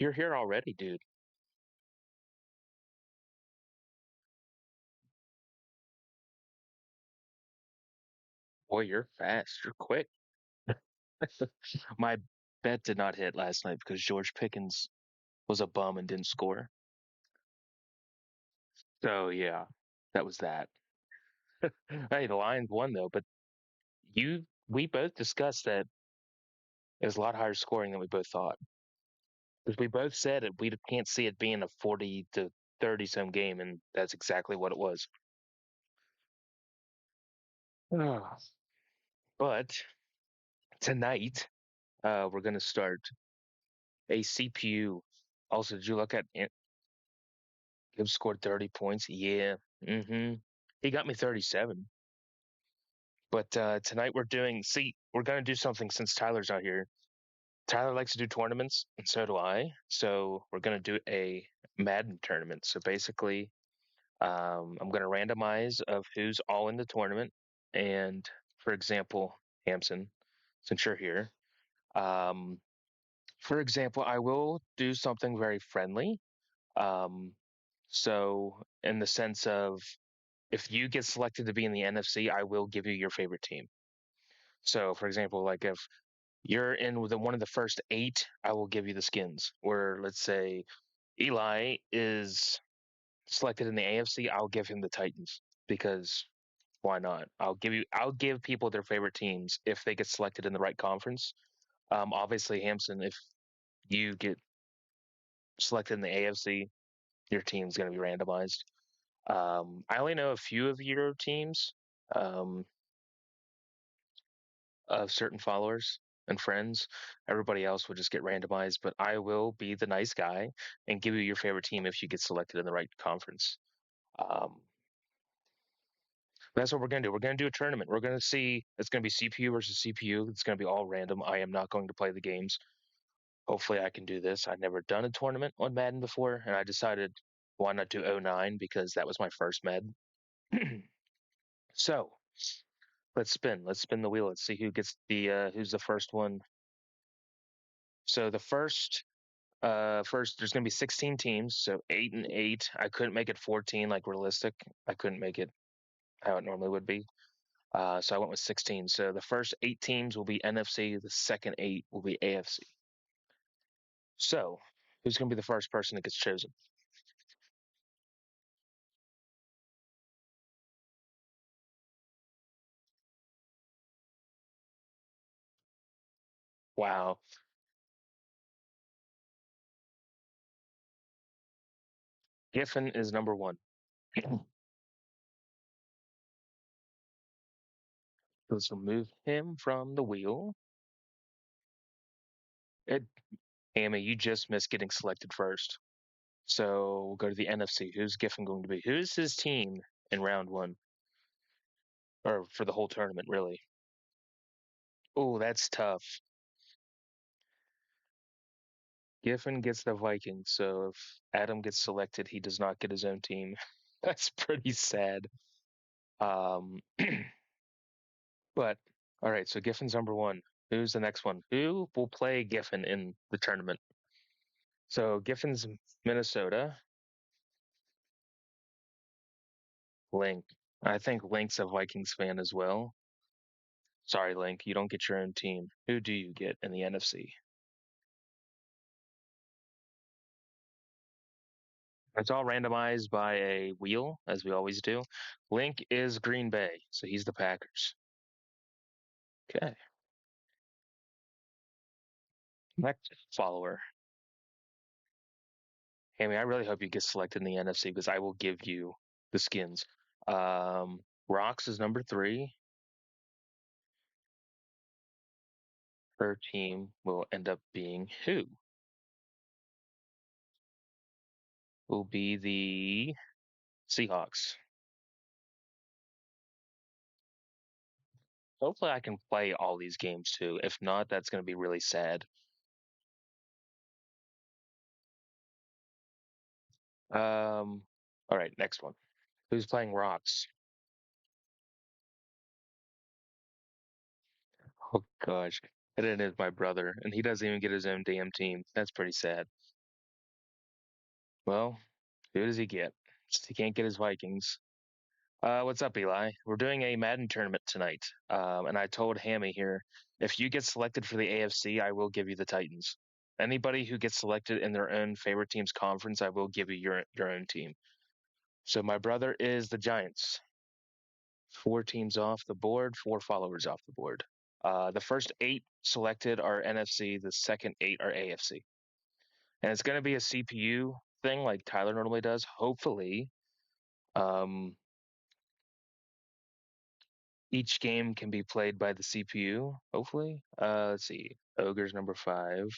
You're here already, dude. Boy, you're fast. You're quick. My bet did not hit last night because George Pickens was a bum and didn't score. So yeah, that was that. Hey, the Lions won though, but we both discussed that it was a lot higher scoring than we both thought. Because we both said it, we can't see it being a 40-30 some game, and that's exactly what it was. Ah. But tonight, we're gonna start a CPU. Also, did you look at Gibbs scored 30 points? Yeah. Mm-hmm. He got me 37. But tonight we're going to do something since Tyler's out here. Tyler likes to do tournaments, and so do I. So we're going to do a Madden tournament. So basically, I'm going to randomize of who's all in the tournament. And for example, Hamson, since you're here, um, for example, I will do something very friendly. Um, so in the sense of if you get selected to be in the NFC, I will give you your favorite team. So, for example, like if you're in with one of the first eight, I will give you the skins. Or let's say Eli is selected in the AFC, I'll give him the Titans because why not? I'll give people their favorite teams if they get selected in the right conference. Obviously, Hampson, if you get selected in the AFC, your team's going to be randomized. I only know a few of your teams. Um, of certain followers and friends. Everybody else will just get randomized, but I will be the nice guy and give you your favorite team if you get selected in the right conference. Um, that's what we're going to do. We're going to do a tournament. We're going to see, it's going to be CPU versus CPU. It's going to be all random. I am not going to play the games. Hopefully, I can do this. I've never done a tournament on Madden before, and I decided why not do '09 because that was my first Madden. So let's spin. Let's spin the wheel. Let's see who gets who's the first one. So the first, there's going to be 16 teams, so 8 and 8. I couldn't make it 14 like realistic. I couldn't make it how it normally would be. So I went with 16. So the first 8 teams will be NFC. The second 8 will be AFC. So who's going to be the first person that gets chosen? Wow. Giffen is number one. Let's remove him from the wheel. It, Amy, you just missed getting selected first. So we'll go to the NFC. Who's Giffen going to be? Who's his team in round one? Or for the whole tournament, really? Oh, that's tough. Giffen gets the Vikings, so if Adam gets selected, he does not get his own team. That's pretty sad. Um, but all right, so Giffen's number one. Who's the next one? Who will play Giffen in the tournament? So Giffen's Minnesota. Link. I think Link's a Vikings fan as well. Sorry, Link, you don't get your own team. Who do you get in the NFC? It's all randomized by a wheel, as we always do. Link is Green Bay, so he's the Packers. Okay. Next follower. Hammy, I really hope you get selected in the NFC because I will give you the skins. Rocks is number three. Her team will end up being who? Will be the Seahawks. Hopefully, I can play all these games too. If not, that's going to be really sad. Um, all right, next one. Who's playing Rocks? Oh gosh, and it is my brother, and he doesn't even get his own damn team. That's pretty sad. Well, who does he get? He can't get his Vikings. What's up, Eli? We're doing a Madden tournament tonight. And I told Hammy here, if you get selected for the AFC, I will give you the Titans. Anybody who gets selected in their own favorite team's conference, I will give you your own team. So my brother is the Giants. Four teams off the board, four followers off the board. The first eight selected are NFC, the second eight are AFC. And it's going to be a CPU thing like Tyler normally does. Hopefully, um, each game can be played by the CPU. Hopefully, let's see. Ogre's number five.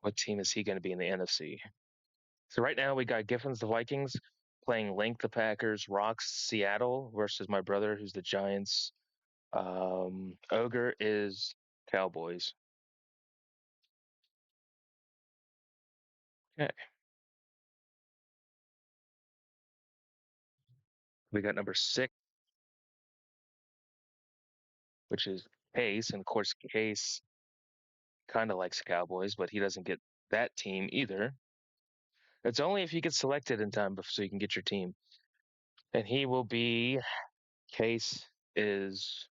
What team is he going to be in the NFC? So right now we got Giffens, the Vikings, playing Link, the Packers, Rocks, Seattle versus my brother, who's the Giants. Ogre is Cowboys. Okay. We got number six, which is Case, and of course Case kind of likes Cowboys, but he doesn't get that team either. It's only if you get selected in time so you can get your team. And he will be Case is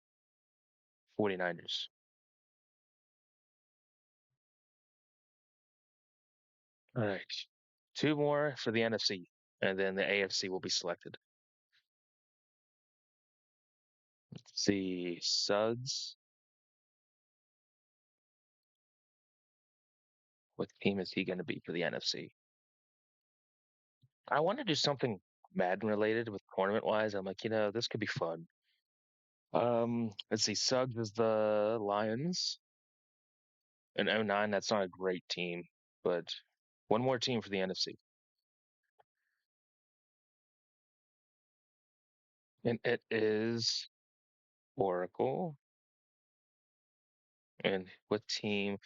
49ers. All right. Two more for the NFC, and then the AFC will be selected. Let's see. Suggs. What team is he going to be for the NFC? I want to do something Madden related with tournament wise. I'm like, this could be fun. Let's see. Suggs is the Lions. In '09. That's not a great team, but one more team for the NFC. And it is Oracle. And what team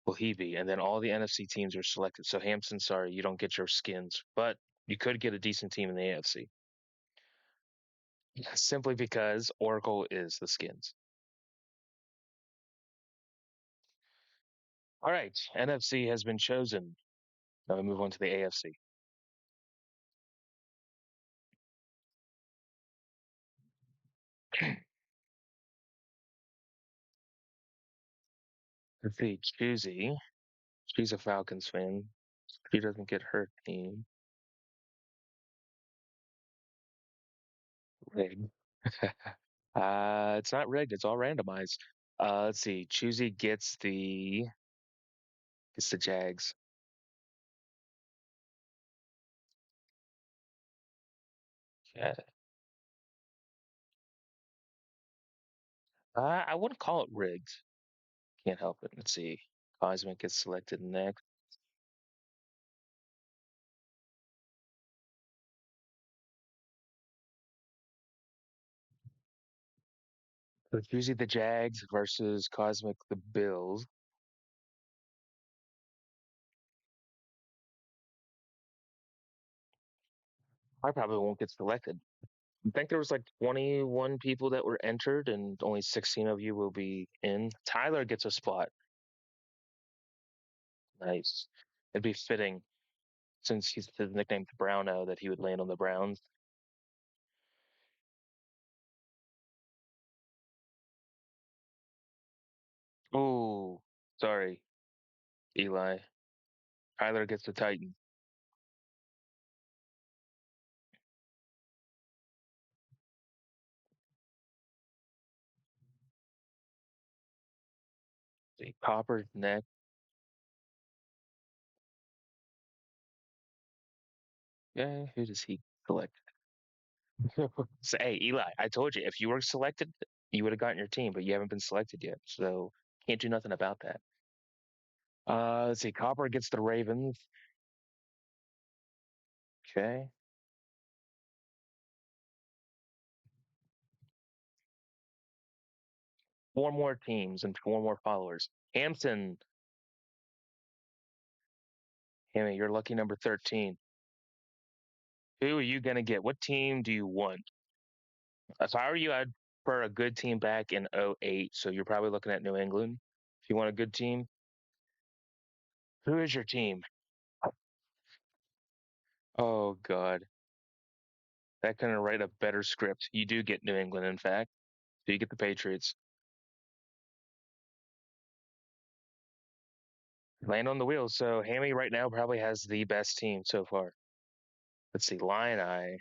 will he be? And then all the NFC teams are selected. So Hampton, sorry, you don't get your skins, but you could get a decent team in the AFC. Simply because Oracle is the skins. All right, NFC has been chosen. Now we move on to the AFC. Let's see, Choosy. She's a Falcons fan. She doesn't get her team. Rigged. It's not rigged. It's all randomized. Let's see. Choosy gets the Jags. Yeah. I wouldn't call it rigged. Can't help it. Let's see. Cosmic gets selected next. So it's usually the Jags versus Cosmic the Bills. I probably won't get selected. I think there was like 21 people that were entered, and only 16 of you will be in. Tyler gets a spot. Nice. It'd be fitting since he's his nickname's Browno that he would land on the Browns. Oh, sorry, Eli. Tyler gets the Titans. See, Copper's next. Yeah, who does he select? So, hey, Eli, I told you if you were selected, you would have gotten your team, but you haven't been selected yet, so can't do nothing about that. Let's see. Copper gets the Ravens. Okay, four more teams and four more followers. Hampton, Hammy, you're lucky number 13. Who are you gonna get? What team do you want? If I were you, I'd prefer a good team back in '08. So you're probably looking at New England if you want a good team. Who is your team? Oh God, that couldn't write a better script. You do get New England, in fact. So you get the Patriots. Land on the wheels. So Hammy right now probably has the best team so far. Let's see, Lion Eye.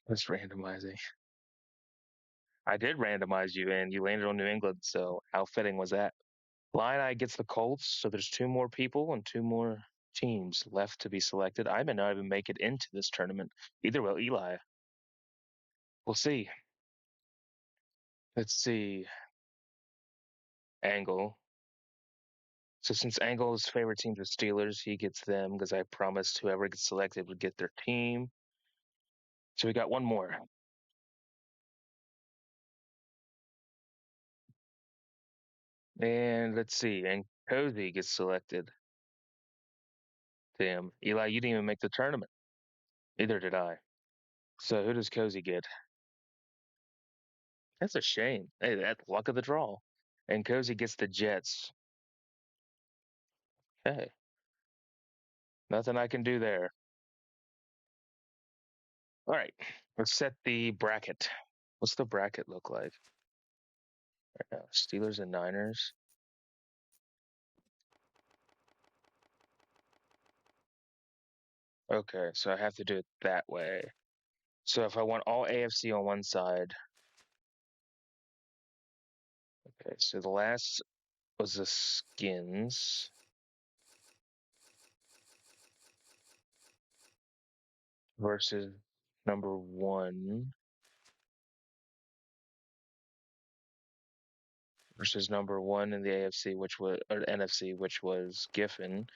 Let's randomizing. I did randomize you, and you landed on New England. So how fitting was that? Lion Eye gets the Colts. So there's two more people and two more teams left to be selected. I may not even make it into this tournament. Either will Eli. We'll see. Let's see. Angle. So since Angle's favorite team's the Steelers, he gets them because I promised whoever gets selected would get their team. So we got one more. And let's see. And Cozy gets selected. Damn. Eli, you didn't even make the tournament. Neither did I. So who does Cozy get? That's a shame. Hey, that's luck of the draw. And Cozy gets the Jets. Hey, nothing I can do there. All right. Let's set the bracket. What's the bracket look like right now? Steelers and Niners. Okay, so I have to do it that way. So if I want all AFC on one side, okay, so the last was the Skins versus number one versus number one in the AFC, which was or the NFC, which was Giffen,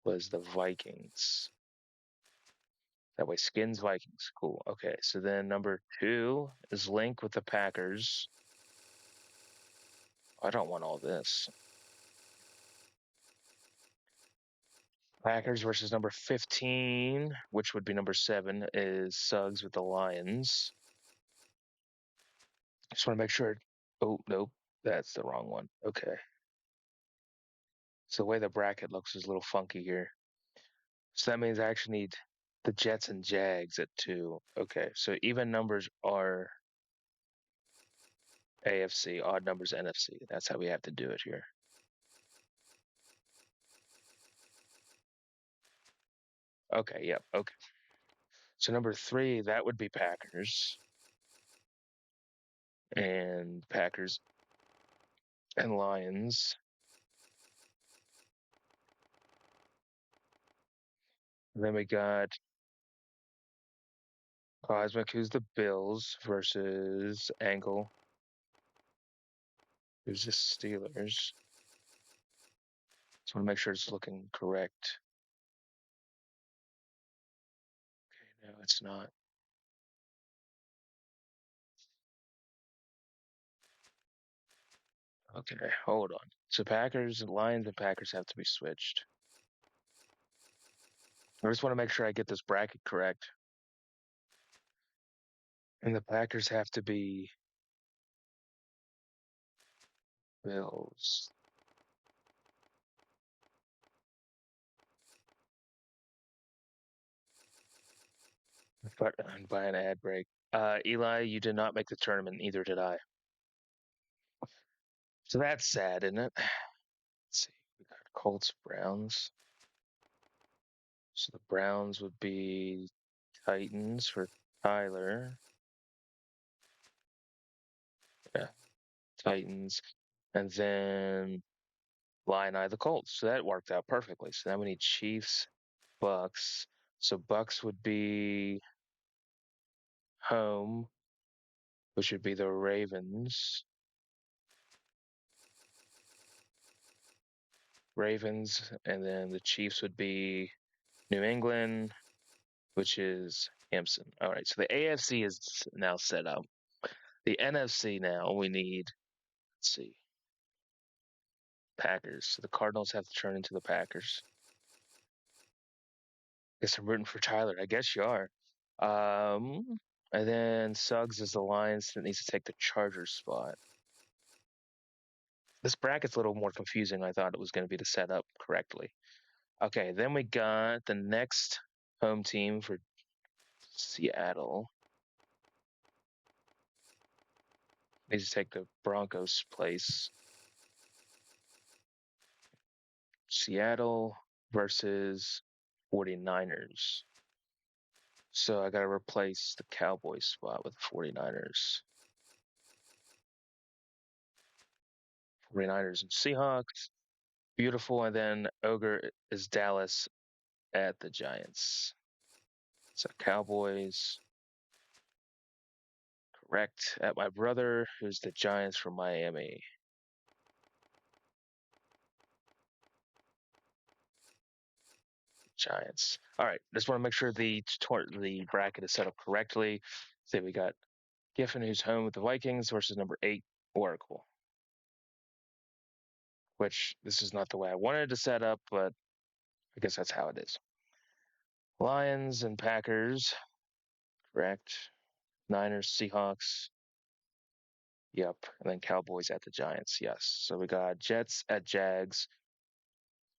was the Vikings. That way, Skins Vikings. Cool. Okay, so then number two is Link with the Packers. I don't want all this. Packers versus number 15, which would be number seven, is Suggs with the Lions. Just want to make sure. Oh, nope. That's the wrong one. Okay. So the way the bracket looks is a little funky here. So that means I actually need the Jets and Jags at two. Okay. So even numbers are AFC, odd numbers NFC. That's how we have to do it here. Okay. Yep. Okay. So number three, that would be Packers and Lions. And then we got Cosmic, who's the Bills versus Angle, who's the Steelers. Just want to make sure it's looking correct. Okay, no, it's not. Okay, hold on. So Packers, Lions, and Packers have to be switched. I just want to make sure I get this bracket correct. And the Packers have to be Bills. But by an ad break. Eli, you did not make the tournament, either did I. So that's sad, isn't it? Let's see. We got Colts, Browns. So the Browns would be Titans for Tyler. Yeah, Titans. And then Lion Eye the Colts. So that worked out perfectly. So now we need Chiefs, Bucks. So Bucks would be home, which would be the Ravens. Ravens, and then the Chiefs would be New England, which is Hampson. All right, so the AFC is now set up. The NFC now we need, let's see, Packers. So the Cardinals have to turn into the Packers. Guess I'm rooting for Tyler. I guess you are. Um, And then Suggs is the Lions that needs to take the Chargers spot. This bracket's a little more confusing than I thought it was going to be to set up correctly. Okay, then we got the next home team for Seattle. Needs to take the Broncos' place. Seattle versus 49ers. So I got to replace the Cowboys spot with the 49ers. 49ers and Seahawks. Beautiful. And then Ogre is Dallas at the Giants. So Cowboys. Correct. At my brother, who's the Giants from Miami. Giants. All right. Just want to make sure the bracket is set up correctly. Say we got Giffen, who's home with the Vikings, versus number 8, Oracle. Which this is not the way I wanted to set up, but I guess that's how it is. Lions and Packers. Correct. Niners, Seahawks. Yep. And then Cowboys at the Giants. Yes. So we got Jets at Jags.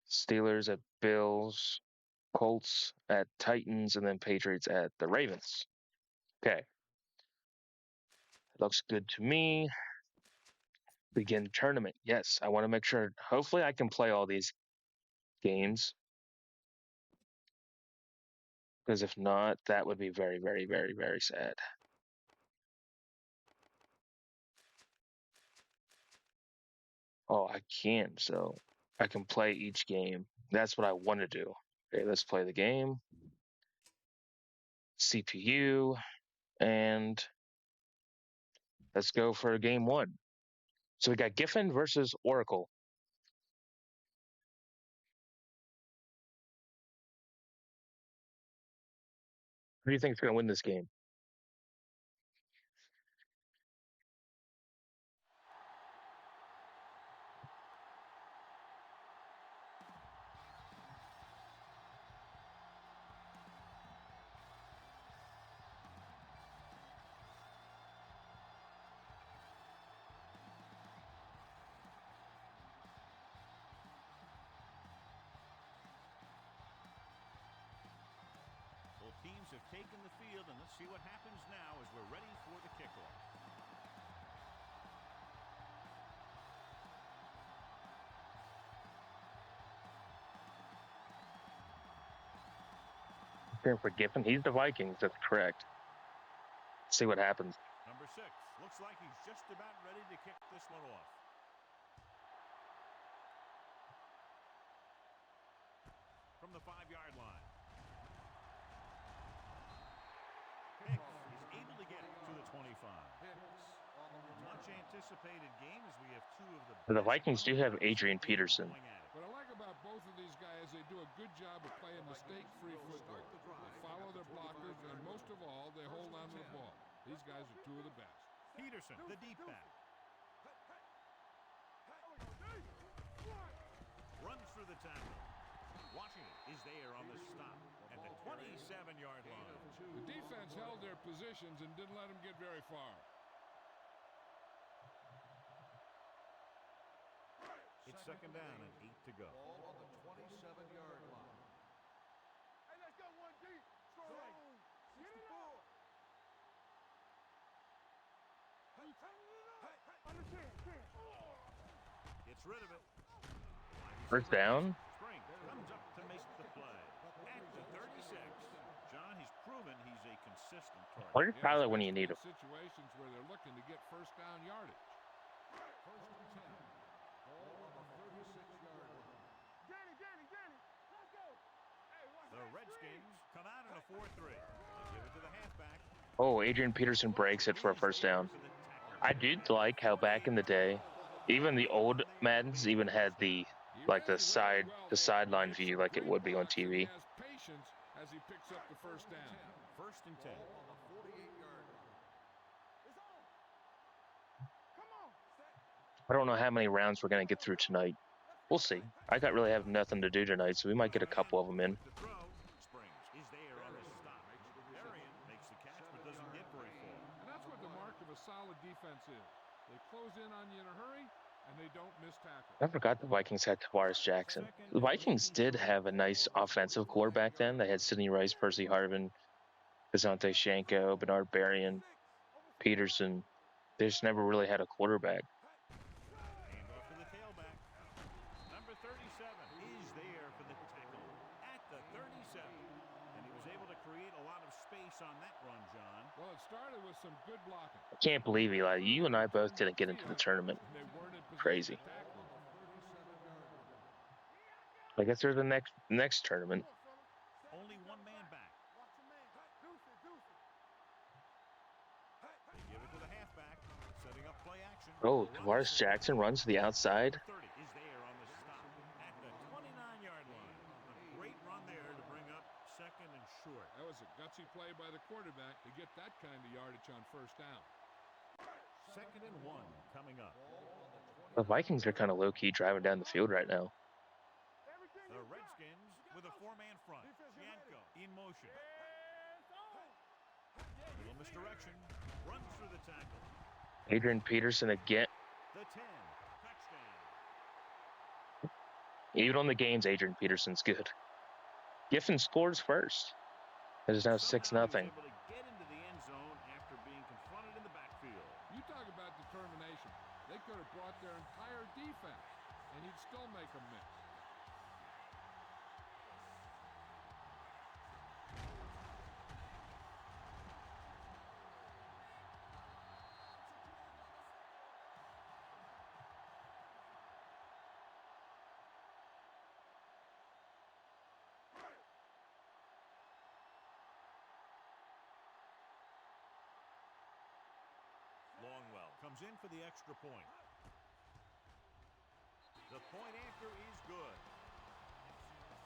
Steelers at Bills. Colts at Titans, and then Patriots at the Ravens. Okay. Looks good to me. Begin tournament. Yes, I want to make sure. Hopefully, I can play all these games. Because if not, that would be very, very, very, very sad. Oh, I can. So I can play each game. That's what I want to do. Okay, let's play the game. CPU. And let's go for game 1. So we got Giffen versus Oracle. Who do you think is going to win this game? Teams have taken the field, and let's see what happens now as we're ready for the kickoff. For Giffen, he's the Vikings. That's correct. Let's see what happens. Number 6 looks like he's just about ready to kick this one off. From the 5-yard line. Hicks is able to get it to the 25. Much anticipated game as we have 2 of The Vikings do have Adrian Peterson. What I like about both of these guys, they do a good job of playing mistake-free football. They follow their blockers, and most of all, they hold on to the ball. These guys are 2 of the best. Peterson, the deep back. Runs through the tackle. Washington is there on the stop at the 27-yard line. The defense held their positions and didn't let them get very far. It's 2nd down and 8 to go. Ball on the 27-yard line. Hey, let's go 1 deep. Strong. Get it up. It's rid of it. First down. Spring comes up to make the play. At the 36. John, he's proven he's a consistent target. Where's Tyler when you need him? Situations where they're looking to get first down yardage. 1st and 10. Ball on the 36-yard line. Danny, let's go. Hey, The Redskins come out in a 4-3. They give it to the halfback. Oh, Adrian Peterson breaks it for a first down. I did like how back in the day, even the old Maddens even had the sideline view like it would be on TV. He has patience as he picks up the first down. 1st and 10. Ball on the 48-yard line. It's on. Come on. I don't know how many rounds we're going to get through tonight. We'll see. I got really have nothing to do tonight, so we might get a couple of them in. Springs is there on the stop. Arian makes the catch but doesn't get very a solid defense is. They close in on you in a hurry, and they don't miss tackles. I forgot the Vikings had Tavares Jackson. Second The and Vikings maybe did 3. have a nice offensive core back then. They had Sidney Rice, Percy Harvin, Kazante Shanko, Bernard Berrien, Peterson. They just never really had a quarterback. Hand off to the tailback. Number 37 is there for the tackle at the 37. And he was able to create a lot of space on that run, John. Well, it started with some good blocking. I can't believe, Eli, you and I both didn't get into the tournament. And they weren't in position Crazy. to tackle him. I guess there's the next tournament. Only one man back. They give it to the halfback, setting up play action. Oh, Tavares Jackson runs to the outside. 30 is there on the stop at the 29-yard line. A great run there to bring up second and short. That was a gutsy play by the quarterback to get that kind of yardage on first down. Second and 1 coming up. The Vikings are kind of low-key driving down the field right now. The Redskins with a 4-man front. Yanko in motion. A little misdirection. Runs through the tackle. Adrian Peterson again. The 10. Touchdown. Even on the games, Adrian Peterson's good. Giffen scores first. It is now 6-0. Somehow he was able to get into the end zone after being confronted in the backfield. You talk about determination. They could have brought their entire defense, and he'd still make them miss. Longwell comes in for the extra point. The point after is good.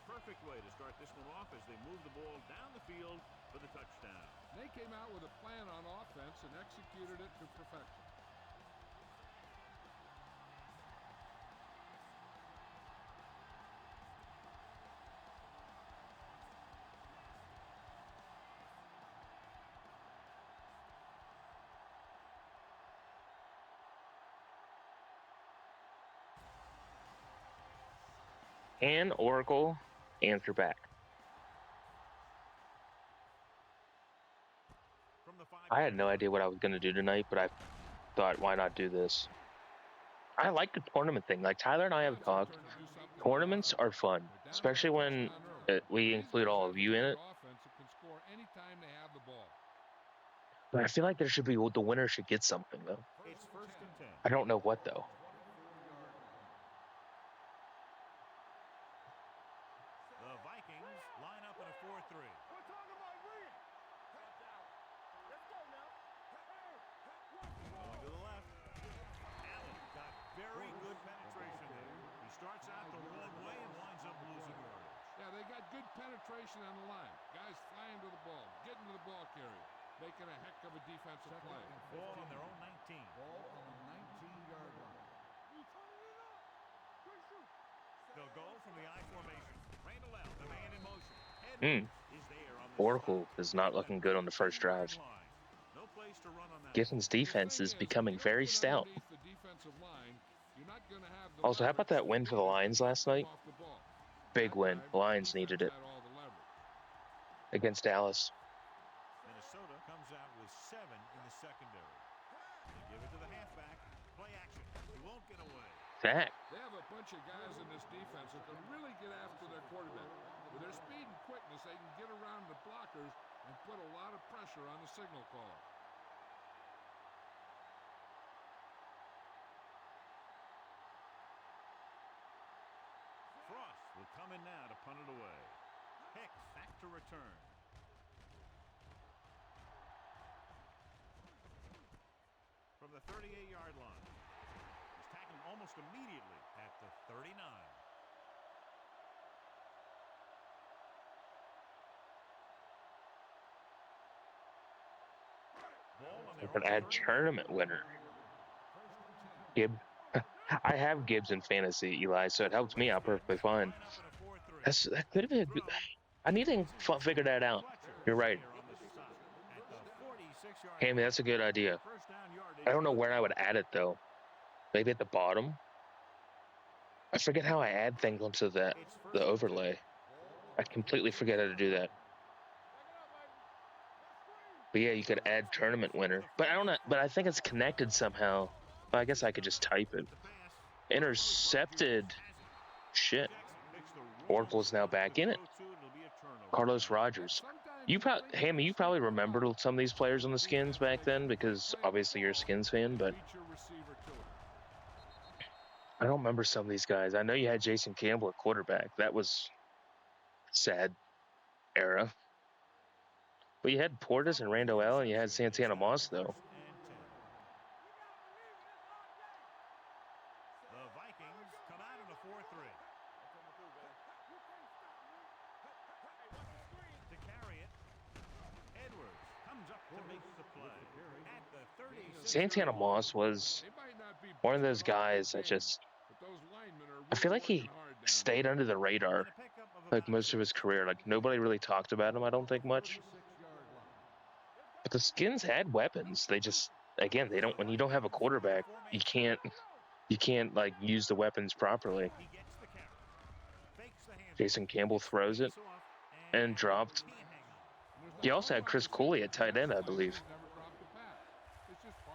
Perfect way to start this one off as they move the ball down the field for the touchdown. They came out with a plan on offense and executed it to perfection. And Oracle, answer back. From the 5. I had no idea what I was going to do tonight, but I thought, why not do this? I like the tournament thing. Like Tyler and I have talked. Tournaments are fun, especially when we include all of you in it. But I feel like there should be, the winner should get something, though. It's first and 10. I don't know what, though. The Vikings line up in a 4-3. Going to the left. Allen got very good penetration there. He starts out the wrong way and winds up losing yardage. Yeah, they got good penetration on the line. Guys flying to the ball, getting to the ball carrier, making a heck of a defensive play. Ball on their own 19. Ball on the 19-yard line. They'll go from the I formation. Randall out, the man in motion. Edwards is there on the Oracle is not looking good on the first drive. No place to run on that. Giffin's defense is becoming very stout. Also, how about that win for the Lions last night? Big win. The Lions needed it against Dallas. Minnesota comes out with 7 in the secondary. They give it to the halfback. Play action. He won't get away. Sack. They have a bunch of guys in this defense that can really get after their quarterback. With their speed and quickness, they can get around the blockers and put a lot of pressure on the signal caller. Frost will come in now to punt it away. Hicks back to return. From the 38-yard line. He's tackled almost immediately at the 39. We're going to add tournament winner. Gibb. I have Gibbs in fantasy, Eli, so it helps me out perfectly fine. That could be a good. I need to figure that out. You're right. Hey, man, that's a good idea. I don't know where I would add it though. Maybe at the bottom. I forget how I add things onto the overlay. I completely forget how to do that. But yeah, you could add tournament winner. But I don't know. But I think it's connected somehow. Well, I guess I could just type it. Intercepted. Shit. Oracle's now back in it. Carlos Rogers. Hammy, you probably remembered some of these players on the skins back then because obviously you're a skins fan, but I don't remember some of these guys. I know you had Jason Campbell at quarterback. That was sad era. But you had Portis and Randall L, and you had Santana Moss, though. The Vikings come out in a 4-3. To carry it, Edwards comes up to make the play at the 36. Santana Moss was one of those guys that just, I feel like he stayed under the radar like most of his career. Like nobody really talked about him, I don't think much. But the Skins had weapons. They just, again, they don't. When you don't have a quarterback, you can't like use the weapons properly. Jason Campbell throws it and dropped. He also had Chris Cooley at tight end, I believe.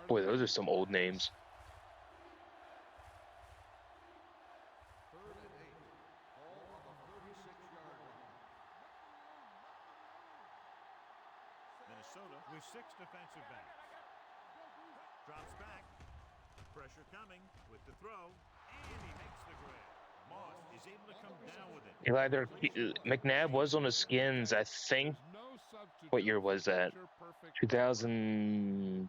Boy, those are some old names. Minnesota with 6 defensive backs. Drops back. Pressure coming with the throw. And he makes the grab. Moss is able to come down with it. McNabb was on the Skins, I think. What year was that? 2010?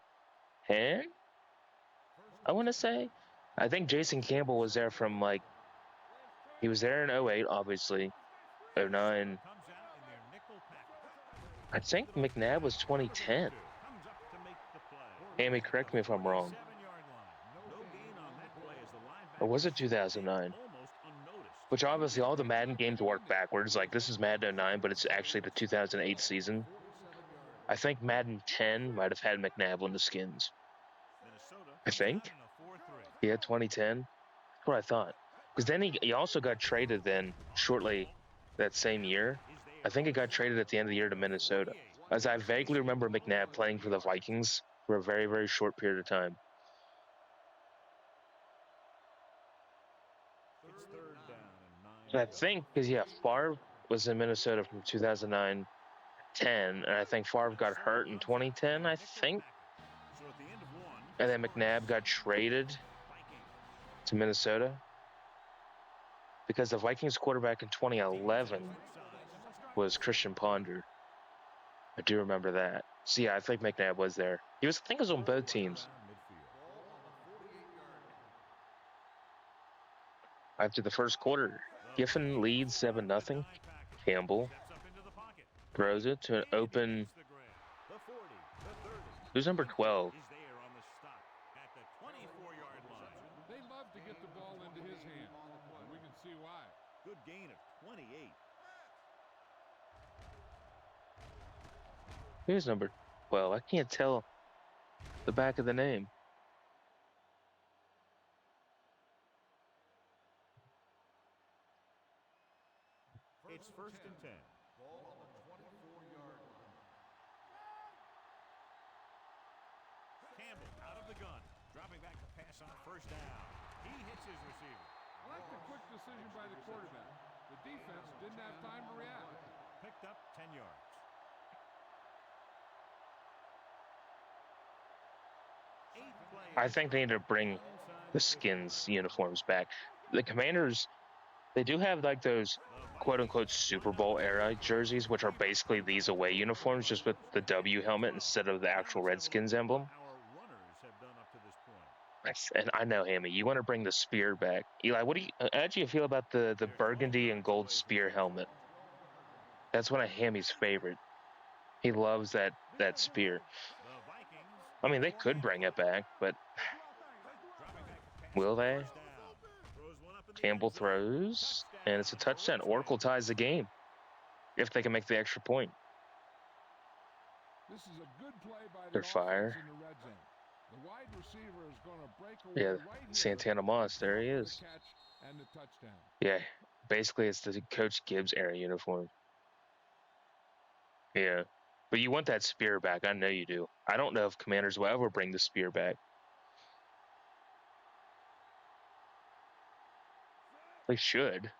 I want to say. I think Jason Campbell was there from he was there in 08, obviously. 09. I think McNabb was 2010. Amy, correct me if I'm wrong. Or was it 2009? Which obviously all the Madden games work backwards. Like this is Madden 09, but it's actually the 2008 season. I think Madden 10 might have had McNabb on the Skins. I think. Yeah, 2010. That's what I thought. Because then he also got traded then shortly that same year. I think he got traded at the end of the year to Minnesota. As I vaguely remember McNabb playing for the Vikings for a very, very short period of time. I think because Favre was in Minnesota from 2009-10, and I think Favre got hurt in 2010. I think, and then McNabb got traded to Minnesota because the Vikings quarterback in 2011 was Christian Ponder. I do remember that. So yeah, I think McNabb was there. I think he was on both teams. After the first quarter, Giffen leads 7-0. Campbell throws it to an open. Who's number 12? They love to get the ball into his hands, and we can see why. Good gain of 28. Who's number 12? I can't tell the back of the name. It's 1st and 10. Ball on the 24-yard line. Campbell out of the gun. Dropping back to pass on 1st down. He hits his receiver. I like the quick decision by the quarterback. The defense didn't have time to react. Picked up 10 yards. I think they need to bring the Skins uniforms back. The Commanders, they do have like those quote-unquote Super Bowl era jerseys, which are basically these away uniforms, just with the W helmet instead of the actual Redskins emblem. And I know, Hammy, you want to bring the spear back. Eli, how do you feel about the burgundy and gold spear helmet? That's one of Hammy's favorite. He loves that spear. I mean, they could bring it back, but will they? Campbell throws, and it's a touchdown. Oracle ties the game if they can make the extra point. This is a good play by the They're offense fire. in the red zone. The wide receiver is going to break away Yeah, right here. Santana Moss. There he Cover the is. catch and the touchdown. Yeah, basically it's the Coach Gibbs era uniform. Yeah, but you want that spear back. I know you do. I don't know if Commanders will ever bring the spear back. They should.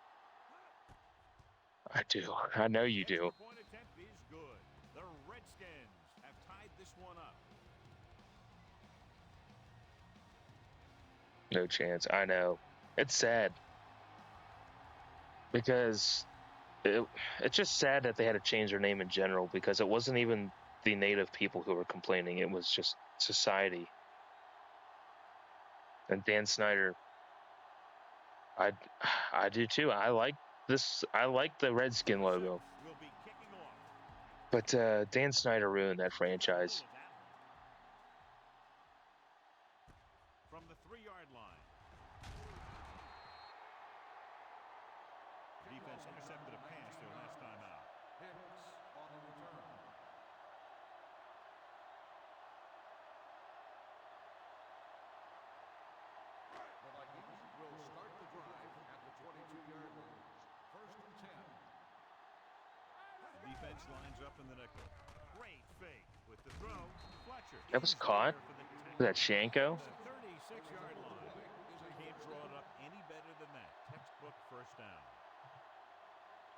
I do. I know you do. Extra point attempt is good. The Redskins have tied this one up. No chance. I know. It's sad because it's just sad that they had to change their name in general because it wasn't even the native people who were complaining. It was just society. And Dan Snyder, I I do too. I like this. I like the Redskin logo, Will be kicking off. but Dan Snyder ruined that franchise. From the 3-yard line. Defense intercepted a pass their last time out. Hicks on the return. The Vikings will start the drive at the 22-yard line. First and 10. The defense lines up in the nickel. Great fake with the throw. Fletcher That was is caught. there for the Was that Shanko? The 36-yard line. Can't draw it up any better than that. Textbook first down.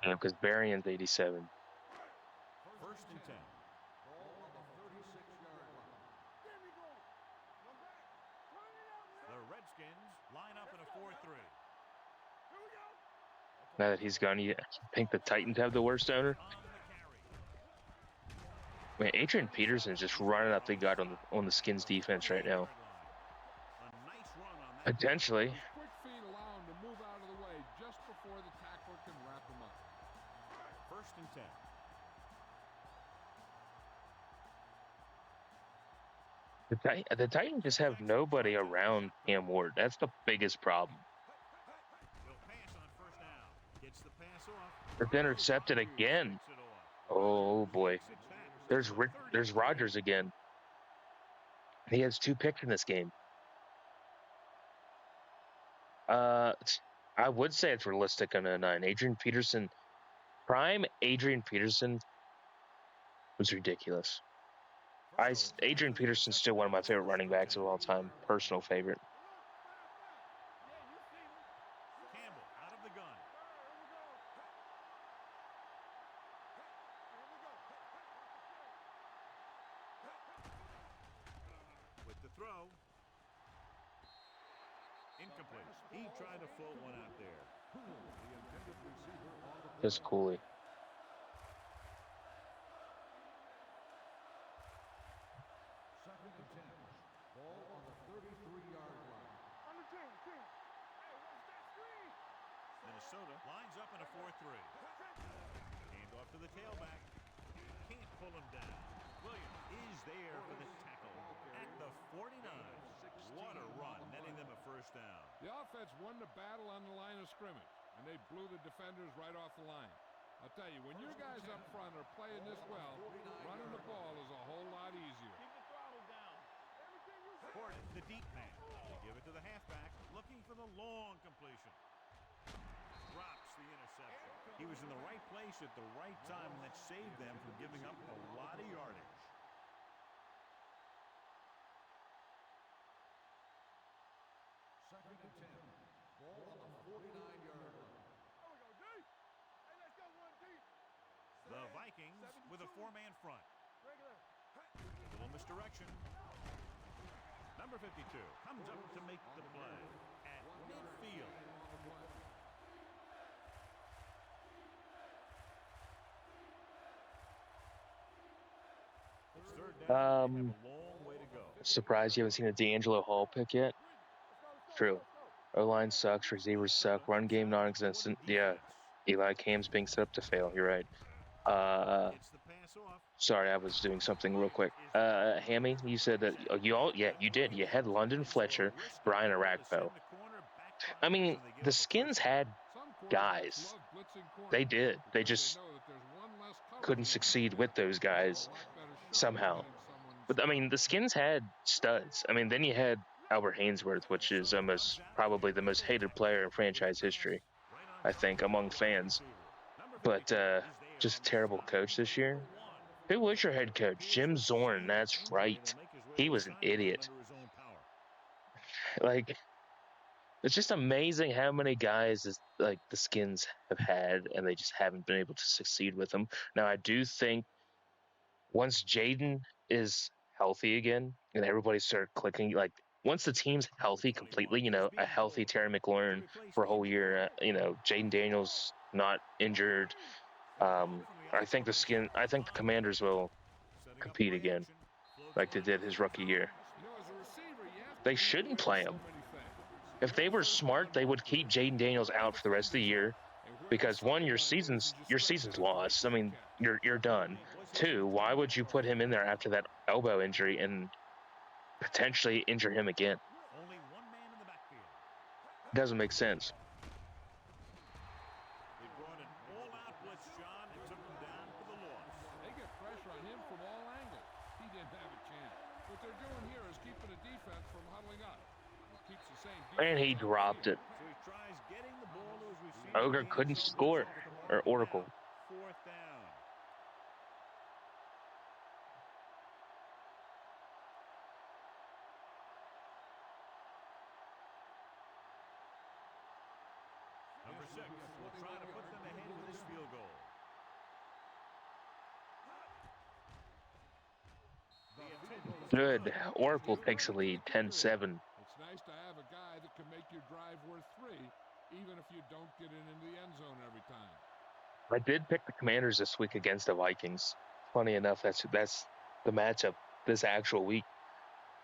Yeah, because Berrien's 87. First and 10. Ball on the 36-yard line. There we go. One back. Turn it out. The Redskins line up in a 4-3. Here we go. Now that he's gone, you think the Titans have the worst owner? On the carry. Man, Adrian Peterson's just running up the gut on the Skins defense right now. A nice run on that. Potentially. His quick feet allow him to move out of the way just before the tackler can wrap him up. First and 10. The Titans just have nobody around Cam Ward. That's the biggest problem. He'll pass on first down. Gets the pass off. It's intercepted again. Oh boy. There's Rodgers again. He has 2 picks in this game. I would say it's realistic on a 9. Prime Adrian Peterson was ridiculous. Adrian Peterson's still one of my favorite running backs of all time. Personal favorite. Campbell out of the gun. With the throw. Incomplete. He tried to float one out there. The intended receiver on the play. Just Cooley. Second and 10. Ball on the 33-yard line. On the 10. Hey, watch that screen. Minnesota lines up in a 4-3. Hand off to the tailback. Can't pull him down. Williams is there for the tackle at the 49. What a run, netting them a first down. The offense won the battle on the line of scrimmage, and they blew the defenders right off the line. I'll tell you, when your guys up front are playing this well, running the ball is a whole lot easier. Keep the throttle down. Everything you say. Gordon, the deep man. They give it to the halfback, looking for the long completion. Drops the interception. He was in the right place at the right time, and that saved them from giving up a lot of yardage. Second and 10. Ball on the 49-yard line. There we go, D. Hey, let's go, 1D. The Vikings with a 4-man front. Regular. A little misdirection. Number 52 comes up to make the play at midfield. It's third down. They have a long way to go. Surprised you haven't seen a D'Angelo Hall pick yet. True. O-line sucks. Receivers suck. Run game non-existent. Yeah. Eli Cam's being set up to fail. You're right. Gets the pass off. Sorry, I was doing something real quick. Hammy, you said that you did. You had London Fletcher, Brian Arakpo. I mean, the Skins had guys. They did. They just couldn't succeed with those guys. somehow. But I mean, the Skins had studs. I mean, then you had Albert Hainsworth, which is almost probably the most hated player in franchise history, I think, among fans. But just a terrible coach this year. Who was your head coach? Jim Zorn. That's right. He was an idiot. Like, it's just amazing how many guys like the Skins have had, and they just haven't been able to succeed with them. Now, I do think once Jaden is healthy again and everybody start clicking, like once the team's healthy completely, a healthy Terry McLaurin for a whole year, Jaden Daniels not injured. I think the Commanders will compete again like they did his rookie year. They shouldn't play him. If they were smart, they would keep Jaden Daniels out for the rest of the year because one, your season's lost. I mean, you're done. Two, why would you put him in there after that elbow injury and potentially injure him again? Only one man in the backfield. Doesn't make sense. They brought an all-out blitz, John, and took him down for the loss. They get pressure on him from all angles. He didn't have a chance. What they're doing here is keeping the defense from huddling up. It keeps the same defense. And he dropped it. So he tries getting the ball to his receiver. Ogre couldn't score, or Oracle. Fourth down. Number 6 will try to put them ahead with this field goal. Good. Oracle takes the lead, 10-7. It's nice to have a guy that can make your drive worth 3, even if you don't get it into the end zone every time. I did pick the Commanders this week against the Vikings. Funny enough, that's the matchup this actual week.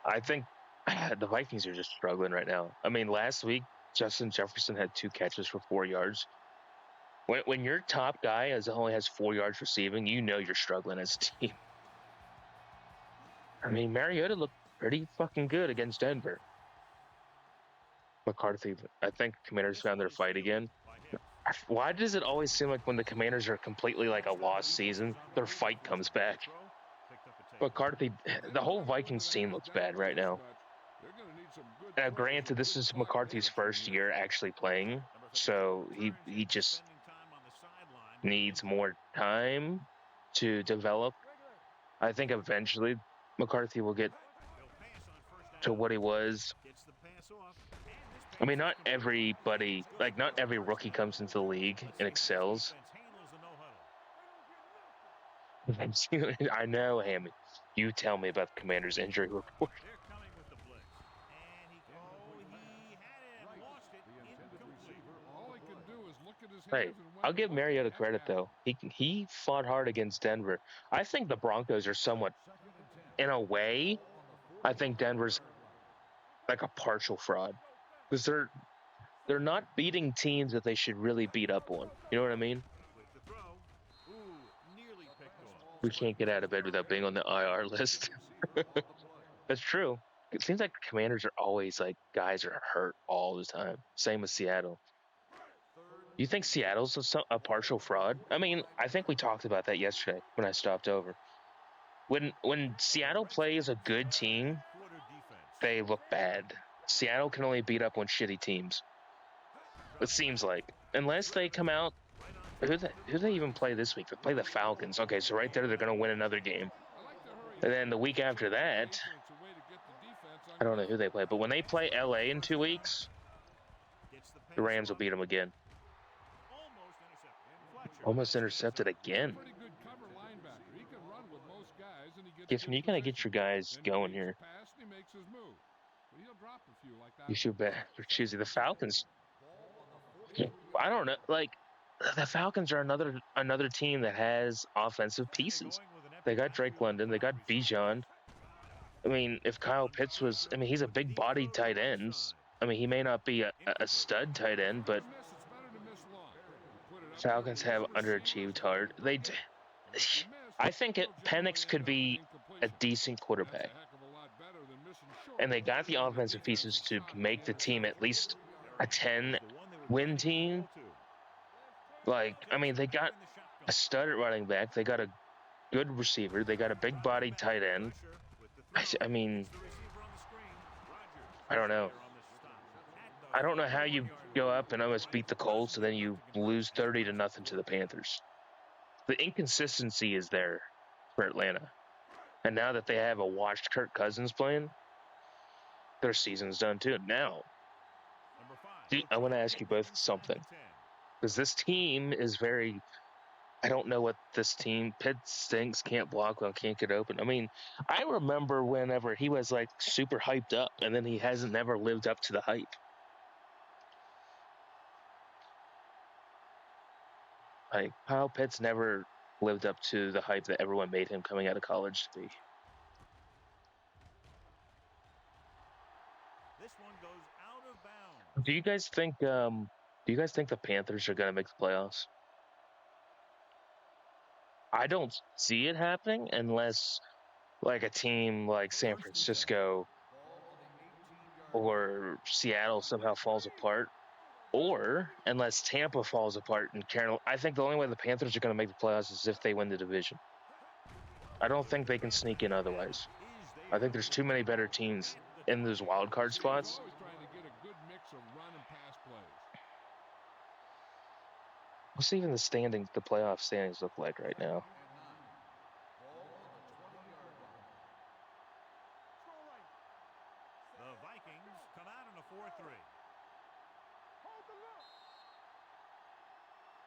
I think the Vikings are just struggling right now. I mean, last week Justin Jefferson had 2 catches for 4 yards. When your top guy only has 4 yards receiving, you're struggling as a team. I mean, Mariota looked pretty fucking good against Denver. McCarthy, I think Commanders found their fight again. Why does it always seem like when the Commanders are completely like a lost season, their fight comes back? McCarthy, the whole Vikings team looks bad right now. Now, granted, this is McCarthy's first year actually playing, so he just needs more time to develop. I think eventually McCarthy will get to what he was. I mean, not every rookie comes into the league and excels. I know, Hammy. You tell me about the Commander's injury report. Hey, I'll give Mariota credit though. He fought hard against Denver. I think the Broncos are somewhat, in a way, I think Denver's like a partial fraud because they're not beating teams that they should really beat up on. You know what I mean? We can't get out of bed without being on the IR list. That's true. It seems like Commanders are always like guys are hurt all the time. Same with Seattle. You think Seattle's a partial fraud? I mean, I think we talked about that yesterday when I stopped over. When Seattle plays a good team, they look bad. Seattle can only beat up on shitty teams. It seems like. Unless they come out. Who they even play this week? They play the Falcons. Okay, so right there they're going to win another game. And then the week after that, I don't know who they play. But when they play LA in 2 weeks, the Rams will beat them again. Almost intercepted again. Giffen, you gotta get your guys going here. You feel bad for choosing the Falcons. I don't know. Like, the Falcons are another team that has offensive pieces. They got Drake London. They got Bijan. I mean, if Kyle Pitts was, I mean, he's a big-bodied tight end. I mean, he may not be a stud tight end, but Falcons have underachieved hard. I think Penix could be a decent quarterback. And they got the offensive pieces to make the team at least a 10-win team. Like, I mean, they got a stud at running back. They got a good receiver. They got a big body tight end. I mean, I don't know. I don't know how you go up and almost beat the Colts and then you lose 30-0 to the Panthers. The inconsistency is there for Atlanta. And now that they have a washed Kirk Cousins playing, their season's done too. Now, I want to ask you both something. Because this team is very, I don't know what this team, Pitt stinks, can't block well, can't get open. I mean, I remember whenever he was like super hyped up and then he hasn't never lived up to the hype. Like, Kyle Pitts never lived up to the hype that everyone made him coming out of college to be. This one goes out of bounds. Do you guys think the Panthers are going to make the playoffs? I don't see it happening unless like a team like San Francisco or Seattle somehow falls apart, or unless Tampa falls apart and Carolina. I think the only way the Panthers are going to make the playoffs is if they win the division. I don't think they can sneak in otherwise. I think there's too many better teams in those wild card spots. Always trying to get a good mix of run and pass plays. What's even the playoff standings look like right now? The Vikings come out in a 4-3.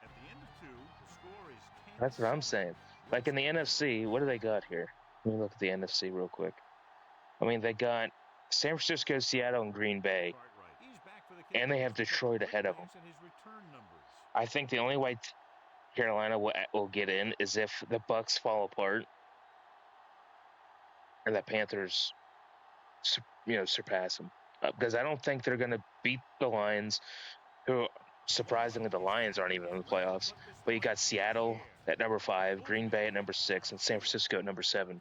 At the end of 2, the score is 10. That's what I'm saying. Like in the NFC, what do they got here? Let me look at the NFC real quick. I mean, they got San Francisco, Seattle, and Green Bay, and they have Detroit ahead of them. I think the only way Carolina will get in is if the Bucks fall apart and the Panthers, surpass them. Because I don't think they're going to beat the Lions, who surprisingly the Lions aren't even in the playoffs. But you got Seattle at number 5, Green Bay at number 6, and San Francisco at number 7.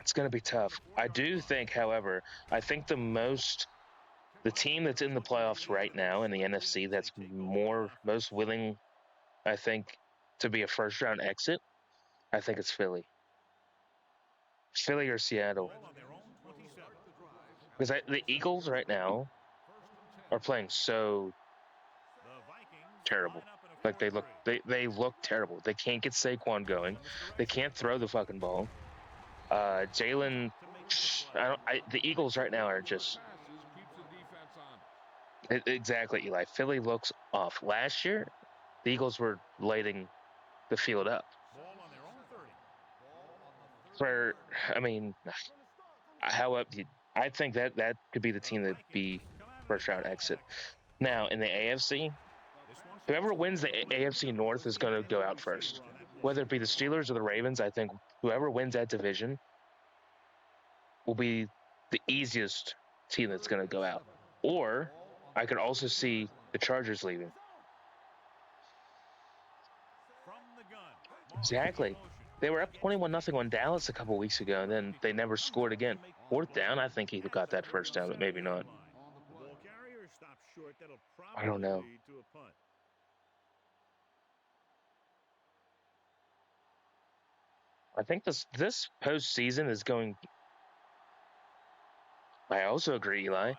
It's going to be tough. I do think, however, the team that's in the playoffs right now in the NFC that's most willing, I think, to be a first round exit, I think it's Philly. Philly or Seattle. Because the Eagles right now are playing so terrible. Like they look terrible. They can't get Saquon going. They can't throw the fucking ball. Jalen, the Eagles right now are just exactly, Eli. Philly looks off. Last year, the Eagles were lighting the field up. I think that could be the team that be first round exit. Now in the AFC, whoever wins the AFC North is going to go out first. Whether it be the Steelers or the Ravens, I think whoever wins that division will be the easiest team that's going to go out. Or I could also see the Chargers leaving. Exactly. They were up 21-0 on Dallas a couple weeks ago, and then they never scored again. 4th down, I think he got that first down, but maybe not. I don't know. I think this postseason is going. I also agree, Eli.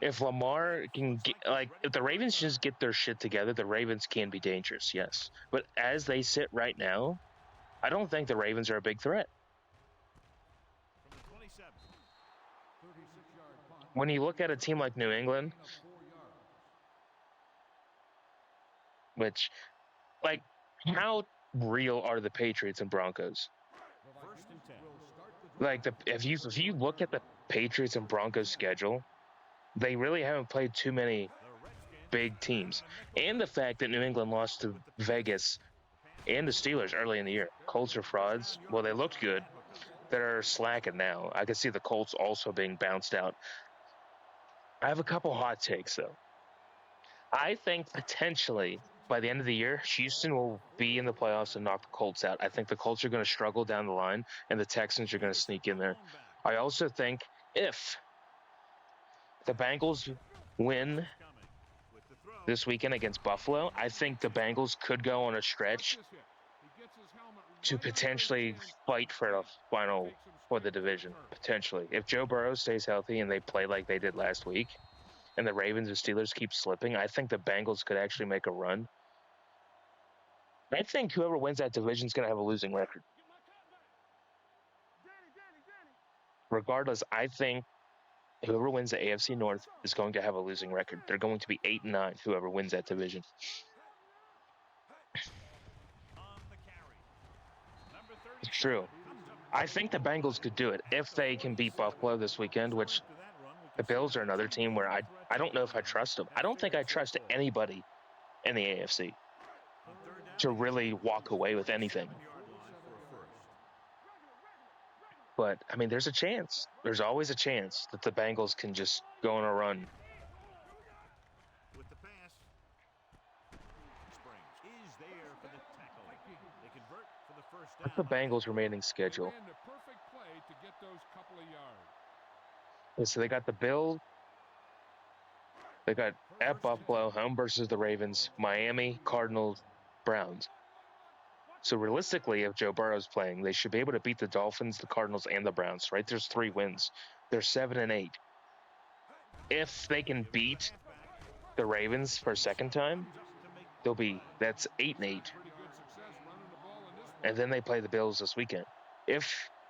If Lamar can get, if the Ravens just get their shit together, the Ravens can be dangerous, yes. But as they sit right now, I don't think the Ravens are a big threat. When you look at a team like New England, which, how real are the Patriots and Broncos? If you look at the Patriots and Broncos schedule, they really haven't played too many big teams. And the fact that New England lost to Vegas and the Steelers early in the year. Colts are frauds. Well, they looked good. They're slacking now. I can see the Colts also being bounced out. I have a couple hot takes, though. I think potentially by the end of the year, Houston will be in the playoffs and knock the Colts out. I think the Colts are going to struggle down the line, and the Texans are going to sneak in there. I also think if the Bengals win this weekend against Buffalo, I think the Bengals could go on a stretch to potentially fight for the final for the division. Potentially, if Joe Burrow stays healthy and they play like they did last week, and the Ravens and Steelers keep slipping, I think the Bengals could actually make a run. I think whoever wins that division is going to have a losing record. Regardless, I think whoever wins the AFC North is going to have a losing record. They're going to be 8-9. Whoever wins that division. It's true. I think the Bengals could do it if they can beat Buffalo this weekend, which the Bills are another team where I don't know if I trust them. I don't think I trust anybody in the AFC to really walk away with anything. But, I mean, there's a chance. There's always a chance that the Bengals can just go on a run. With the pass. Springs is there for the tackle. They convert for the first down. What's the Bengals' remaining schedule? They ran the perfect play to get those couple of yards. So they got the Bills. They got at Buffalo, home versus the Ravens, Miami, Cardinals, Browns. So realistically, if Joe Burrow's playing, they should be able to beat the Dolphins, the Cardinals, and the Browns, right? There's 3 wins. They're 7-8. If they can beat the Ravens for a second time, that's 8-8. And then they play the Bills this weekend.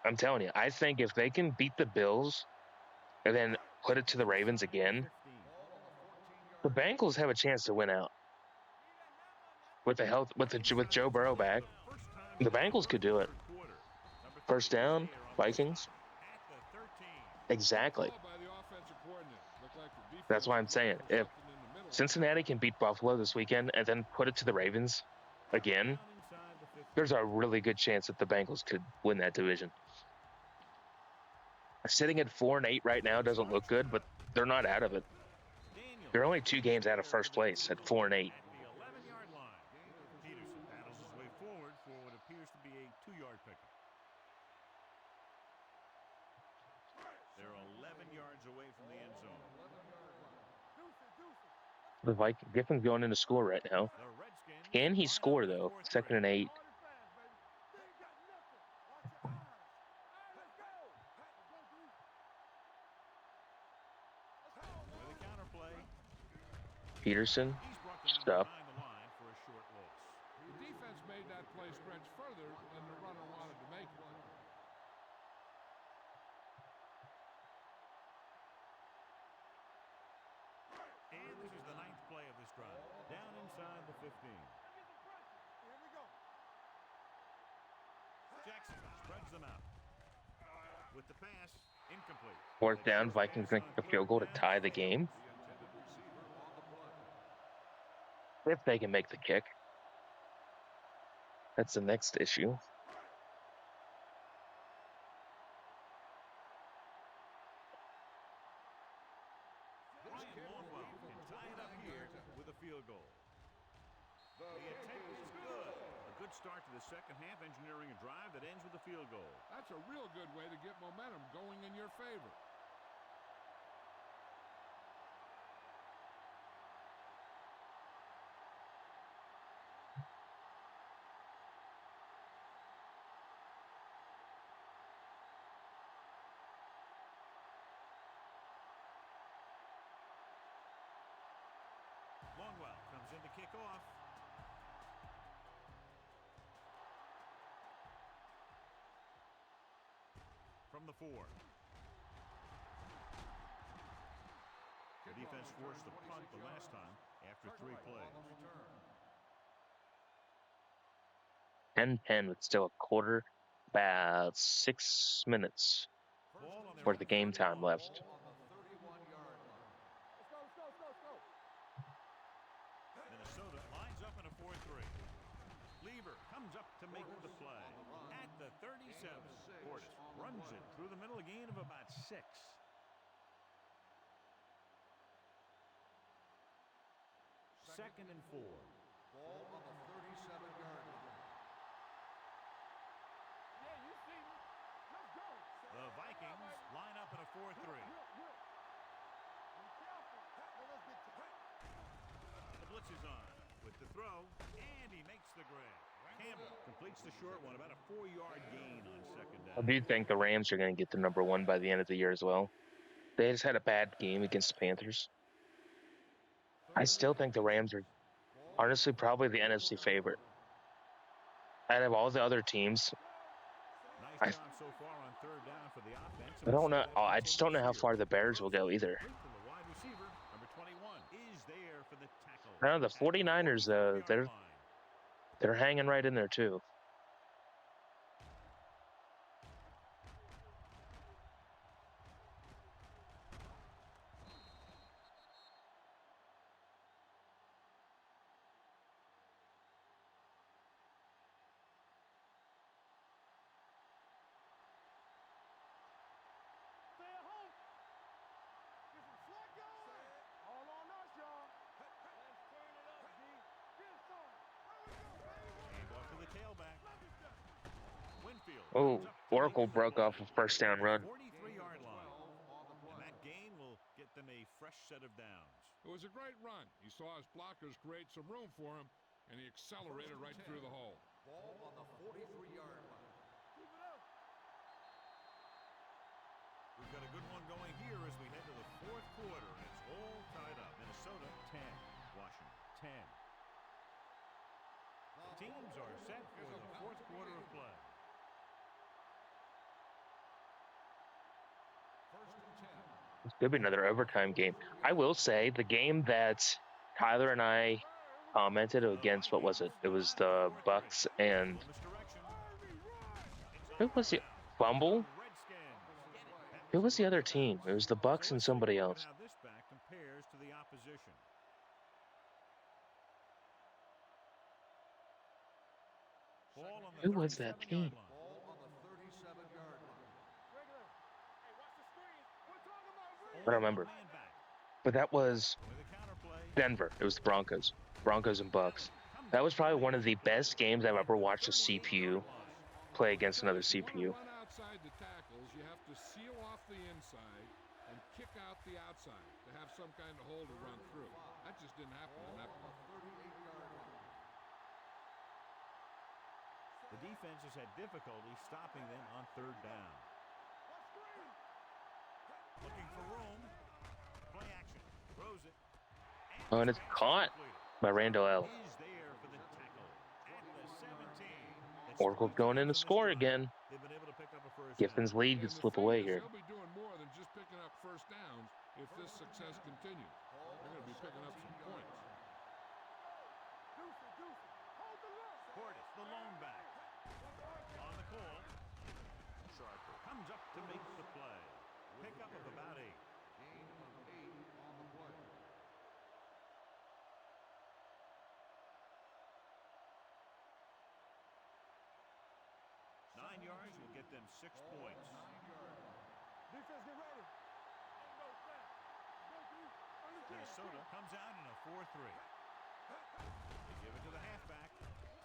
I'm telling you, I think if they can beat the Bills and then put it to the Ravens again, the Bengals have a chance to win out. With Joe Burrow back, the Bengals could do it. First down, Vikings. Exactly. That's why I'm saying if Cincinnati can beat Buffalo this weekend and then put it to the Ravens again, there's a really good chance that the Bengals could win that division. Sitting at 4-8 right now doesn't look good, but they're not out of it. They're only 2 games out of first place at 4-8. At the 11-yard line, Peterson battles his way forward for what appears to be a 2-yard pickup. They're 11 yards away from the end zone. The Vikings going into score right now. Can he score though? 2nd and 8. Peterson, stop. The defense made that play stretch further than the runner wanted to make it. And this is the 9th play of this drive. Down inside the 15. Here we go. Jackson spreads them out. With the pass, incomplete. 4th down, Vikings make a field goal to tie the game. If they can make the kick. That's the next issue. With a field goal. The attempt is good. A good start to the second half, engineering a drive that ends with a field goal. That's a real good way to get momentum going in your favor. Longwell comes in to kick off. From the 4. The defense forced the punt the last time after 3 plays. 10-10 with still a quarter, about 6 minutes for the game time left. Minnesota lines up in a 4-3. Lieber comes up to make the play. At the 37, Portis runs it through the middle, a gain of about 6. Second and 4. Ball on the 37-yard line. Yeah, you see me. Let's go. The Vikings line up in a 4-3. The blitz is on with the throw, and he makes the grab. Campbell completes the short one, about a 4-yard gain on second I down. do think the Rams are going to get the #1 by the end of the year as well. They just had a bad game against the Panthers. I still think the Rams are honestly probably the NFC favorite. Out of all the other teams, Nice I job so far on third down for the offense. I And we'll don't see know. if that I just don't continues know how here. far the Bears will go either. Complete to the wide receiver, number 21, is there for the tackle. I know the At the 49ers, 45-yard line. they're hanging right in there too. Stay at home. Get some slack going. All on us, y'all. Let's turn it up, D. Get some. There we go, baby. And off to the tailback. Winfield Oh, comes up to make Oracle the broke play off a first down at the run. 43-yard line. And that gain will get them a fresh set of downs. It was a great run. He saw his blockers create some room for him, and he accelerated right through the hole. Ball on the 43-yard line. Keep it up. We've got a good one going here as we head to the fourth quarter, and it's all tied up. Minnesota 10, Washington 10. Teams are set for the fourth quarter of play. First and 10. This could be another overtime game. I will say the game that Tyler and I commented against, what was it? It was the Bucks and In this direction. who was the fumble? Who was the other team? It was the Bucks and somebody else. How this back compares to the opposition. Ball on the Who was that 37-yard team? line. Ball on the 37-yard line. Regular. Hey, watch the screen. We're talking about I don't remember. Man back. But that was With a counterplay. Denver. It was the Broncos. Broncos and Bucks. That was probably one of the best games I've ever watched a CPU play against another If you want to CPU. run outside the tackles, you have to seal off the inside and kick out the outside to have some kind of hole to run through. That just didn't happen in that play. 38-yard line. The defense has had difficulty stopping them on third down. Looking for room. Play action. Throws it. And it's caught by Randall L. Is there for the tackle at the 17. It's Oracle's going in to score again. They've been able to pick up a first Giffin's down. lead could And the slip thing away is, here. they'll be doing more than just picking up first downs if this success continues. They're going to be picking up some points. Hold the look. Portis, the lone back. On the call. Sharper comes up to make the play. Pickup of about 8. Gain of 8 on the play. Nine yards will get them 6 points. 9-yard line. Defense, get ready. Ain't no thing. Go through. Understand. Minnesota comes out in a 4-3. They give it to the halfback.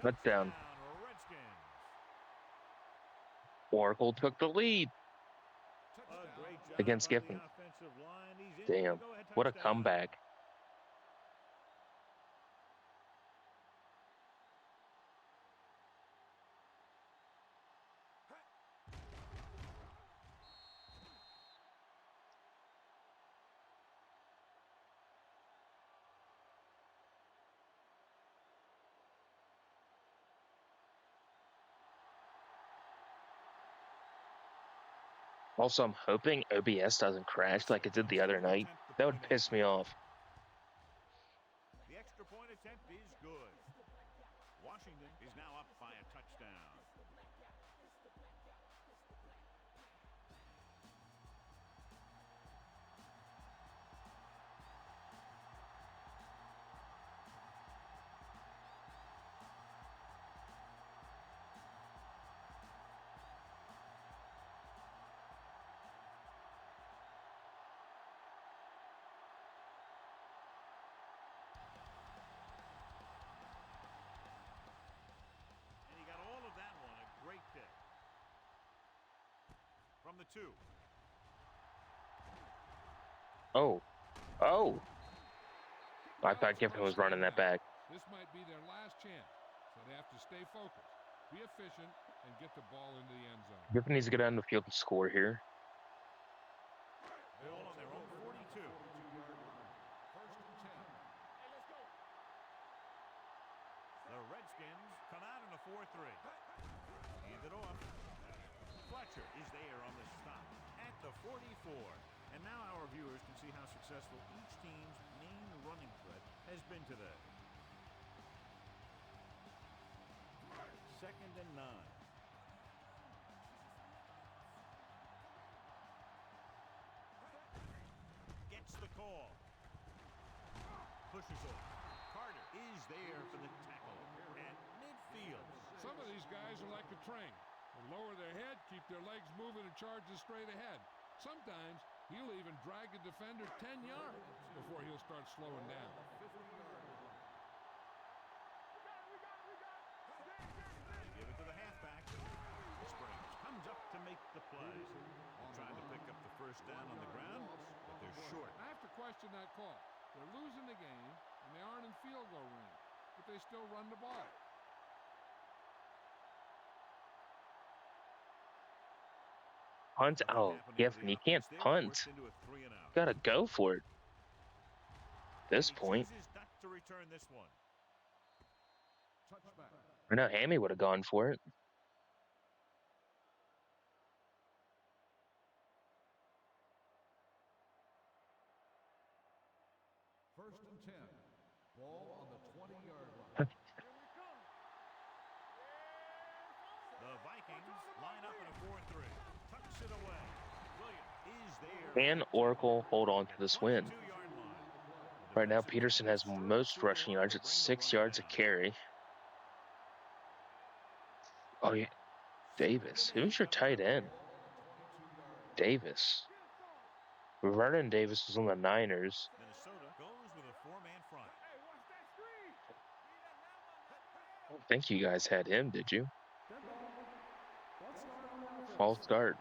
Touchdown. Redskins. Oracle took the lead A great job against by the Giffen. offensive line. He's in Damn, for the go-ahead what a touchdown. comeback. Also, I'm hoping OBS doesn't crash like it did the other night. That would piss me off. The extra point attempt is good. Washington is now up by a touchdown. And he got all of that one. A great pick. From the 2. Oh. Oh. I thought Giffen was running that back. This might be their last chance. So they have to stay focused, be efficient, and get the ball into the end zone. Griffin needs to get on the field and score here. Ball on their own 42. 22-yard line. First and 10. Hey, let's go. The Redskins come out in a 4-3. Hand it off. Fletcher is there on the stop at the 44. And now our viewers can see how successful each team's main running threat has been today. 2nd and 9. Gets the call. Pushes off. Carter is there for the tackle at midfield. Some of these guys are like a train. They lower their head, keep their legs moving, and charges straight ahead. Sometimes he'll even drag a defender 10 yards before he'll start slowing down. 50-yard line. They give it to the halfback. Springs comes up to make the play. Trying to pick up the first down on the ground, but they're short. I have to question that call. They're losing the game, and they aren't in field goal range, but they still run the ball. Punt. Oh, Griffin, you can't punt. You gotta go for it. At this point, Not to return this one. Touchback. I know Hammy would have gone for it. First and 10. Ball on the 20-yard line. The Vikings line up in a 4-3. Tucks it away. Williams is there. Can Oracle hold on to this win? 22-yard line. Right now, Peterson has most rushing yards at 6 yards a carry. Oh, yeah. Davis. Who's your tight end? Davis. Vernon Davis was on the Niners. Minnesota goes with a 4-man front. Hey, watch that screen. I don't think you guys had him, did you? False start.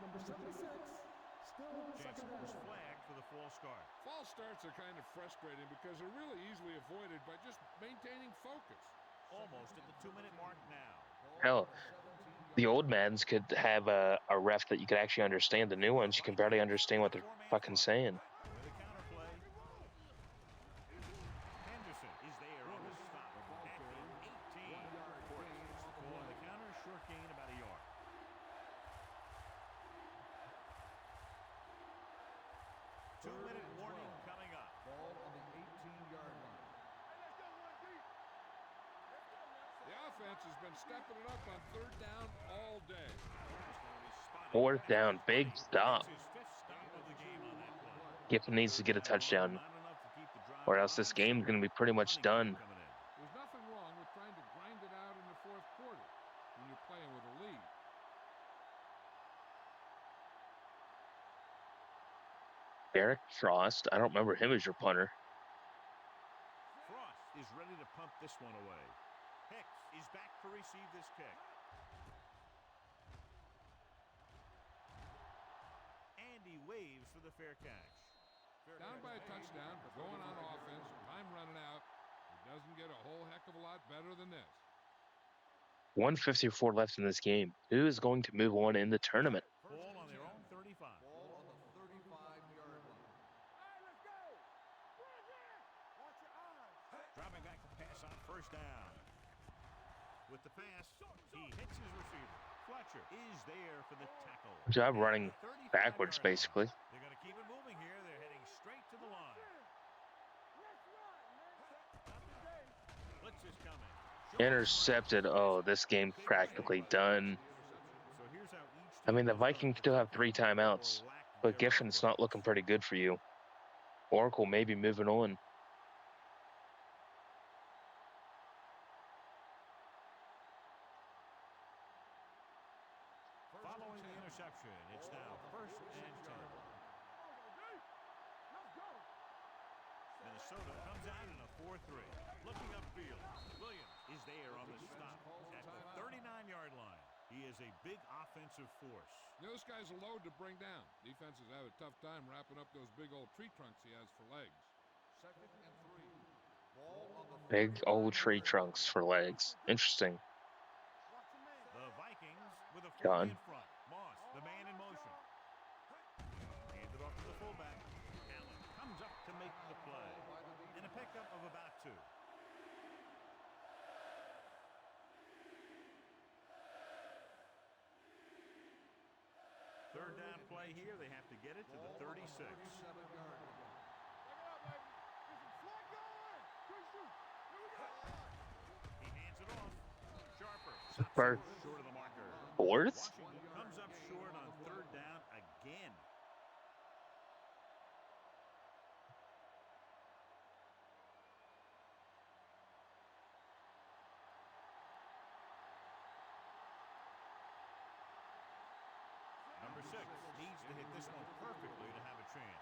Jansen was flagged for the false start. False starts are kind of frustrating because they're really easily avoided by just maintaining focus. Almost at the 2-minute mark now. Hell, the old Maddens could have a ref that you could actually understand. The new ones, you can barely understand what they're fucking saying. With a counterplay. Henderson is there on the stop at the 18. Ball on the counter, short gain about a yard. Two-minute warning coming up. Ball on the 18-yard line. The offense has been stepping it up on 3rd down all day. 4th down, big stop. His 5th stop of the game on that play. Giffen needs to get a touchdown, Not enough to keep the drive or else this alive. game's going to be pretty much done. Coming in. There's nothing wrong with trying to grind it out in the 4th quarter when you're playing with a lead. Derek Frost, I don't remember him as your punter. Frost is ready to pump this one away. Hicks is back to receive this kick. And he waves for the fair catch. Down by a touchdown, going on offense, time running out. It doesn't get a whole heck of a lot better than this. 154 left in this game. Who is going to move on in the tournament? Ball on their own 35. Ball on the 35-yard line. Hey, let's go. Watch your eyes. Dropping back to pass on 1st down. With the pass, he hits his receiver. Fletcher is there for the tackle. Good job running At the 35-yard backwards, line. basically. They're going to keep it moving here. They're heading straight to the line. Let's run, man. Blitz is coming. Intercepted. Oh, this game practically done. So here's how each I mean, the team Vikings still have 3 timeouts, but Giffen's not looking pretty good for you. Oracle may be moving on. Following the interception, it's now 1st and 10. Minnesota comes out in a 4-3. Looking upfield, Williams is there on the stop at the 39-yard line. He is a big offensive force. You know, this guy's a load to bring down. Defenses have a tough time wrapping up those big old tree trunks he has for legs. 2nd and 3. Ball on the Big old 39-yard tree line. trunks for legs. Interesting. Watch your man. The Vikings with a 40 Done. in front. Moss, the man in motion. Hands it off to the fullback. Allen comes up to make the play. And a pickup of about 2. Third down play here. They have to get it to the 36. 37-yard line. Back it up, baby. Get some slack going. Quick shoot. Here we go. He hands it off. Sharper stops Bird. it short of the marker. Fourth? Washington comes up short on third down again. Number 6 needs to hit this one perfectly to have a chance.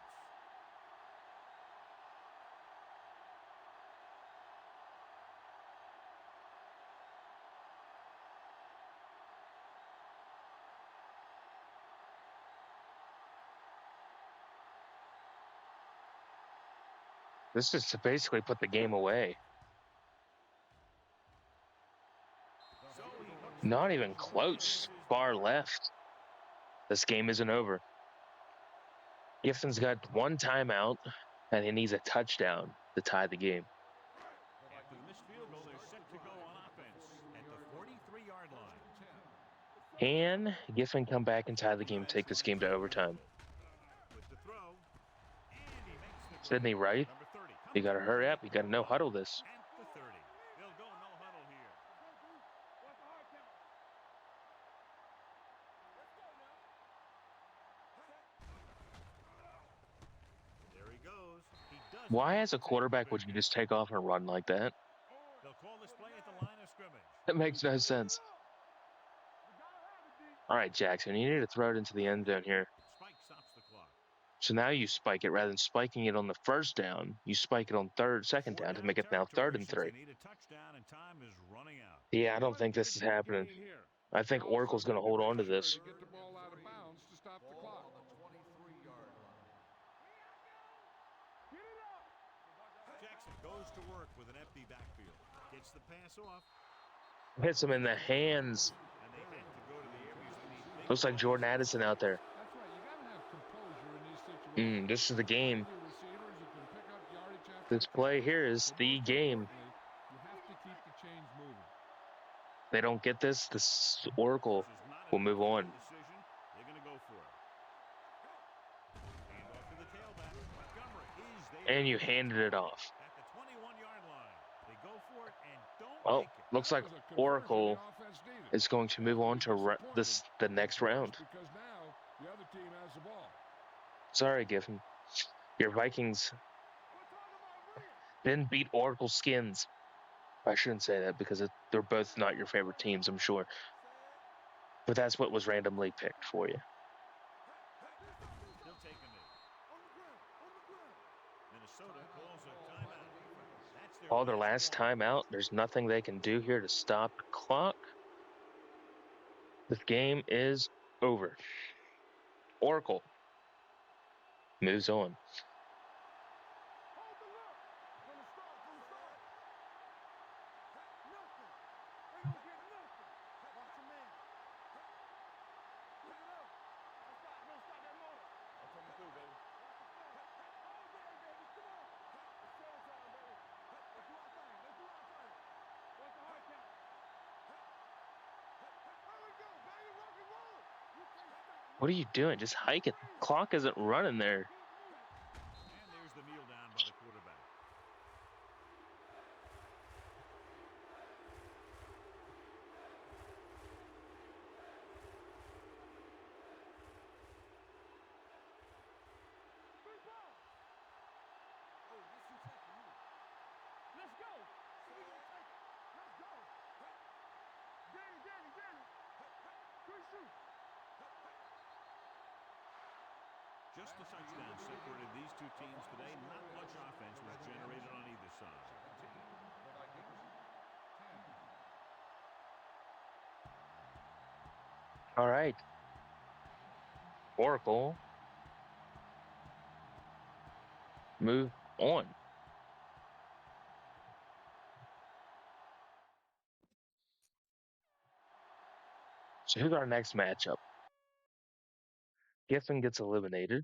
This is to basically put the game away. So he hooks the Not ball even where he close. misses the Far target. left. This game isn't over. Gifton's got one timeout, and he needs a touchdown to tie the game. After the missed field goal, they're set to go on offense at the 43-yard line. Can Giffen come back and tie the game, take this game to overtime? With the throw, and he makes the grab. Sydney Wright, Number 30 you comes got to up hurry to up. make You got to the no play huddle this. at the 30. They'll go no huddle here. Watch the hard count. Let's go now. There he goes. He does Why, make as the a quarterback, would big you hit. just take off and run like that? They'll call this play at the line of scrimmage. That makes no sense. You gotta have it, D. All right, Jackson, you need to throw it into the end zone here. Spike stops the clock. So now you spike it rather than spiking it on the first down. You spike it on second down to make it now third and 3. They need a touchdown and time is running out. Yeah, I don't think this is happening. I think Oracle's going to hold on to this. Get the ball out of bounds to stop the Ball clock. on the 23-yard line. Get it up. Jackson goes to work with an empty backfield. Gets the pass off, Hits him in the hands. and they have to go to the areas that need big Looks like plays. Jordan Addison out there. That's right. You got to have composure in these situations. This is the game. Your receivers who can pick up yardage after This the play catch. here is But the most game. importantly, you have to keep the chains moving. They don't get this. This Oracle This is not will an move easy on. decision. They're going to go for it. Hand off to the tailback. Montgomery is there. And you handed it off. At the 21-yard line. They go for it and don't Well, make it. looks That like was a conversion Oracle the offense needed. is going to move on to the next round. Because now the other team has the ball. Sorry, Giffen. Your Vikings didn't beat Oracle Skins. I shouldn't say that because they're both not your favorite teams, I'm sure. But that's what was randomly picked for you. He'll take a knee. Minnesota calls a timeout. That's Call their last timeout. There's nothing they can do here to stop the clock. This game is over. Oracle moves on. Hold the look. From the start, from the start. Nothing. They don't get nothing. Watch your man. Pick it up. Don't stop that motor. I'm coming through, baby. All day, baby. Come on. It's showtime, baby. Let's do our thing. Let's do our thing. Watch the hard count. There we go, baby. Rock and roll. You can't stop. What are you doing? Just hike it. Clock isn't running there. And there's the kneel down by the quarterback. Big ball. Oh, let's shoot that for you. Let's go. We gonna take it. Let's go. Danny. Quick shoot. Just the touchdown separated these two teams today. Not much offense was generated on either side. All right. Oracle move on. So who's our next matchup? Giffen gets eliminated.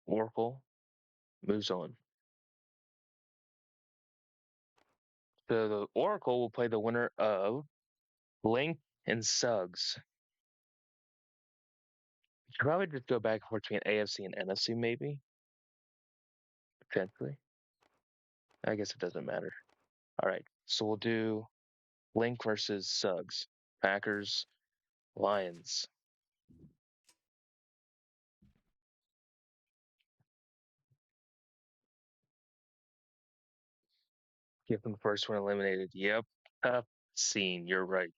Oracle moves on. So the Oracle will play the winner of Link and Suggs. We should probably just go back and forth between AFC and NFC, maybe. Potentially. I guess it doesn't matter. All right. So we'll do Link versus Suggs. Packers, Lions. Give them the first one eliminated. Yep. Tough scene. You're right.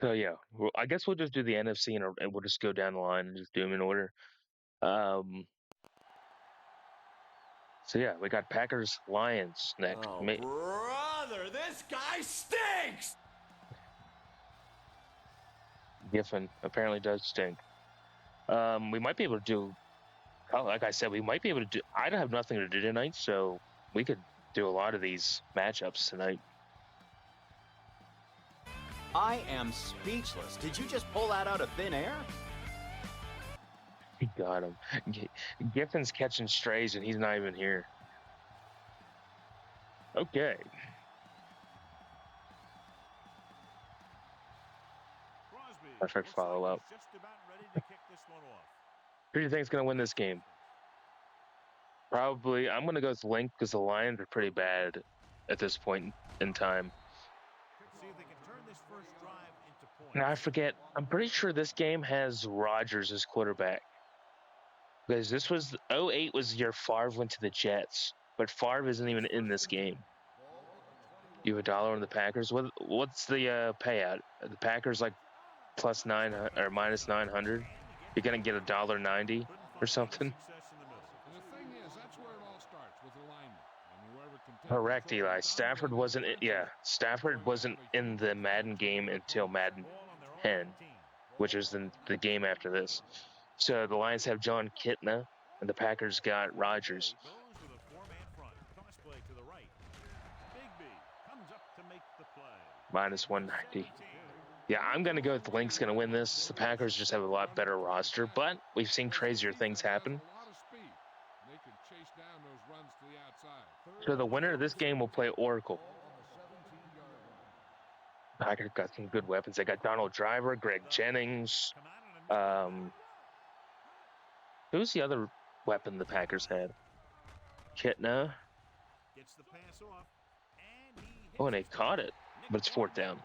So yeah, well, I guess we'll just do the NFC and we'll just go down the line and just do them in order. Um, so yeah, we got Packers, Lions next. Oh, brother, this guy stinks! Giffen apparently does stink. We might be able to do, like I said, we might be able to do. I don't have nothing to do tonight, so we could do a lot of these matchups tonight. I am speechless. Did you just pull that out of thin air? He got him. Giffen's catching strays and he's not even here. Okay. Perfect follow up. Who do you think is going to win this game? Probably, I'm going to go with Link because the Lions are pretty bad at this point in time. Now, I forget. I'm pretty sure this game has Rodgers as quarterback. Because this was 08 was year Favre went to the Jets, but Favre isn't even in this game. You have $1 on the Packers. What's the payout? The Packers like plus 900 or minus 900. You're gonna get $1.90 or something. And the thing is, that's where it all starts, with alignment. And whoever can take Correct, Eli. Stafford wasn't. Yeah, Stafford wasn't in the Madden game until Madden 10, which is the game after this. So the Lions have John Kitna, and the Packers got Rodgers. Minus 190. Yeah, I'm going to go with the Link's going to win this. The Packers just have a lot better roster, but we've seen crazier things happen. So the winner of this game will play Oracle. Packers got some good weapons. They got Donald Driver, Greg Jennings. Who's the other weapon the Packers had? Kitna. Oh, and they caught it, but it's fourth down.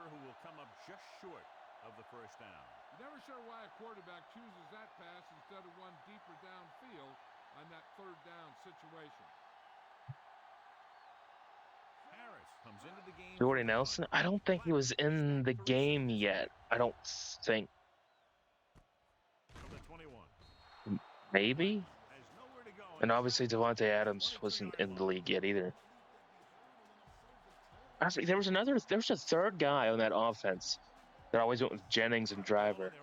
Who will come up just short of the first down. You're never sure why a quarterback chooses that pass instead of one deeper downfield on that third down situation. Harris comes into the game. Jordy Nelson? I don't think he was in the game yet. I don't think. From the 21. Maybe? And obviously Devontae Adams wasn't in the league yet either. Actually, there was a third guy on that offense that always went with Jennings and Driver.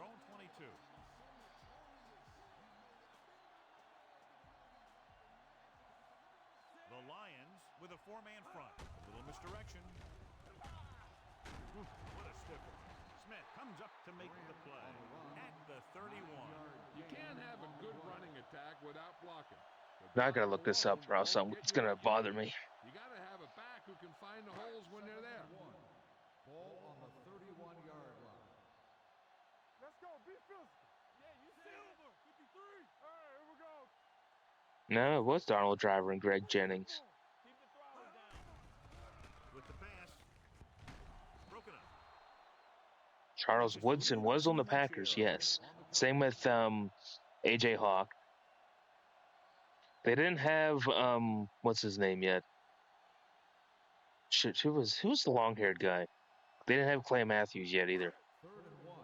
The Lions with a four-man front. A little misdirection. What a stiffer. Smith comes up to make the play at the 31. You can't have a good running attack without blocking. Not going to look this up, or else it's going to bother me. You got to have a back who can find the holes when they're there. Ball on the 31-yard line. Let's go. Be physical. Yeah, you silver. 53. All right, here we go. No, it was Donald Driver and Greg Jennings. Keep the throttle down. With the pass. Broken up. Charles Woodson was on the Packers, yes. Same with AJ Hawk. They didn't have what's his name yet? Shit, who's the long-haired guy? They didn't have Clay Matthews yet either. 3rd and 1.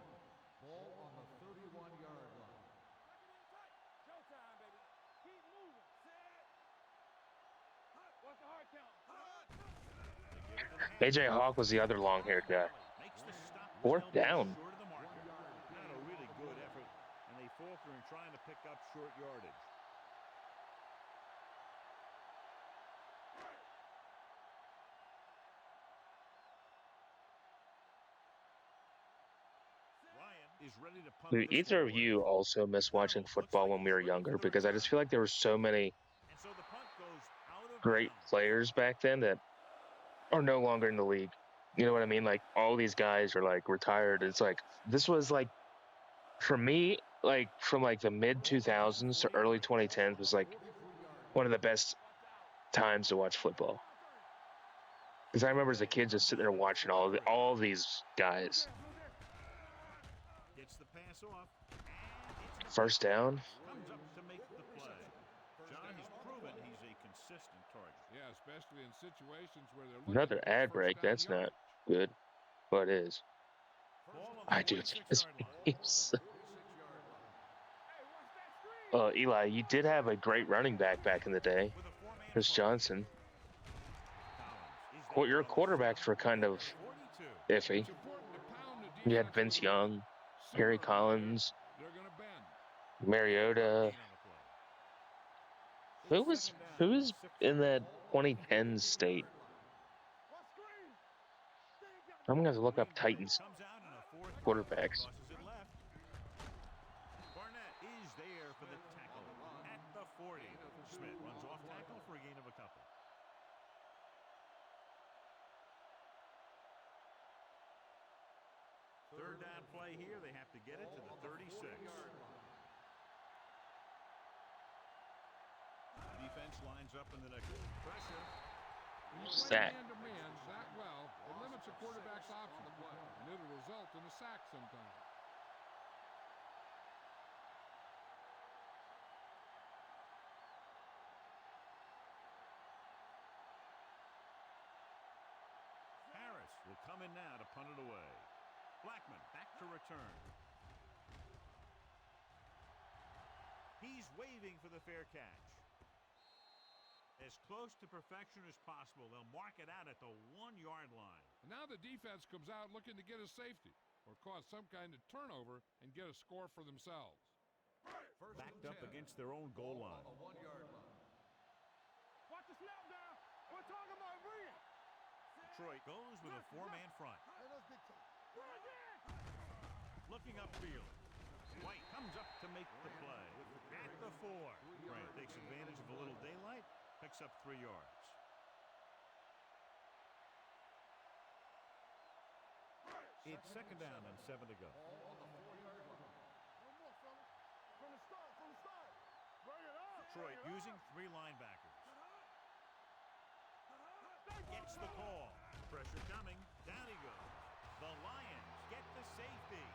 Ball on the 31-yard line. Showtime, baby. Keep moving. Set. What's the hard count? AJ Hawk was the other long-haired guy. Fourth down. Not a really good effort, and they falter in trying to pick up short yardage. is ready to pump Do this either one of away. you also miss watching Now, looks football like when we he's were ready younger? for the Because I just return. feel like there were so many And so the punt goes out of great bounds. players back then that are no longer in the league. You know what I mean? Like all these guys are like retired. It's like this was like for me, like from like the mid 2000s to early 2010s was like one of the best times to watch football. Because I remember as a kid just sitting there watching all these guys. Gets the pass off. And it's First down. comes up to make the play. John, he's proven he's a consistent target. Yeah, especially in situations where they're looking Another for ad first break. down That's not yardage. good, but it is. Ball on the I do. 46-yard line. Eli, you did have a great running back in the day, With a four-man Chris front. Johnson. Collins is there Your on the run quarterbacks were kind at of the 42. iffy. It's important to pound the You had defense with Vince the run. Young, Sooner Harry or later, Collins, they're going to bend. Mariota. Gain on the play. Who It's was second down who and was 6. in that 2010 state? I'm gonna have to look up Green Bay Titans comes out in a fourth down. quarterbacks. Tosses it left. Barnett is there for the tackle at the 40. Smith runs off tackle for a gain of a couple. Third down play here. They have to get it to the 36. Defense lines up in the next pressure. When you play Sack. man-to-man that well, it limits a quarterback's options, and it'll result in a sack sometimes. Harris will come in now to punt it away. Blackman back to return. He's waving for the fair catch. As close to perfection as possible. They'll mark it out at the 1-yard line. And now the defense comes out looking to get a safety or cause some kind of turnover and get a score for themselves. Backed up against their own goal line. Watch the snap down. We're talking about bringing. Detroit goes with a four-man front. Looking upfield. White comes up to make the play. At the 4. Grant takes advantage of a little daylight. Picks up 3 yards. It's second down and 7 to go. Detroit using 3 linebackers. Gets the call. Pressure coming. Down he goes. The Lions get the safety.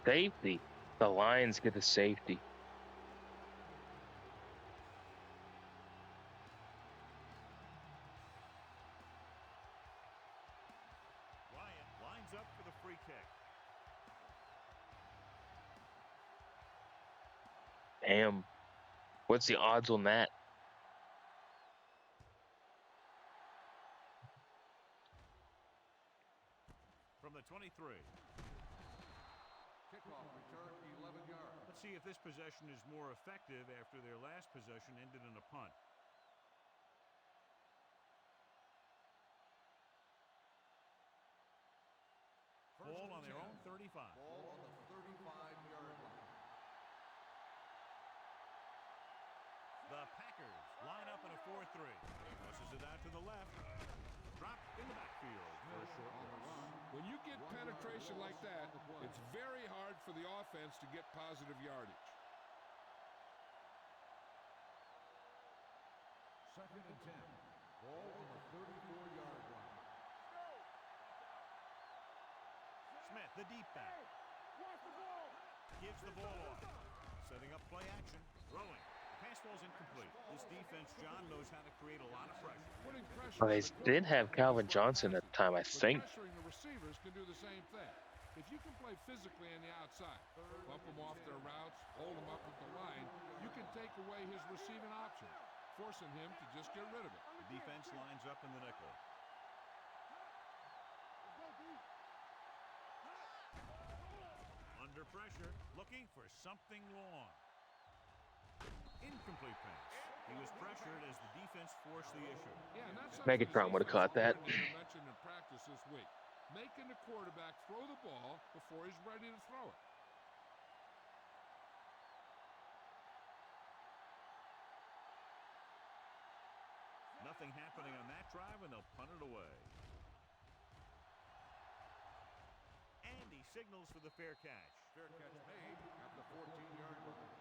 Safety. The Lions get the safety. Wyatt lines up for the free kick. Damn. What's the odds on that? From the 23. Kickoff return 11 yards. Let's see if this possession is more effective after their last possession ended in a punt. Ball on their own 35. Ball on the 35-yard line. The Packers line up in a 4-3. Tosses it out to the left. Dropped in the backfield for a short run. When you get penetration like that, it's very hard for the offense to get positive yardage. Second and 10. Ball on the 34-yard line. Smith, the deep back. Gives the ball off. Setting up play action. Throwing. Pass ball's incomplete. This defense, John, knows how to create a lot of pressure. Putting pressure Well, on they the did have quarterback Calvin makes Johnson at the time, I but think. pressuring the receivers can do the same thing. If you can play physically on the outside, bump them off their routes, hold them up at the line, you can take away his receiving options, forcing him to just get rid of it. The defense lines up in the nickel. Under pressure, looking for something long. Incomplete pass. He was pressured as the defense forced the issue. Yeah, and that's Megatron would have caught that. mentioned in practice this week. making the quarterback throw the ball before he's ready to throw it. Nothing happening on that drive, and they'll punt it away. And he signals for the fair catch. Fair catch made at the 14-yard line.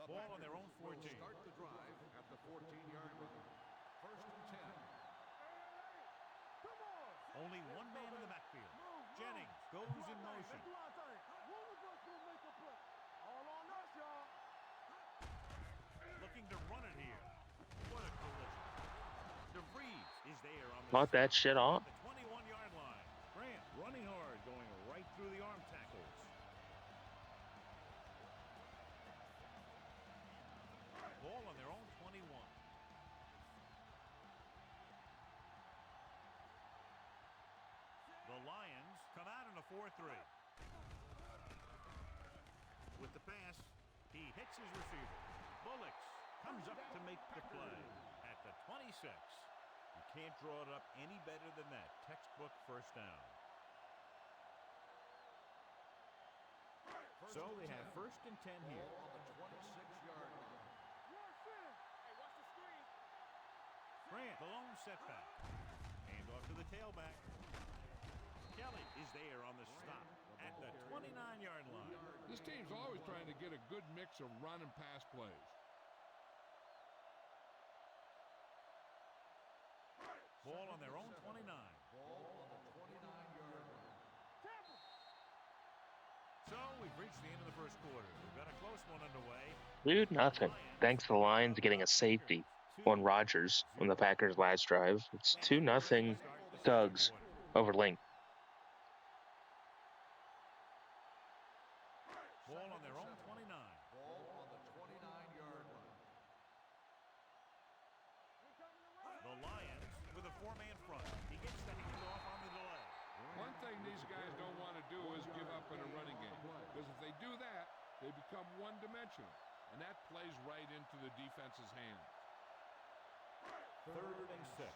Ball on their own 14. Will start the drive at the 14-yard line. First and 10. Come on. Only one man in the backfield. Jennings goes in motion. Let's do our thing. One of us will make a play. All on us, y'all. Looking to run it here. What a collision. DeVries is there on the Caught that shit off. the 21-yard line. Grant running hard, going right through the arm tackles. Ball on their own 21. The Lions come out in a 4-3. With the pass, he hits his receiver. Bullocks comes up to make the play at the 26. You can't draw it up any better than that. Textbook first down. So they have first and 10 here. Ball on the 26-yard line. Hey, watch the screen. Grant, the lone setback. Hand off to the tailback. Kelly is there on the stop at the 29-yard line. This team's always trying to get a good mix of run and pass plays. Ball on their own 29. Ball on the 29-yard line. So we've reached the end of the first quarter. We've got a close one underway. Dude, nothing. Thanks to the Lions getting a safety on Rodgers on the Packers' last drive. It's 2-0 Tugs over Link. Ball on their own 29. Ball on the 29-yard line. The Lions with a four-man front. He gets the handoff on the delay. One thing these guys don't want to do is give up in a running game, because if they do that, they become one-dimensional, and that plays right into the defense's hands. Third and 6.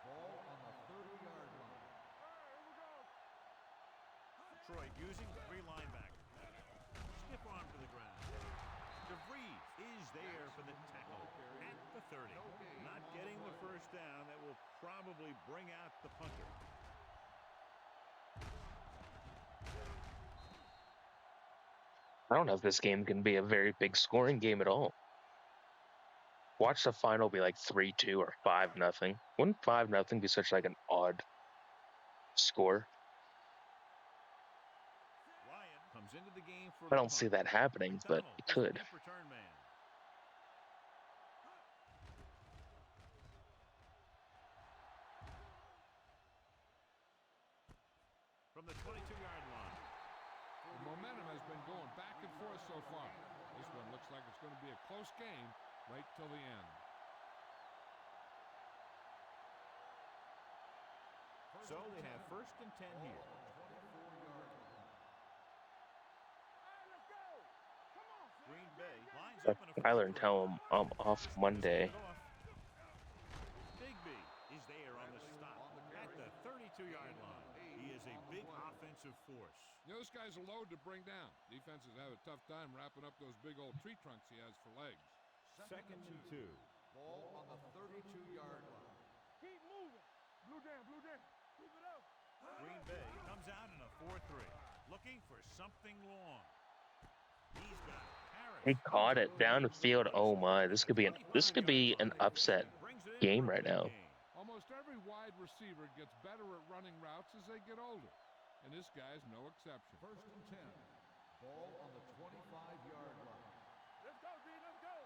Ball on the 30-yard line. Detroit using three linebackers. Stiff arm to the ground. DeVries is there for the tackle at the 30. Not getting the first down. That will probably bring out the punter. I don't know if this game can be a very big scoring game at all. Watch the final be like 3-2 or 5-0. Wouldn't 5-0 be such like an odd score? Ryan comes into the game for I don't see that happening, but it could. Return man. From the 22-yard line. The momentum has been going back and forth so far. This one looks like it's going to be a close game right till the end. So they have first and 10 here. Green Bay lines up in a Tyler and tell him I'm off Monday. Bigby is there on the stop at the 32-yard line. He is a big offensive force. You know, this guy's a load to bring down. Defenses have a tough time wrapping up those big old tree trunks he has for legs. Second and 2. Ball on the 32-yard line. Keep moving. Blue down, blue down. Keep it up. Green Bay comes out in a 4-3, looking for something long. He's got Harris. He caught it down the field. Oh my, this could be an upset game right now. Almost every wide receiver gets better at running routes as they get older, and this guy's no exception. First and 10. Ball on the 25-yard line. Let's go, D. Let's go.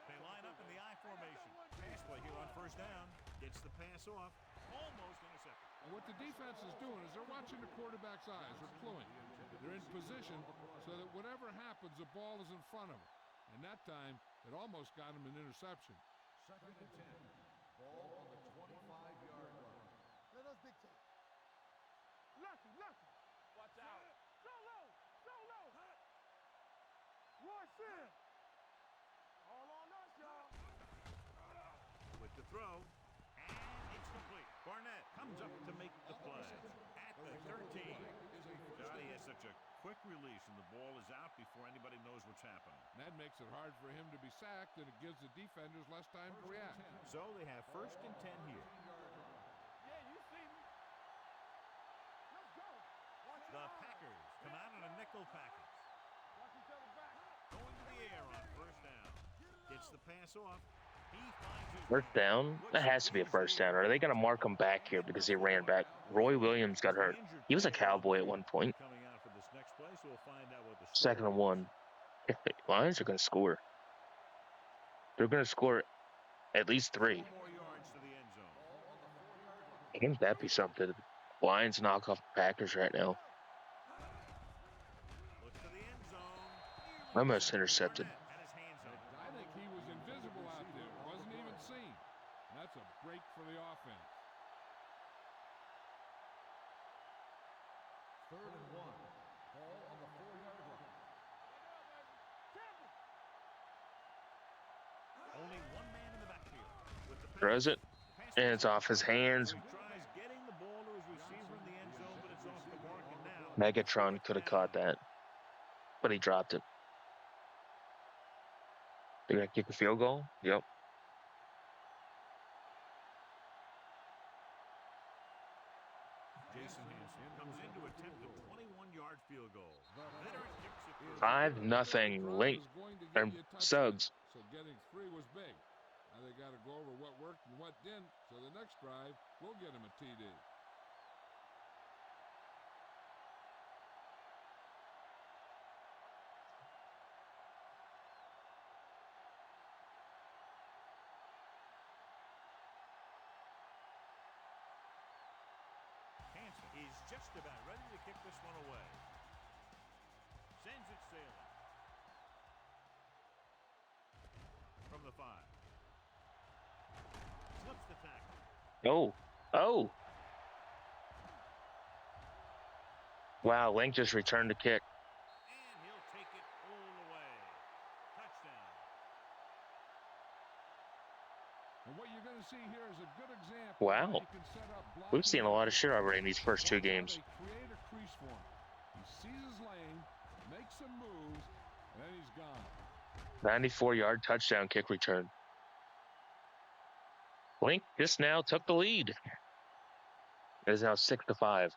They line up in the I formation. Pass play here on first down. Gets the pass off. Almost intercepted. And what the defense is doing is they're watching the quarterback's eyes. They're cluing. They're in position so that whatever happens, the ball is in front of them. And that time, it almost got him an interception. Second and 10. Ball on the 25-yard line. Let us dictate. Lucky. Watch out. Go low. Roy Sim. throw, and it's complete. Barnett comes up to make the play at the 13. Johnny has such a quick release, and the ball is out before anybody knows what's happening. That makes it hard for him to be sacked, and it gives the defenders less time to react. So they have 1st and 10 here. Yeah, you see me. Let's go. The Packers come out in a nickel package. Watch each other back. Going to the air on 1st down. Gets the pass off. He finds his First down? That has to be a first down. Or are they going to mark him back here because he ran back? Roy Williams got hurt. He was a Cowboy at one point. Coming out for this next play, so we'll find out what the 2nd and 1. If the Lions are going to score, they're going to score at least 3. 4 more yards to the end zone. Can't that be something? Lions knock off the Packers right now. Looks to the end zone. Almost intercepted. Barnett had his hands on it. I think he was invisible out there. Wasn't even seen. And that's a break for the offense. 3rd and 1. Ball on the 4-yard line. Only one man in the backfield. With the Throws it, and it's off his hands. He tries getting the ball to his receiver in the end zone, but it's off the mark, and now Megatron could have caught that, but he dropped it. They're going to kick a field goal? Yep. Jason Hansen comes in to attempt a 21-yard field goal. Veteran kicks it for 5-0 Link Was going to or get you a touchdown, Suggs. So getting 3 was big. Now they got to go over what worked and what didn't. So the next drive, we'll get him a TD. Hansen is just about ready to kick this one away. Sends it sailing. From the 5. Slips the tackle. Oh. Wow, Link just returned the kick. And he'll take it all the way. Touchdown. And what you're going to see here is a good example. Wow. Of how you can set up We've seen a lot of shit blocking. already in these first 2 games. They create a crease for him. He sees his lane, makes some moves, and then he's gone. 94-yard touchdown kick return. Link just now took the lead. It is now 6-5.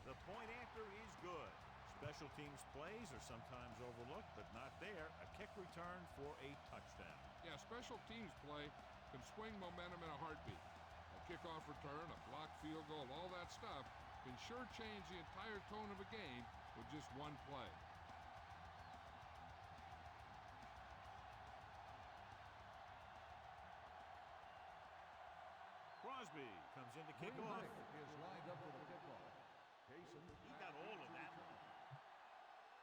The point after is good. Special teams plays are sometimes overlooked, but not there. A kick return for a touchdown. Yeah, special teams play can swing momentum in a heartbeat. A kickoff return, a blocked field goal, all that stuff can sure change the entire tone of a game with just one play. Crosby comes in to kick off. Is lined up for the kickoff. He got all of that one.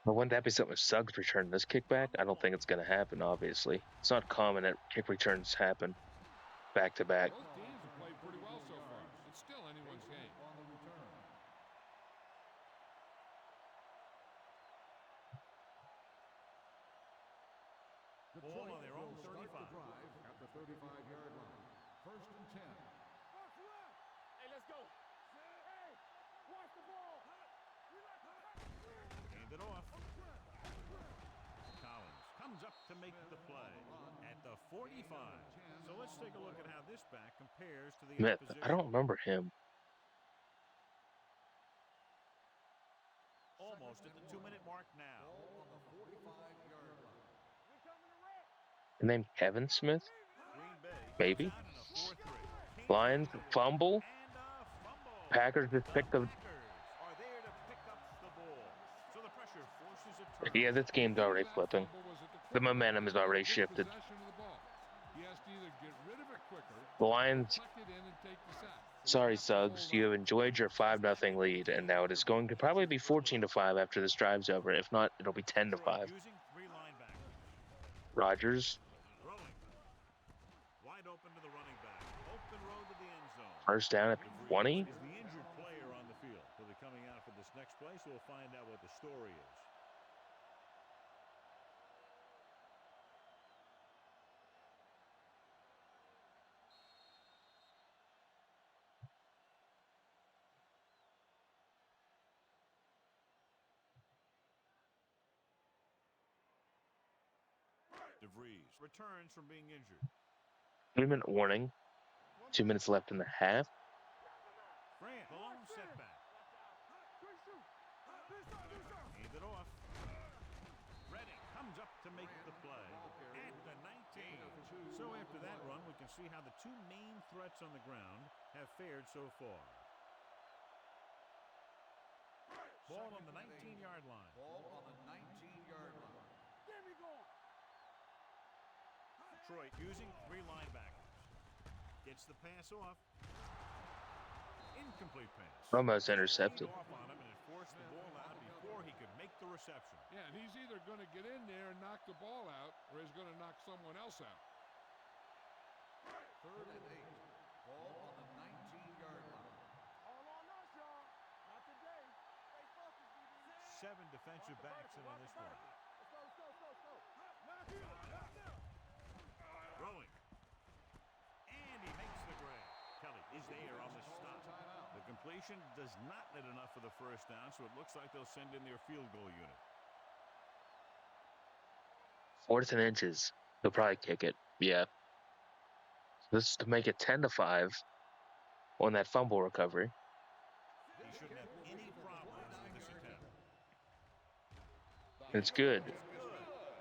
But wouldn't that be something if Suggs returned this kickback? I don't think it's going to happen, obviously. It's not common that kick returns happen back-to-back. Both teams have played pretty well so far. It's still anyone's game. On the return. Ball on their own will start 35. the drive at the 35-yard line. 1st and 10. Box left. Hey, let's go. Hey, watch the ball. We like to Hand it off. Collins comes up to make the play at the 45. So let's take a look at how this back compares to the Smith, opposition. I don't remember him. Almost at the 2-minute mark now. Ball on the 45-yard line. We coming to wreck. The name Kevin Smith? Green Bay Maybe. comes out in a 4-3. Lions fumble. And a fumble. Packers just picked the... Packers are there to pick up the ball. So the pressure forces a turn. Yeah, this game's already flipping. The momentum is already shifted. Possession of the ball. He has to either get rid of it quicker, The Lions... tuck it in and take the sack. Sorry, Suggs. You have enjoyed your 5-0 lead, and now it is going to probably be 14-5 after this drive's over. If not, it'll be 10-5. Using 3 linebackers. Rodgers, Throwing. Wide open to the running back. Open road to the end zone. first down at the DeVries 20. is the injured player on the field. He'll be coming out for this next play, so we'll find out what the story is. DeVries returns from being injured. 3-minute warning. 2 minutes left in the half. Grant, the lone setback. Hand it off. Redding comes up to make the play at the 19. So after that run, we can see how the two main threats on the ground have fared so far. Ball on the 19-yard line. Ball on the 19-yard line. Detroit using three linebackers. Gets the pass off. Incomplete pass. Almost intercepted. Off on him, and it forced the ball out before he could make the reception. Yeah, and he's either going to get in there and knock the ball out, or he's going to knock someone else out. 3rd and 8. Ball on the 19-yard line. All on us, y'all. Not today. Stay focused, DB. 7 defensive backs in on this one. Let's go. Knock it. Knock it. Throwing. And he makes the grab. Kelly is there on the stop. The completion does not net enough for the first down, so it looks like they'll send in their field goal unit. 4th and inches. They'll probably kick it. Yeah. This is to make it 10-5 on that fumble recovery. He shouldn't have any problems with this attempt. It's good.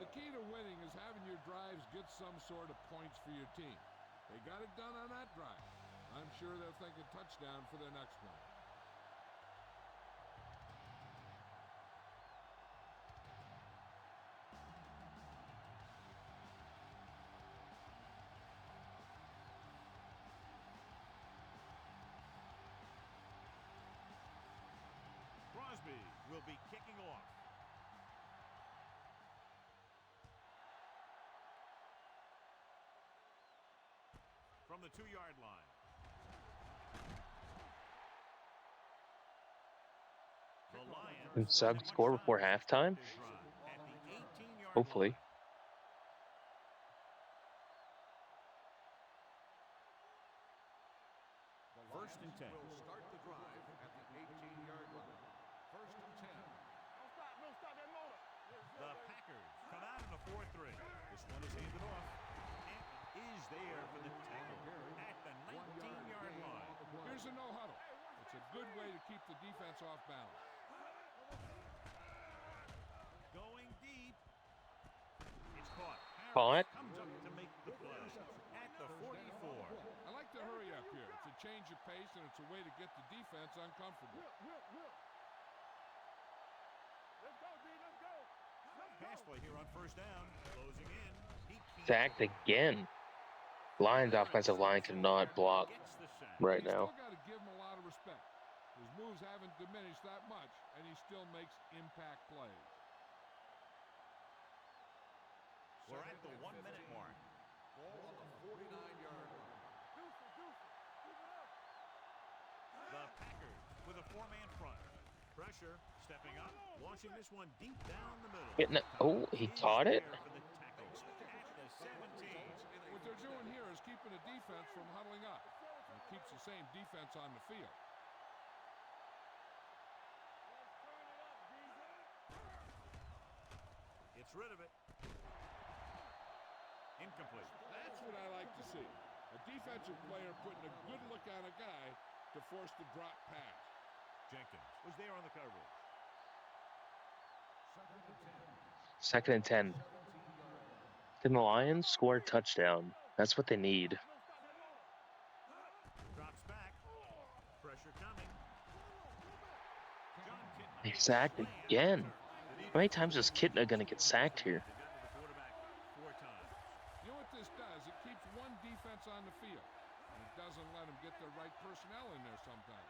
The key to winning is having your drives get some sort of points for your team. They got it done on that drive. I'm sure they'll think a touchdown for their next one. Crosby will be kicking off. From the 2-yard line. The Lions Can Suggs score before halftime? at the 18-yard Hopefully. line. First and 10. Will start the drive at the 18-yard line. 1st and 10. Don't stop that motor. The Packers come out in a 4-3. This one is handed off. And is there for the tackle at the 19-yard line. Here's a no-huddle. It's a good way to keep the defense off balance. Going deep. It's caught. Caught. Harris comes up to make the play at the 44. I like to hurry up here. It's a change of pace, and it's a way to get the defense uncomfortable. Let's go, D. Let's go. Pass play here on first down. Closing in. He can't Sacked again. Lions offensive line cannot block gets the sack. right You now. still got to give him a lot of respect. His moves haven't diminished that much, and he still makes impact plays. We're at the 1-minute mark. Ball on the 49-yard line. The Packers with a 4-man front. Pressure, stepping up, launching this one deep down the middle. Getting it. Oh, he caught it. There for the tackle at the 17. What they're doing here is keeping the defense from huddling up. And it keeps the same defense on the field. Gets rid of it. Incomplete. That's what I like to see. A defensive player putting a good look on a guy to force the drop pass. Jenkins was there on the coverage. 2nd and 10. Can the Lions score a touchdown? That's what they need. Drops back. Pressure coming. John Kitna They sacked again. How many times is Kitna going to get sacked here? They got to the quarterback 4 times. You know what this does? It keeps one defense on the field. And it doesn't let them get the right personnel in there sometimes.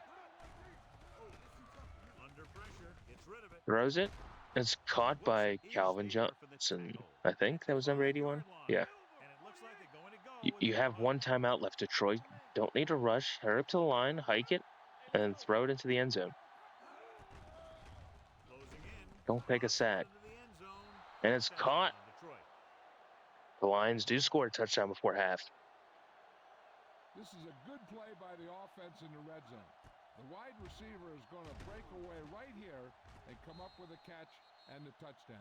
Under pressure, gets rid of it. Throws it. It's caught Wilson by is Calvin there for the Johnson. tackle I at think the that was number 81. 5-yard line. Yeah. And it looks like they're going to go You, with you the have punt. one timeout left, Detroit. Don't need to rush. Hurry up to the line, hike it, and throw it into the end zone. Closing in. Don't take a Drops one sack. into the end zone. And it's Touchdown, caught. Detroit. The Lions do score a touchdown before half. This is a good play by the offense in the red zone. The wide receiver is going to break away right here and come up with a catch and the touchdown.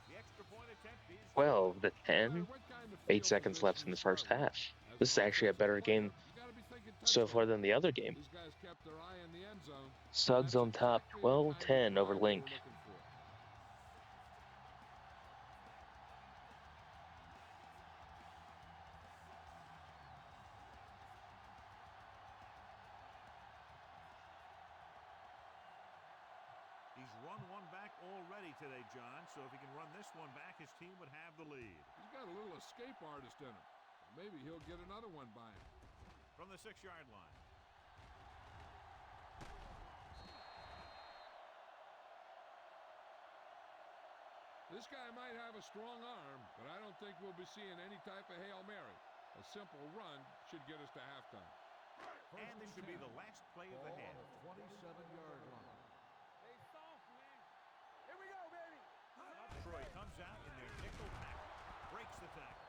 The extra point attempt is 12 to No matter 10. what kind of 8 field seconds left position in you the first start with, half. as This an is actually a offensive better player, game you got to be thinking so touchdown. far than the other game. These guys kept their eye on the end zone. And Suggs that's on top, exactly the kind of 12-10 over drive they were Link. looking for. He's run one back already today, John. So if he can run this one back, his team would have the lead. He's got a little escape artist in him. Maybe he'll get another one by him. From the 6-yard line. This guy might have a strong arm, but I don't think we'll be seeing any type of Hail Mary. A simple run should get us to halftime. And this should be the last play of the half. 27-yard line. Stay soft, man. Here we go, baby. Troy comes out in their nickel tackle. Breaks the tackle.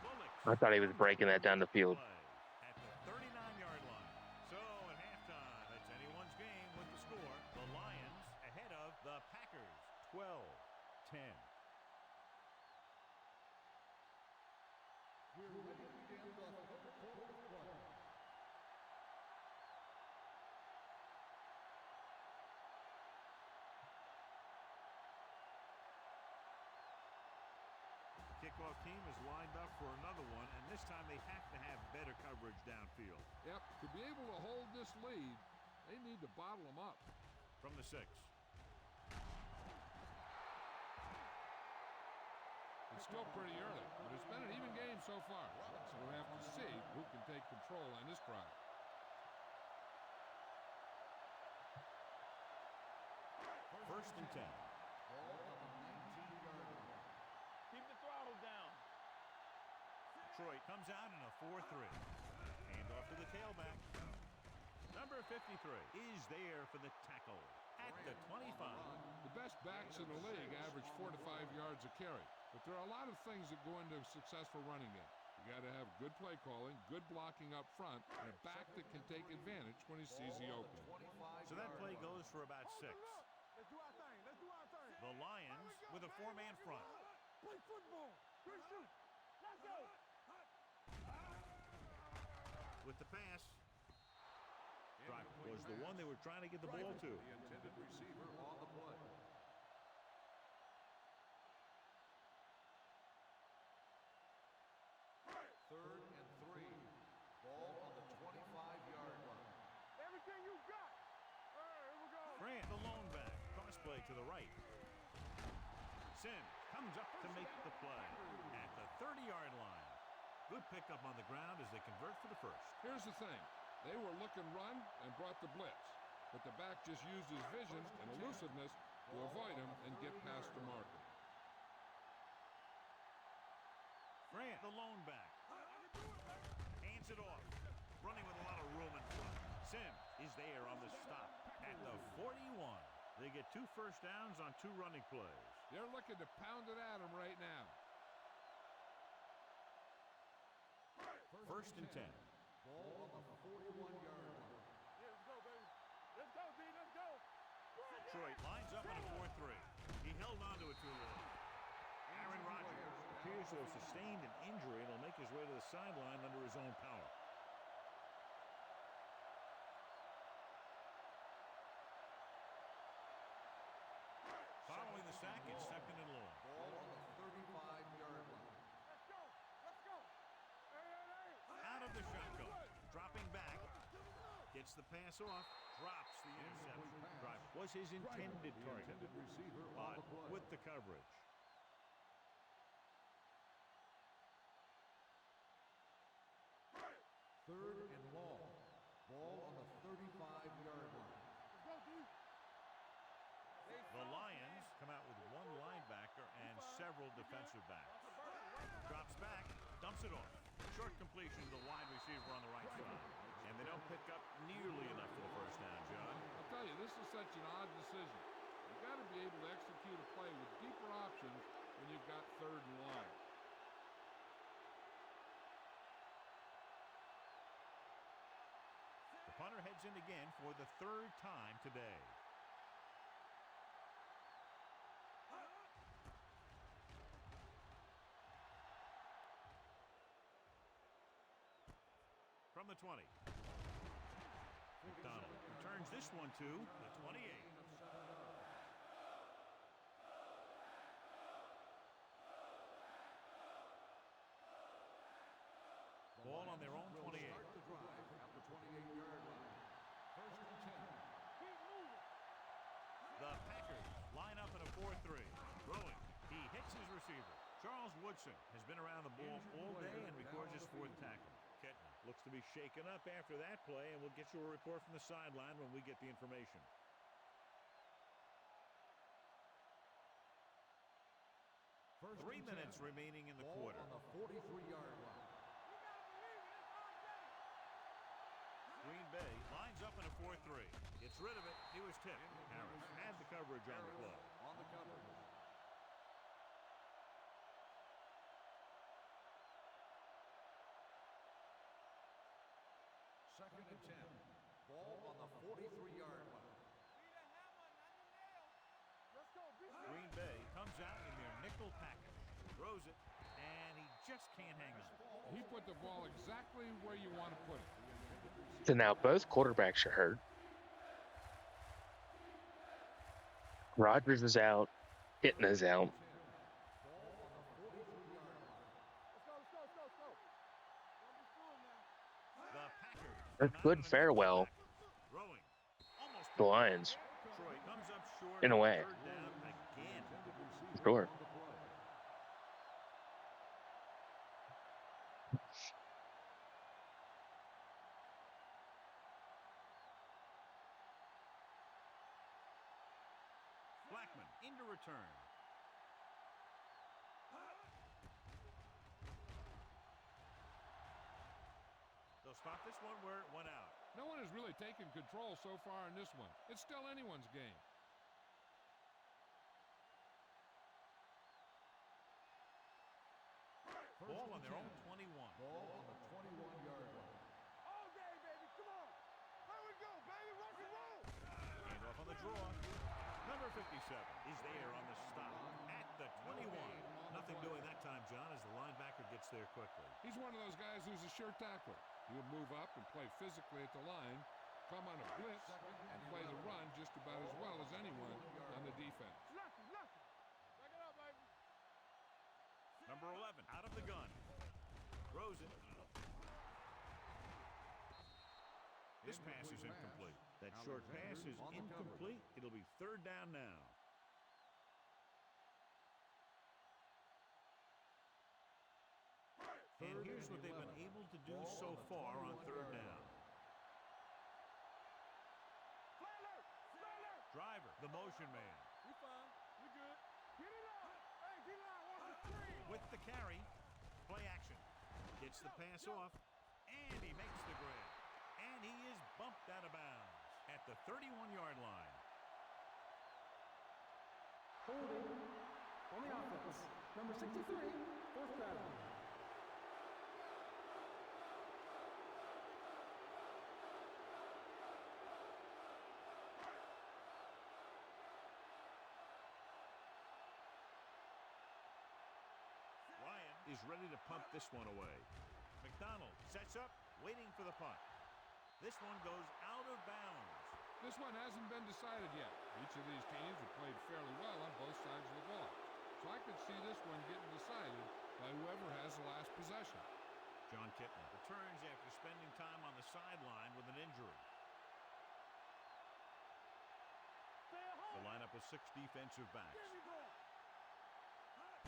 Bullocks I thought he was comes breaking that down the up with field. play at the 39-yard line. So at halftime, it's anyone's game with the score. The Lions ahead of the Packers, 12-10. We're ready to begin the third quarter of play. Kickoff team is lined up for another one, and this time they have to have better coverage downfield. Yep, to be able to hold this lead, they need to bottle them up. From the 6. It's still pretty early, but it's been an even game so far. So we'll have to see who can take control on this drive. First and 10. Ball on the 19-yard line. Keep the throttle down. Detroit comes out in a 4-3. Hand off to the tailback. Number 53 is there for the tackle at the 25. The best backs in the league average 4 to 5 yards a carry, but there are a lot of things that go into a successful running game. You got to have good play calling, good blocking up front, and a back that can take advantage when he sees the opening. So that play goes for about 6. Let's do our thing. Let's do our thing. The Lions with a 4-man front. Play football. Good shoot. Let's go. With the pass. Drive was the one they were trying to get the ball to. The intended receiver on the play. Third and 3. Ball on the 25-yard line. Everything you got. All right, here we go. Grant, the lone back. Cross play to the right. Sims comes up to make the play at the 30-yard line. Good pickup on the ground as they convert for the first. Here's the thing. They were looking run and brought the blitz, but the back just used his vision and elusiveness to avoid him and get past the marker. Grant, the lone back. Hands it off. Running with a lot of room in front. Sims is there on the stop at the 41. They get 2 first downs on 2 running plays. They're looking to pound it at him right now. First and 10. Ball on the 41-yard line. Yeah, let's go, baby. Let's go, D. Let's go. Detroit lines up in a 4-3. He held on to it too long. Aaron Rodgers appears to have sustained an injury and will make his way to the sideline under his own power. Following the sack, it's second and long. Ball on the 35-yard line. Let's go. Let's go. Hey, hey, hey. Out of the shotgun. Dropping back. Gets the pass off, drops the interception. Drive was his intended target, receiver but on the play. with the coverage. Third and long. Ball on the 35-yard line. Let's go, D. The Lions come out with one linebacker and several defensive backs. Drops back, dumps it off. Short completion to the wide receiver on the right side. And they don't pick up nearly enough for the first down, John. I'll tell you, this is such an odd decision. You've got to be able to execute a play with deeper options when you've got third and long. The punter heads in again for the third time today. From the 20. McDonald returns this one to the 28. Ball on their own 28. Start the drive at the 28-yard line. First and 10. Keep moving. The Packers line up in a 4-3. Throwing. He hits his receiver. Charles Woodson has been around the ball all day and records his fourth tackle. Ketton looks to be shaken up after that play, and we'll get you a report from the sideline when we get the information. First 3 and minutes 10. remaining in the Ball quarter. on the 43-yard line. Green Bay lines up in a 4-3. Gets rid of it. He was tipped. Harris had the coverage on the play. On the coverage. Second and 10. Ball on the 43-yard line. Let's go, B. Green Bay comes out in their nickel package. Throws it, and he just can't hang on. He put the ball exactly where you want to put it. So now both quarterbacks are hurt. Rodgers is out. Hitton is out. Ball on the 43-yard line. Let's go. Don't be fooled now. The Packers. That's come out good in a farewell. nickel package. Throwing. Almost The Lions, Troy comes up short in a on way. third down again. Sure. On the play. Blackman into return. They'll stop this one where it went out. No one has really taken control so far in this one. It's still anyone's game. First Ball and on their 10. own 21. Ball on the 21-yard line. All day, baby. Come on. Here we go, baby. Rock and roll. Hand off on the draw. Number 57 is there on the stop at the 21. Nothing doing that time, John, as the linebacker gets there quickly. He's one of those guys who's a sure tackler. He would move up and play physically at the line, come on a blitz, and play the run just about as well as anyone on the defense. Lucky. Back it up, baby. Number 11 out of the gun. Throws it. This pass is incomplete. That short pass is incomplete. It'll be third down now. And here's what they've been able to do so far on third down. Play alert. Driver, the motion man. We fine. We good. Get it up. Hey, D-line wants to screen. With the carry, play action. Gets the pass off, and he makes the grab. And he is bumped out of bounds at the 31-yard line. Holding on the offense. Number 63, fourth down. Ryan is ready to punt this one away. McDonald sets up, waiting for the punt. This one goes out of bounds. This one hasn't been decided yet. Each of these teams have played fairly well on both sides of the ball. So I could see this one getting decided by whoever has the last possession. John Kitna returns after spending time on the sideline with an injury. the 6 defensive backs.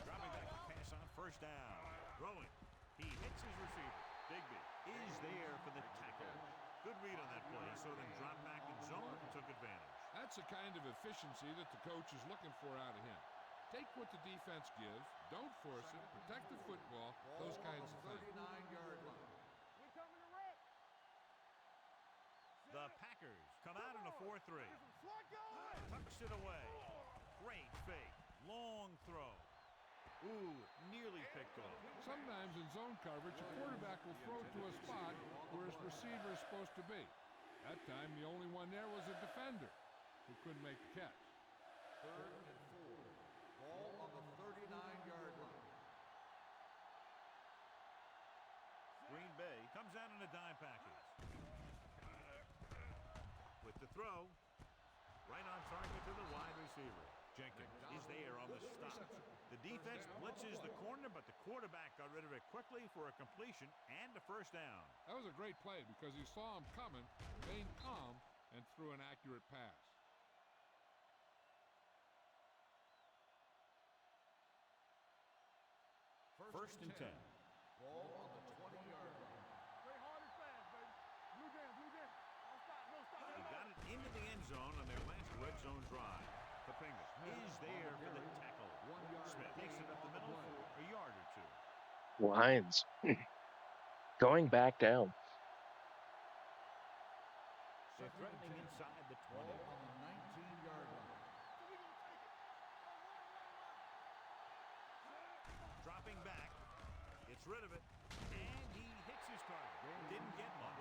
Dropping back to pass on first down. Throwing. He hits his receiver. Digby is there for the tackle. Good read on that play. So then dropped back in zone and took advantage. That's the kind of efficiency that the coach is looking for out of him. Take what the defense gives. Don't force it. Protect the football. Those kinds of things. 39-yard line. We're coming to wreck. The Packers come out in a 4-3. Tucks it away. Great fake. Long throw. Ooh, nearly picked off. Sometimes in zone coverage, a quarterback will throw to a spot where his receiver is supposed to be. That time, the only one there was a defender who couldn't make the catch. 3rd and 4. Ball on the 39-yard line. Green Bay comes out in a dime package. With the throw, right on target to the wide receiver. Jenkins is there on the stop. The defense blitzes the corner, but the quarterback got rid of it quickly for a completion and a first down. That was a great play because he saw him coming, remained calm, and threw an accurate pass. First and 10. Ball on the 20-yard line. Play hard and fast, baby. Blue jam, blue jam. Don't stop, don't stop. They got it into the end zone on their last red zone drive. Kapinga is there for the tackle. Smith takes it up the middle for a yard or two. Lions going back down. They're threatening inside the 20. Ball on the 19-yard line. Dropping back. Gets rid of it. And he hits his target. Didn't get much.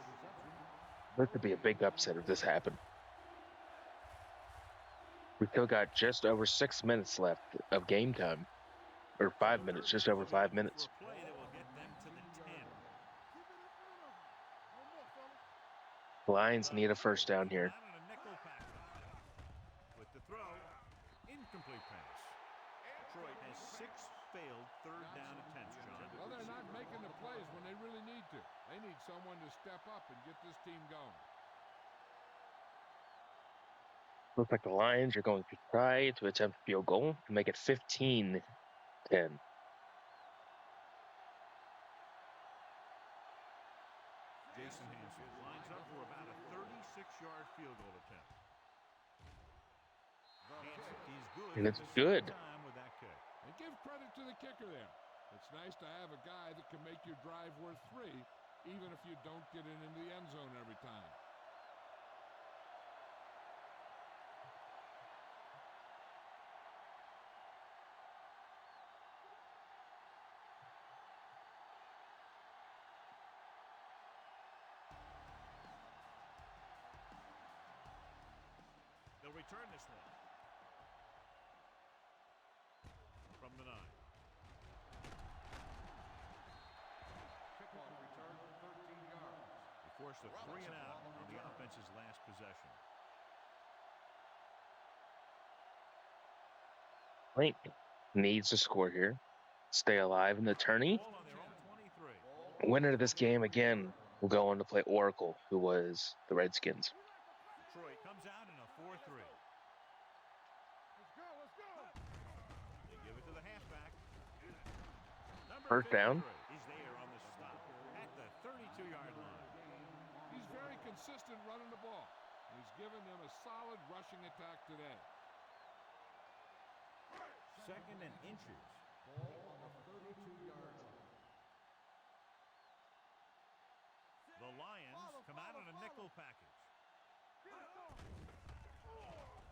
This could be a big upset if this happened. We still got just over 6 minutes left of game time. Or 5 minutes, just over 5 minutes. For a play that will get them to the 10. The Lions need a first down here. Down in a nickel package. With the throw, incomplete pass. Detroit has 6 failed third down attempts, John. Well, they're not making the plays when they really need to. They need someone to step up and get this team going. Looks like the Lions are going to try to attempt a field goal to make it 15-10. Jason Hansen lines up for about a 36-yard field goal attempt. Hansen is good. And it's at the same good. time with that kick. And give credit to the kicker there. It's nice to have a guy that can make your drive worth 3, even if you don't get in the end zone every time. They'll return this one. From the 9. Kickoff return, 13 yards. They forced a 3 and out on the offense's last possession. Link needs to score here. Stay alive in the tourney. Ball on their own 23. Winner of this game again will go on to play Oracle, who was the Redskins. Detroit comes out in a 4-3. Let's go, let's go. They give it to the halfback. Number First down. 53 is there on the stop at the 32-yard line. He's very consistent running the ball. He's given them a solid rushing attack today. 2nd and inches. Ball on the 32-yard line. The Lions come out in a nickel package.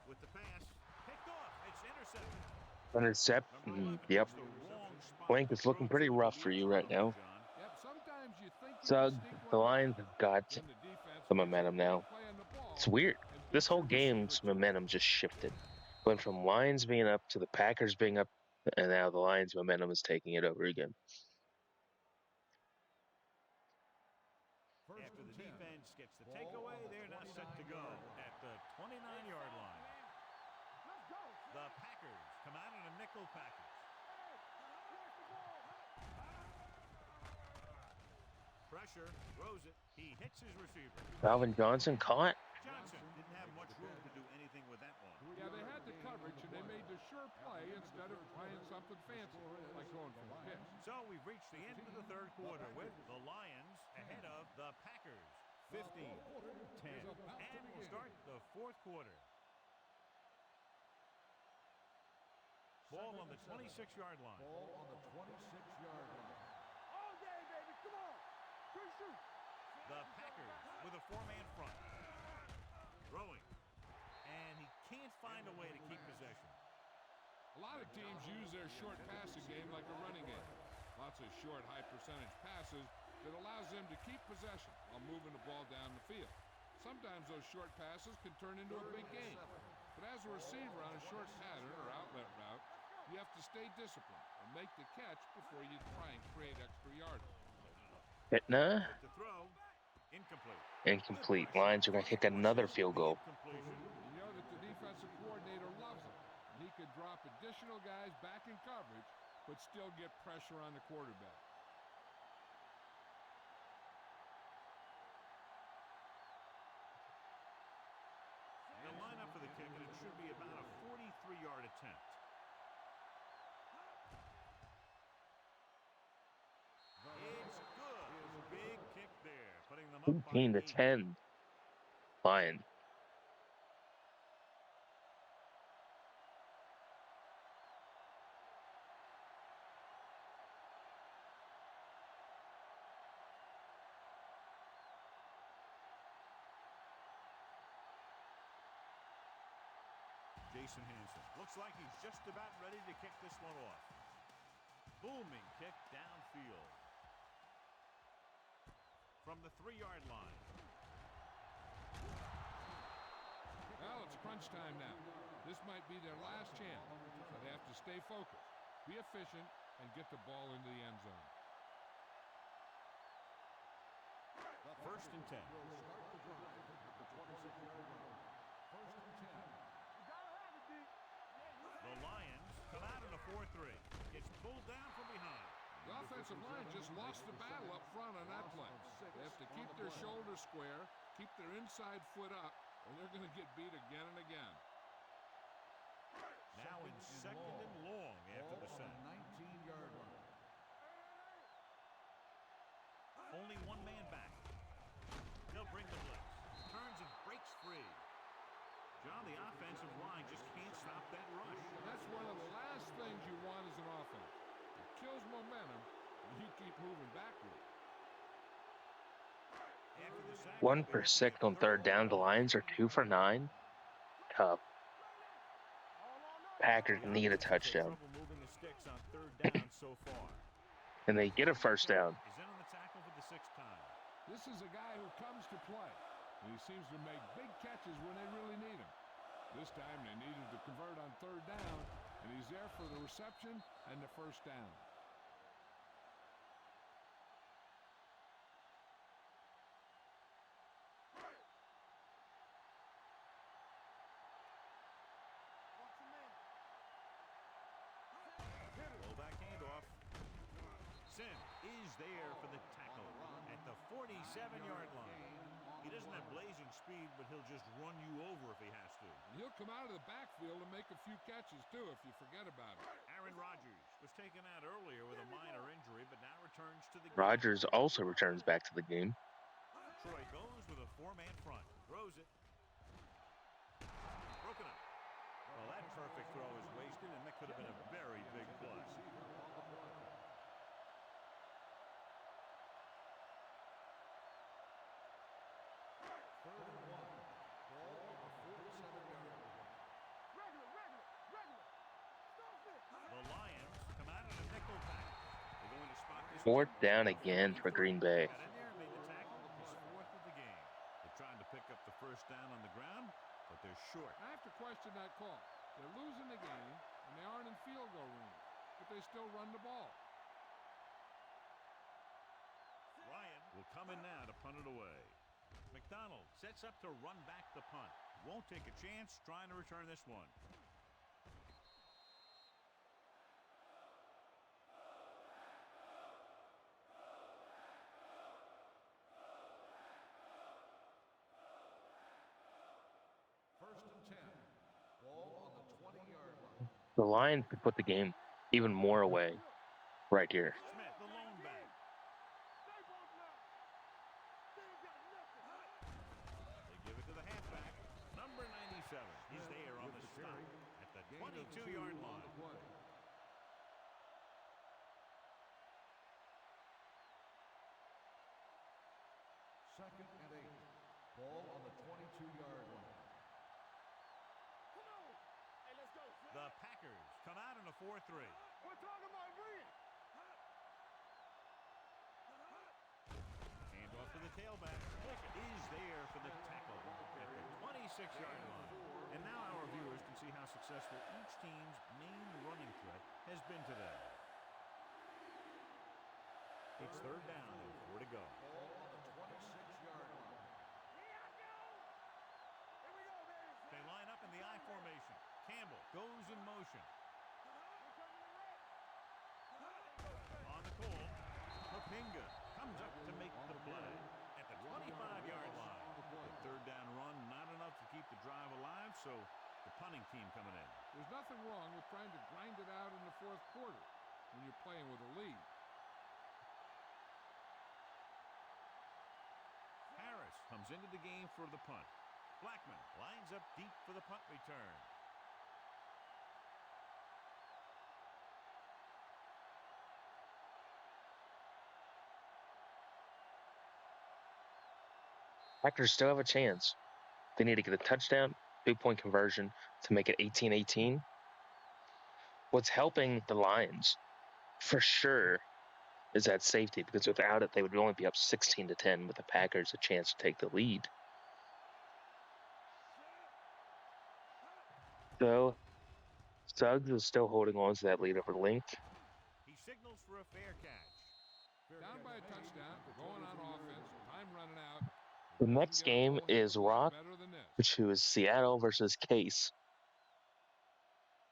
With the pass, picked off. It's intercepted. Intercept. Yep. Blank is looking pretty rough for you right now. Yep, sometimes you think you Sug, can sneak the one Lions out, have got then the defense the makes momentum a now. play on the ball It's weird. and This whole beats your receiver game's to it. momentum just shifted. Went from Lions being up to the Packers being up, and now the Lions' momentum is taking it over again. After the defense gets the takeaway, they're now set to go at the 29-yard line. The Packers come out in a nickel package. Pressure, throws it. He hits his receiver. Calvin Johnson caught. Johnson didn't have much room to do anything with that one. Yeah, they had the coverage, way instead of trying something fancy, like going for the pitch. So we've reached the end of the third quarter with the Lions ahead of the Packers, 15-10. And we'll start the fourth quarter. Ball on the 26-yard line. Ball on the 26-yard line. All day, baby. Come on. Good shoot. The Packers with a four-man front. Throwing. And he can't find a way to keep possession. A lot of teams use their short passing game like a running game. Lots of short, high-percentage passes that allows them to keep possession while moving the ball down the field. Sometimes those short passes can turn into a big game. But as a receiver on a short pattern or outlet route, you have to stay disciplined and make the catch before you try and create extra yardage. Hitna. To throw. Incomplete. Incomplete. Lions are going to kick another field goal. You know that the defensive coordinator loves it. He could drop additional guys back in coverage, but still get pressure on the quarterback. The lineup for the kick, and it should be about a 43-yard attempt. It's good. Big kick there, putting them up by 18-10. Lions. Jason Hansen looks like he's just about ready to kick this one off. Booming kick downfield. From the 3-yard line. Well, it's crunch time now. This might be their last chance, so they have to stay focused, be efficient, and get the ball into the end zone. First and 10. Will start the drive at the 26-yard line. First and 10. You gotta have it, D. The Lions come out in a 4-3. Gets pulled down from behind. The offensive line just lost the battle up front on that play. They have to keep their shoulders square, keep their inside foot up, or they're going to get beat again and again. Now in second and long after the set. 19-yard line. Only one man back. They'll bring the blitz. Turns and breaks free. John, the offensive line just can't stop that rush. That's one of the last things you want as an offense. It kills momentum, and you keep moving backward. 1 for 6 on third down. The Lions are 2 for 9. Tough. Packers need a touchdown. Moving the sticks on third down so far. And they get a first down. Is in on the tackle for the 6th time. This is a guy who comes to play, and he seems to make big catches when they really need him. This time they needed to convert on third down, and he's there for the reception and the first down. Fullback handoff. Sin is there for the tackle at the 47-yard line. He doesn't have blazing speed, but he'll just run you over if he has to. And he'll come out of the backfield and make a few catches, too, if you forget about it. Aaron Rodgers was taken out earlier with a minor injury, but now returns to the game. Rodgers also returns back to the game. Troy goes with a 4-man front. Throws it. Broken up. Well, that perfect throw is wasted, and that could have been a very big plus. Third and 1. Ball on the 47-yard line. Regular. Stop it. The Lions come out in a nickel pack. They're going to spot this. Fourth down again for Green Bay. Got in there and made the tackle. His 4th of the game. They're trying to pick up the first down on the ground, but they're short. I have to question that call. They're losing the game, and they aren't in field goal range, but they still run the ball. Ryan will come in now to punt it away. McDonald sets up to run back the punt. Won't take a chance trying to return this one. First and 10. Ball on the 20-yard line. The Lions could put the game even more away right here. Smith, the lone back. They give it to the halfback. Number 97. He's there on the stop at the 22-yard line. Second and 8. Ball on the 22-yard line. The Packers come out in a 4-3. We're talking about green. Hand off to the tailback. Is there for the tackle at the 26-yard line. And now our viewers can see how successful each team's main running threat has been today. It's third down and 4 to go. Ball on the 26-yard line. They line up in the I formation. Campbell goes in motion. On the call, Papinga comes up to make the play at the 25-yard line. The third down run, not enough to keep the drive alive, so the punting team coming in. There's nothing wrong with trying to grind it out in the fourth quarter when you're playing with a lead. Harris comes into the game for the punt. Blackman lines up deep for the punt return. Packers still have a chance. They need to get a touchdown, 2-point conversion to make it 18-18. What's helping the Lions, for sure, is that safety, because without it, they would only be up 16-10 with the Packers a chance to take the lead. So, Suggs is still holding on to that lead over Link. He signals for a fair catch. Down by a touchdown, going on offense, time running out. The next game is Rock, who is Seattle versus Case,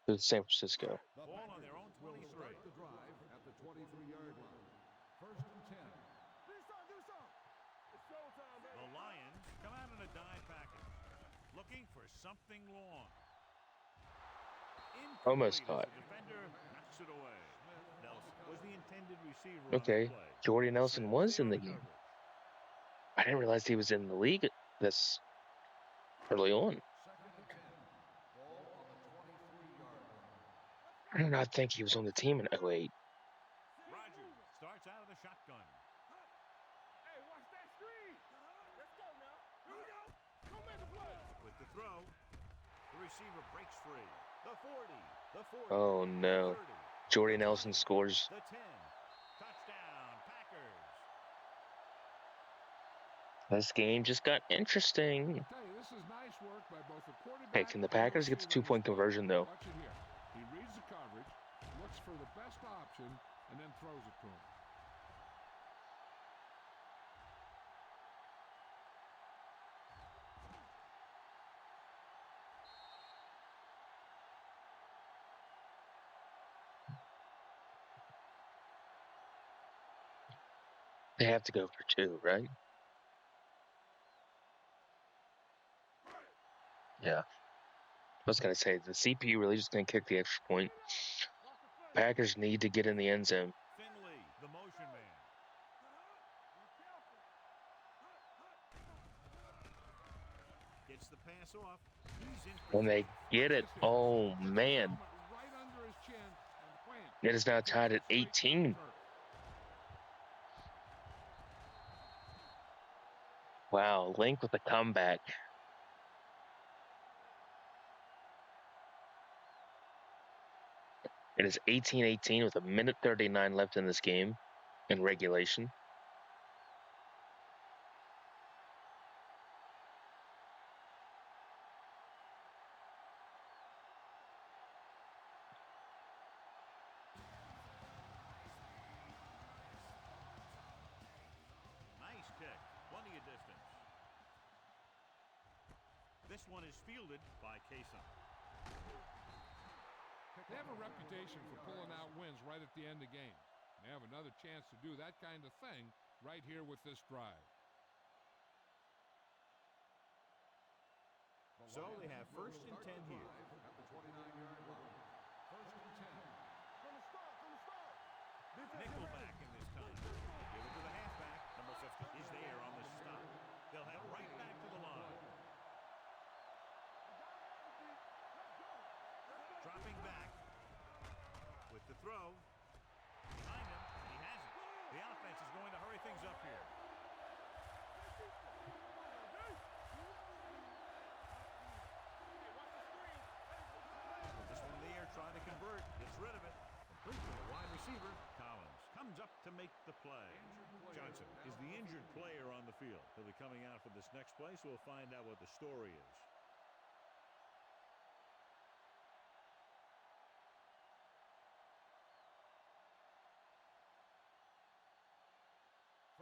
who's San Francisco. Ball on their own 23. Start the drive at the 23-yard line. First and 10. The Lions come out in a dive package, looking for something long. Almost caught. The defender knocks it away. Nelson was the intended receiver Okay, on the play. Jordy Nelson was in the game. I didn't realize he was in the league this early on. Second and 10. Ball on the 23-yard line. I do not think he was on the team in 08. Rogers starts out of the shotgun. Hey, watch that screen. Let's go now. Here we go. Come make a play. With the throw, the receiver breaks free. The 40, the 40. Oh no. The 30, Jordy Nelson scores. the 10. Touchdown, Packers. This game just got interesting. I tell you, this is nice work by both the quarterback. Hey, can the Packers get the 2-point conversion though? Watch it here. He reads the coverage, looks for the best option, and then throws it to him. They have to go for 2, right? Yeah. I was going to say, the CPU really just going to kick the extra point. Packers need to get in the end zone. Finley, the motion man. Gets the pass off. He's in for When they get it, oh man. Right under his chin and wham. It is now tied at 18. Wow, Link with a comeback. It is 18-18 with a minute 39 left in this game in regulation. Nice kick. Plenty of distance. This one is fielded by Kason. They have a reputation for pulling out wins right at the end of games. They have another chance to do that kind of thing right here with this drive. So they have first and 10 here. At the 29-yard line. Nickel back in this time. Give it to the halfback. Number 50 is there on the stop. They'll head right back to the line. Dropping back with the throw. Behind him, he has it. The offense is going to hurry things up here. This one in the air trying to convert. Gets rid of it. Complete to the wide receiver. Collins comes up to make the play. Johnson is the injured player on the field. He'll be coming out for this next play, so we'll find out what the story is.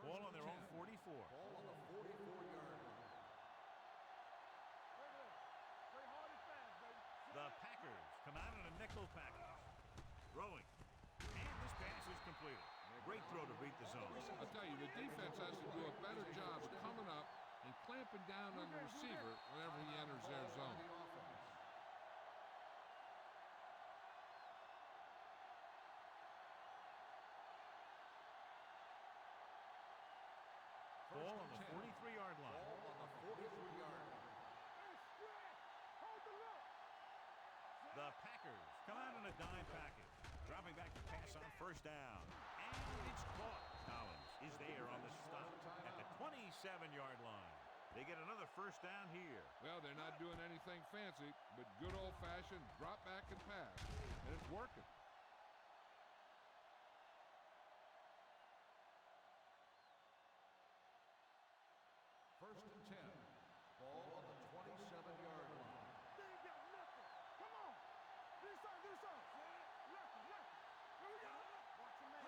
Ball on their own 44. Ball on the 44-yard line. The Packers come out in a nickel package. Throwing. And this pass is completed. Great throw to beat the zone. I'll tell you, the defense has to do a better job of coming up and clamping down on the receiver whenever he enters their zone. Ball on the 43-yard line. Ball on the 43-yard line. The Packers come out in a dime package. Dropping back to pass on first down. And it's caught. Collins is there on the stop at the 27-yard line. They get another first down here. Well, they're not doing anything fancy, but good old-fashioned drop back and pass. And it's working. First and 10. Ball on the 27-yard line. They ain't got nothing. Come on. Do something, do something. Left, left. Here we go. Watch your man.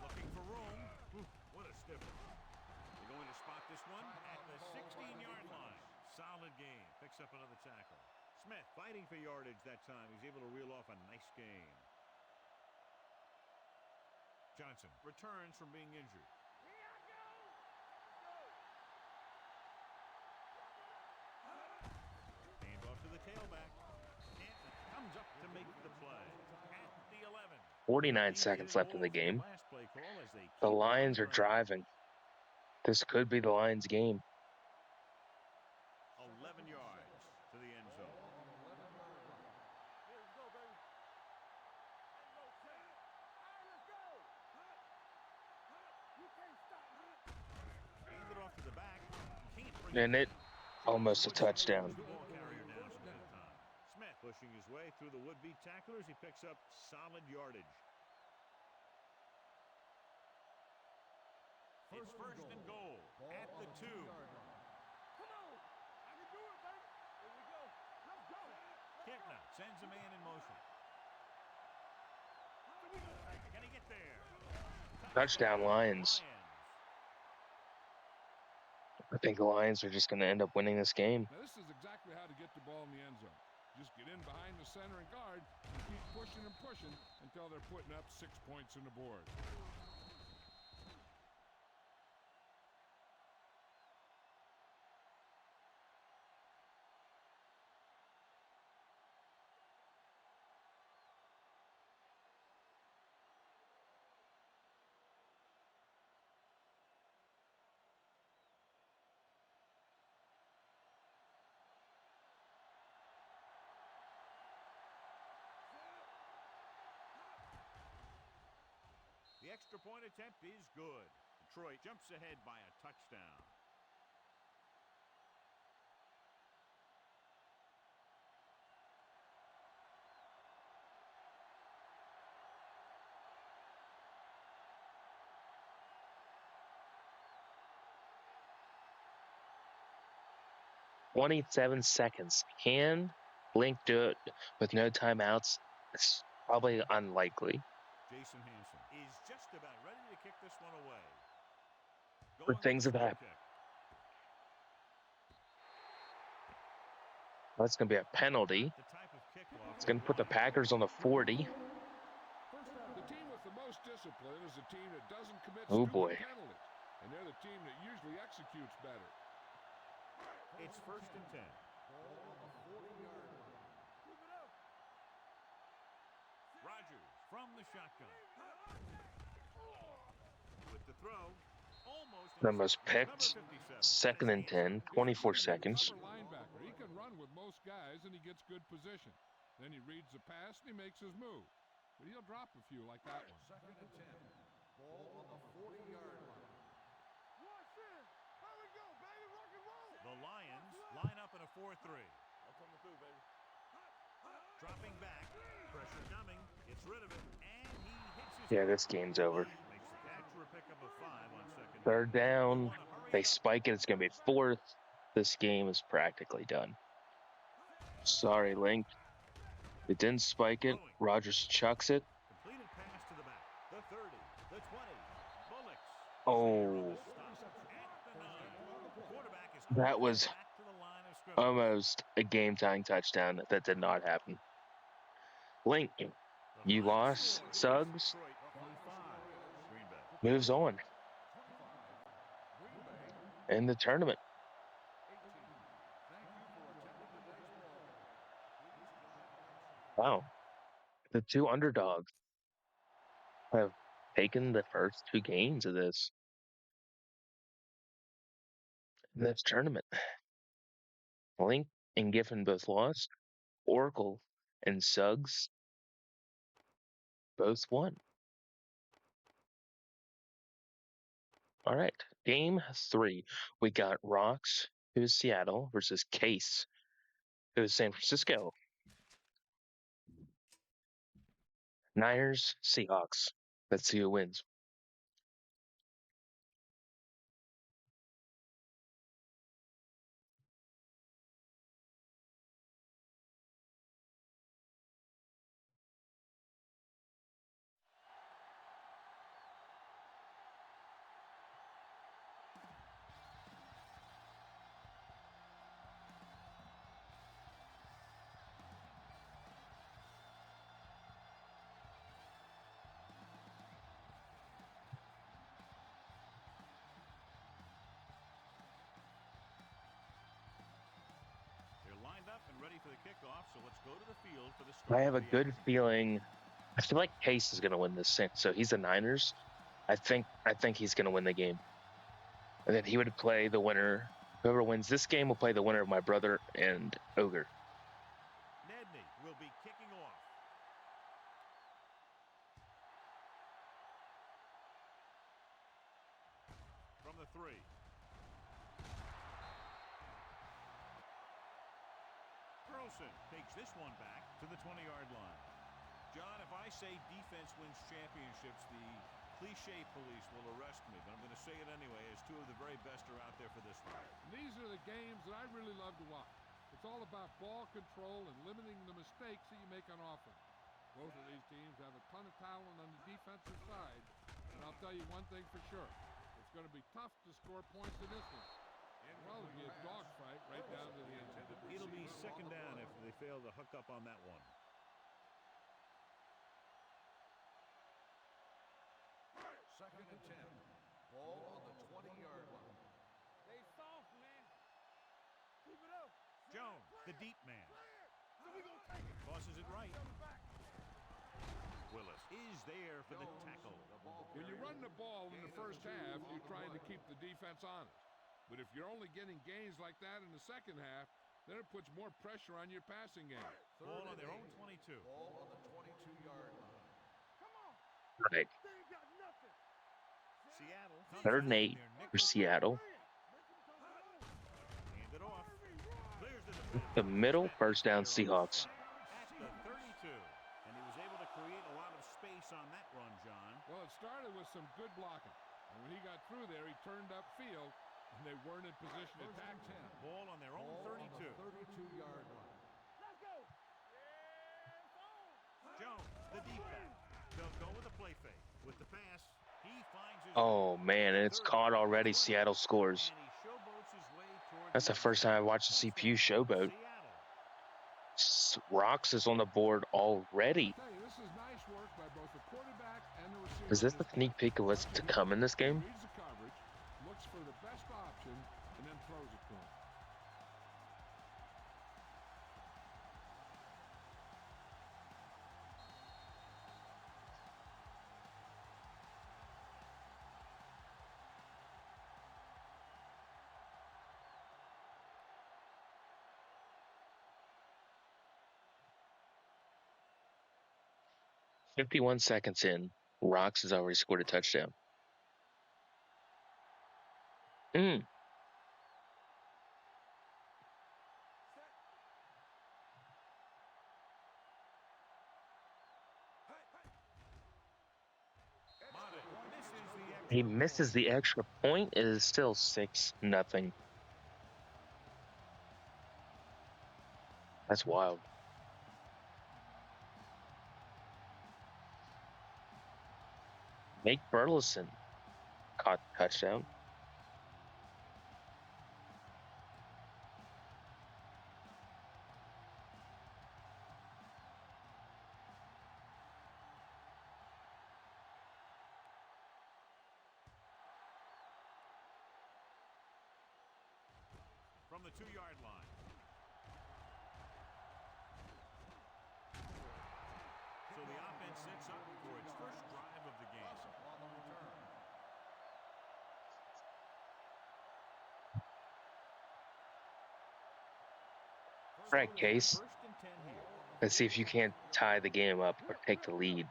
Looking for room. What a stiffer. They're going to spot this one at the 16-yard line. Solid game. Picks up another tackle. Smith fighting for yardage that time. He's able to reel off a nice gain. Johnson returns from being injured. Here I go. Hand off to the tailback. Canton comes up to make the play. At the 11. 49 seconds left in the game. The Lions are driving. This could be the Lions' game. 11 yards to the end zone. Here we go, baby. Let's go. All right, let's go. You can't stop me. Hand it off to the back. Can't bring And it almost a touchdown. The ball carrier down some good time. Smith pushing his way through the would-be tacklers. He picks up solid yardage. It's first and goal at the 2. Come on. I can do it, baby. Here we go. Let's go. Kentner sends a man in motion. Can he get there? Touchdown, Lions. I think the Lions are just going to end up winning this game. Now, this is exactly how to get the ball in the end zone. Just get in behind the center and guard and keep pushing and pushing until they're putting up 6 points on the board. The extra point attempt is good. Detroit jumps ahead by a touchdown. "27 seconds. Can Link do it with no timeouts? It's probably unlikely. Jason Hanson is just about ready to kick this one away. But things have happened. That's going to be a penalty. It's going to put the Packers on the 40. The team with the most discipline is a team that doesn't commit Oh, stupid boy. penalties. And they're the team that usually executes better. It's first and 10. Ball on the 40-yard line. Rodgers from the the shotgun. With the throw, almost Almost number picked. 57 got his Second and hands on 10, it. He's a 24 pretty good seconds. cover linebacker. He can run with most guys, and he gets good position. Then he reads the pass, and he makes his move. But he'll drop a few like that one. Second and 10. Ball on the 40-yard line. Watch this. Here we go, baby. Rock and roll. The Lions line up in a 4-3. I'm coming through, baby. Dropping back. Pressure coming. Gets rid of it. And he hits his Yeah, this game's over. Makes the catch for a pickup of 5 on second. Third down. Want to hurry They up. spike it. It's going to be fourth. This game is practically done. Sorry, Link. It didn't spike it. Rogers chucks it. Completed pass to the back. The 30. The 20. Bullocks. Oh, At the 9. Quarterback is that was back to the line of scrimmage. almost a game-tying touchdown. That did not happen. Link, The you Lions lost. score. Suggs Detroit roughly 5. Green Bay. moves on Green Bay, in the tournament. 18. Thank you for attending today's ball game. Wow. The two underdogs have taken the first two games of this tournament. Link and Giffen both lost. Oracle and Suggs both won. All right. Game 3. We got Rocks, who is Seattle, versus Case, who is San Francisco. Niners, Seahawks. Let's see who wins. They're lined up and ready for the kickoff, so let's go to the field for the start. I have a of the good action. feeling. I feel like Case is going to win this. So he's the Niners. I think he's going to win the game. And then he would play the winner. Whoever wins this game will play the winner of my brother and Ogre. Nedney will be kicking off. From the 3. Carlson takes this one back to the 20-yard line. John, if I say defense wins championships, the cliche police will arrest me, but I'm going to say it anyway, as two of the very best are out there for this one. These are the games that I really love to watch. It's all about ball control and limiting the mistakes that you make on offense. Both of these teams have a ton of talent on the defensive side, and I'll tell you one thing for sure. It's going to be tough to score points in this one. Well, it'll be a dogfight right down to the end. It'll be second down if they fail to hook up on that one. Second and 10. Ball on the 20-yard line. Stay soft, man. Keep it up. Jones, the deep man, So we gonna take it. tosses it right. Willis is there for the tackle. When you run the ball in the first half, you're trying to keep the defense honest. But if you're only getting gains like that in the second half, then it puts more pressure on your passing game. Ball on their own 22. Ball on the 22-yard line. Come on. Right. They ain't got nothing. Seattle. comes Third and out in 8 their for nickel Seattle. Hand it off. Clears the defender. The middle, first down, Seahawks. At the 32. And he was able to create a lot of space on that run, John. Well, it started with some good blocking. And when he got through there, he turned upfield, and they weren't in position to tackle him. Ball on their own Ball on 32. the 32-yard line. Let's go. Jones, the deep back. They'll go with a play fake. With the pass, he finds his Oh, man, and it's caught already. Seattle scores. and he showboats his way toward That's the first time I watched the CPU showboat. Rocks is on the board already. I'll tell you, this is nice work by both the quarterback and the receiver. Is this the sneak peek of what's to come in this He game? reads the coverage, looks for the best option, and then throws it to him. 51 seconds in, Rocks has already scored a touchdown. Mm. He misses the extra point. It is still 6-0. That's wild. Nate Burleson caught the touchdown. From the 2-yard line. So the offense sets up for its first drive of the game. On the return. All right, Case. First and 10 here. Let's see if you can't tie the game up or take the lead.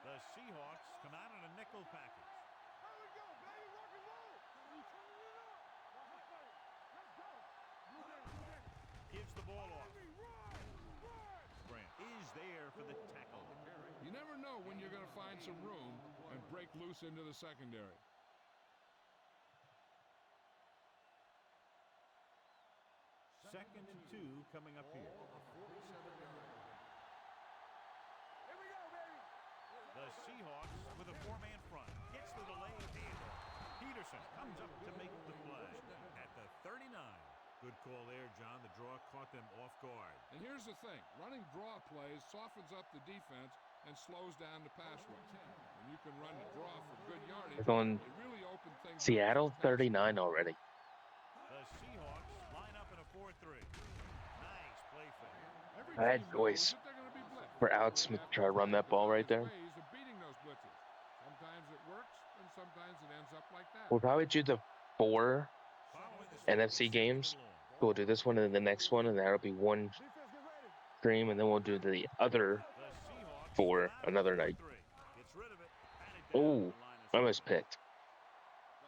The Seahawks come out in a nickel package. Gives the ball off. Grant is there for the tackle. You never know when you're going to find some room and break loose into the secondary. Second and 2 coming up here. The Seahawks with a 4-man front. Gets the delayed handoff. Peterson comes up to make the play at the 39. Good call there, John. The draw caught them off guard. And here's the thing. Running draw plays softens up the defense and slows down the pass rush. When you can run the draw for good yardage, They're going it really opens things up Seattle for the 39 already. The Seahawks line up in a 4-3. Nice play fake. Every All right, team boys. knows that they're going to be blitzed. For Alex Smith to try to run that ball right there. Ways of beating those blitzes. Sometimes it works, and sometimes it ends up like that. We'll probably do the 4 NFC games. We'll do this one and the next one, and that'll be one stream, and then we'll do the other 4 another night. Oh, I almost picked.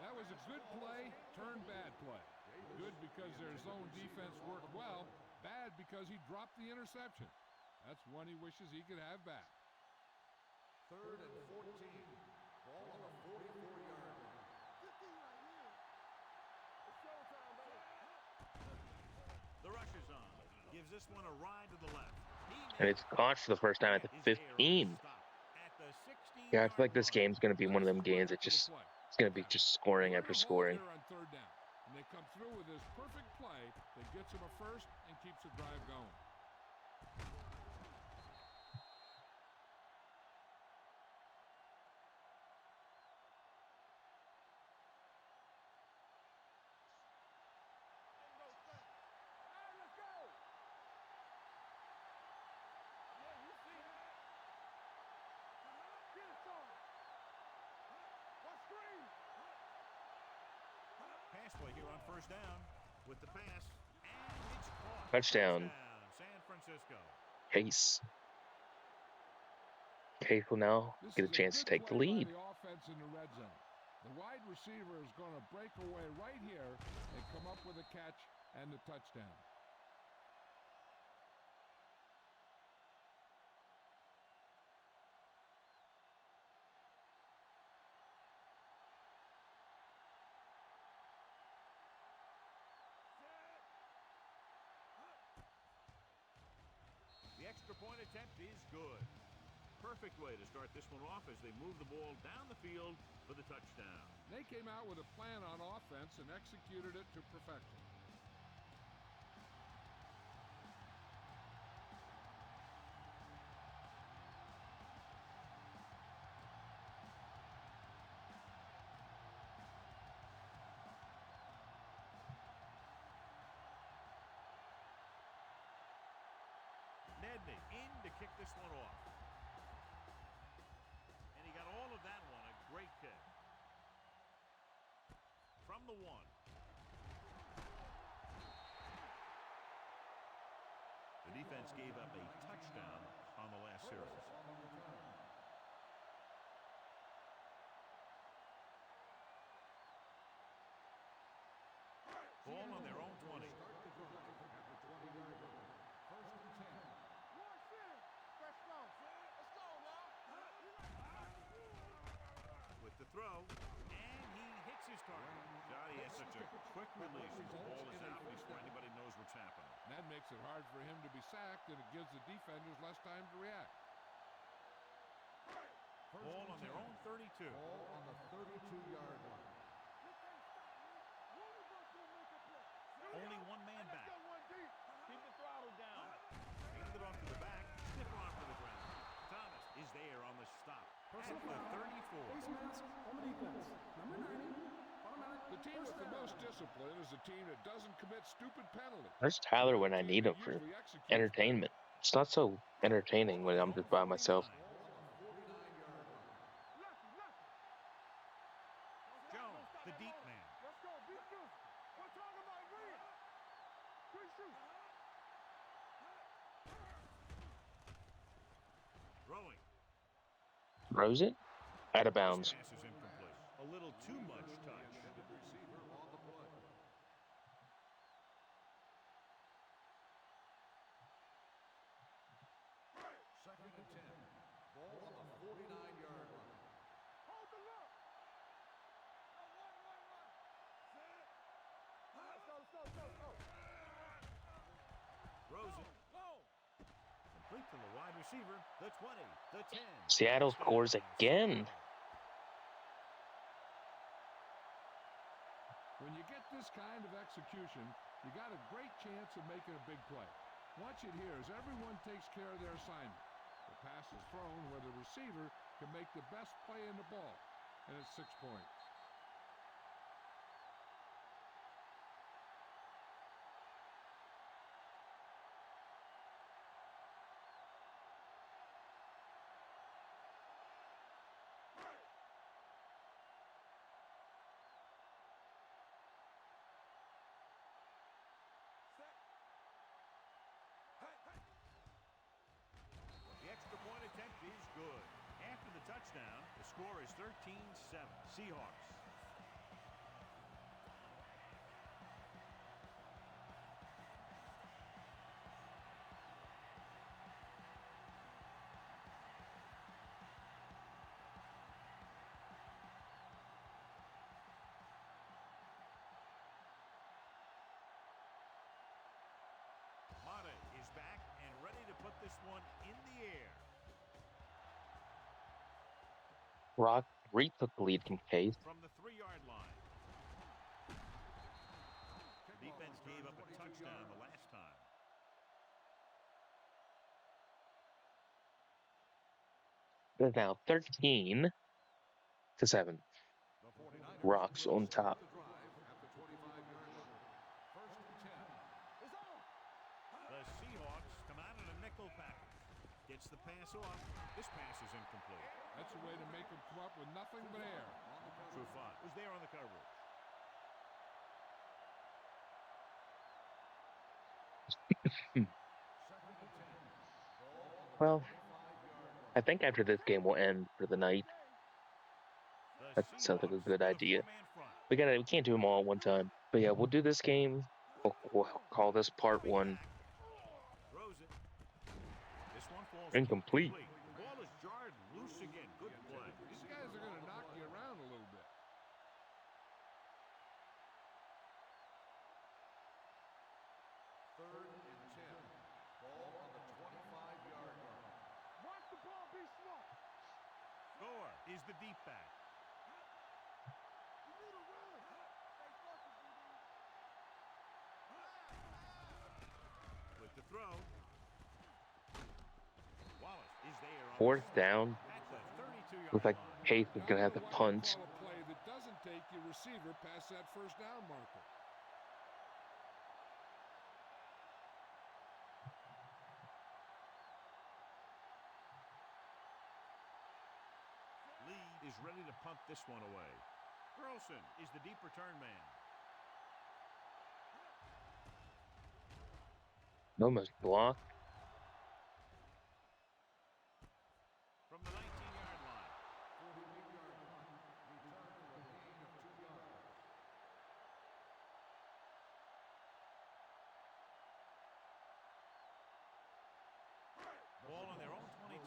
That was a good play, turned bad play. Good because their zone defense worked well. Bad because he dropped the interception. That's one he wishes he could have back. 3rd and 14. Ball on the 44-yard line. The rush is on. Gives this one a ride to the left. And it's caught for the first time at the 15. Yeah, I feel like this game's going to be one of them games that just it's going to be just scoring after scoring. On 3rd down. And they come through with this perfect play that gets them a first and keeps the drive going. Pass play here on 1st down with the pass, and it's caught. Touchdown. San Francisco. Case. Case will now get a chance to take the lead. The offense in the red zone. The wide receiver is going to break away right here and come up with a catch and the touchdown. The extra point attempt is good. Perfect way to start this one off as they move the ball down the field for the touchdown. They came out with a plan on offense and executed it to perfection. Nedney in to kick this one off. And he got all of that one. A great kick. From the 1. The defense gave up a touchdown on the last series. Ball on their own 20. Start the drive at the 20-yard line. First and 10. Watch it. Fresh go. Let's go now. With the throw, and he hits his target. Johnny has such a quick release. The ball is out before anybody knows what's happening. That makes it hard for him to be sacked, and it gives the defenders less time to react. Ball on their own 32. Ball on the 32-yard line. Only one man back. Keep the throttle down. Handed it off to the back. Stiff arm to the ground. Thomas is there on the stop. Personal At foul. the 34. Face mask, home defense. Number 90. Automatic. The team First with the down. most discipline is the team that doesn't commit stupid penalties. Where's Tyler when I The team need him that for usually executes entertainment? It's not so entertaining when I'm just by myself. Ball on the 49-yard line. Jones, the deep man. Let's go. Be physical. We're talking about real. Quick shoot. Throwing. Throws it out of This bounds. pass is incomplete. A little too much touch. Intended receiver on the play. Second and 10. Ball on the 49-yard line. Hold the look. Let's go. Throws it. Complete to the wide receiver. The 20. The 10. Seattle scores again. When you get this kind of execution, you got a great chance of making a big play. Watch it here as everyone takes care of their assignment. The pass is thrown where the receiver can make the best play in the ball, and it's 6 points. The extra point attempt is good. After the touchdown, the score is 13-7. Seahawks. Madden is back and ready to put this one in the air. Rock retook the lead from Case. From the 3-yard line. Defense gave up a touchdown the last time. It's now 13-7. The 49ers Rocks will on start top. the drive at the 25-yard line. First and 10. The Seahawks come out in a nickel package. Gets the pass off. This pass is incomplete. That's a way to make them come up with nothing but air. Trufant was there on the coverage. Second and 10. Ball on the Well, 25-yard line. I think after this game we'll end for the night. The That sounds like a Seahawks good with a idea. 4-man front. We can't do them all at one time. But yeah, we'll do this game. We'll call this part Coming 1. back. Throws it. This one falls Incomplete. The ball is jarred loose again. Good play. These guys are going to knock you around a little bit. Third and 10. Ball on the 25-yard line. Watch the ball. Be smart. Gore is the deep back. You need a run. Stay focused, With the throw. Wallace is there on Fourth the stop down. at the 32-yard Looks like line. Case is going to have to Now, why punt. call a play that doesn't take your receiver past that first down marker? Lee is ready to punt this one away. Burleson is the deep return man. Almost blocked.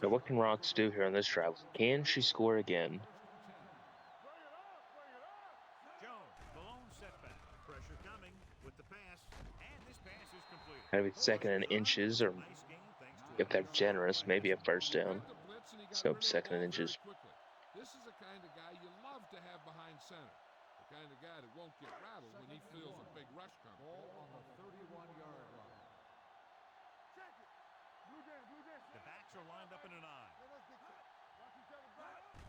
So what can Rocks do here on this drive? Can she score again? Jones, the lone setback. Pressure coming with the pass, and this pass is completed. Maybe second and inches, or Nice game thanks to if they're generous, maybe a first down. The blitz, and he got So rid of the second and ball very inches. quickly. This is the kind of guy you love to have behind center. The kind of guy that won't get rattled when he feels a big rush coming. Ball on the 31-yard line. Check it. Blue jam, blue jam. The backs are lined up in an eye.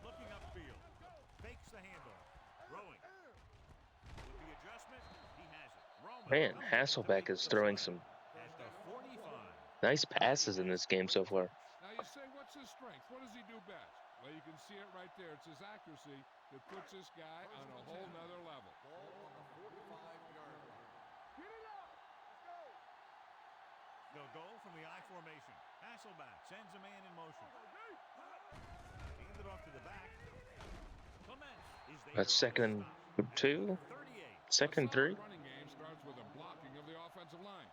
Looking upfield. Fakes the handoff. Throwing. With the adjustment, he has it. Roman Man, comes in to Hasselbeck make is the throwing play. some At the 45. nice passes in this game so far. Now you say, what's his strength? What does he do best? Well, you can see it right there. It's his accuracy that puts this guy on a whole nother level. Ball on the 45-yard line. Get it up. Let's go. They'll go from the I formation. Hasselbeck sends a man in motion. Hand it off to the back. Clements is there. That's second and 2, 38. second and 3. Running game starts with a blocking of the offensive line.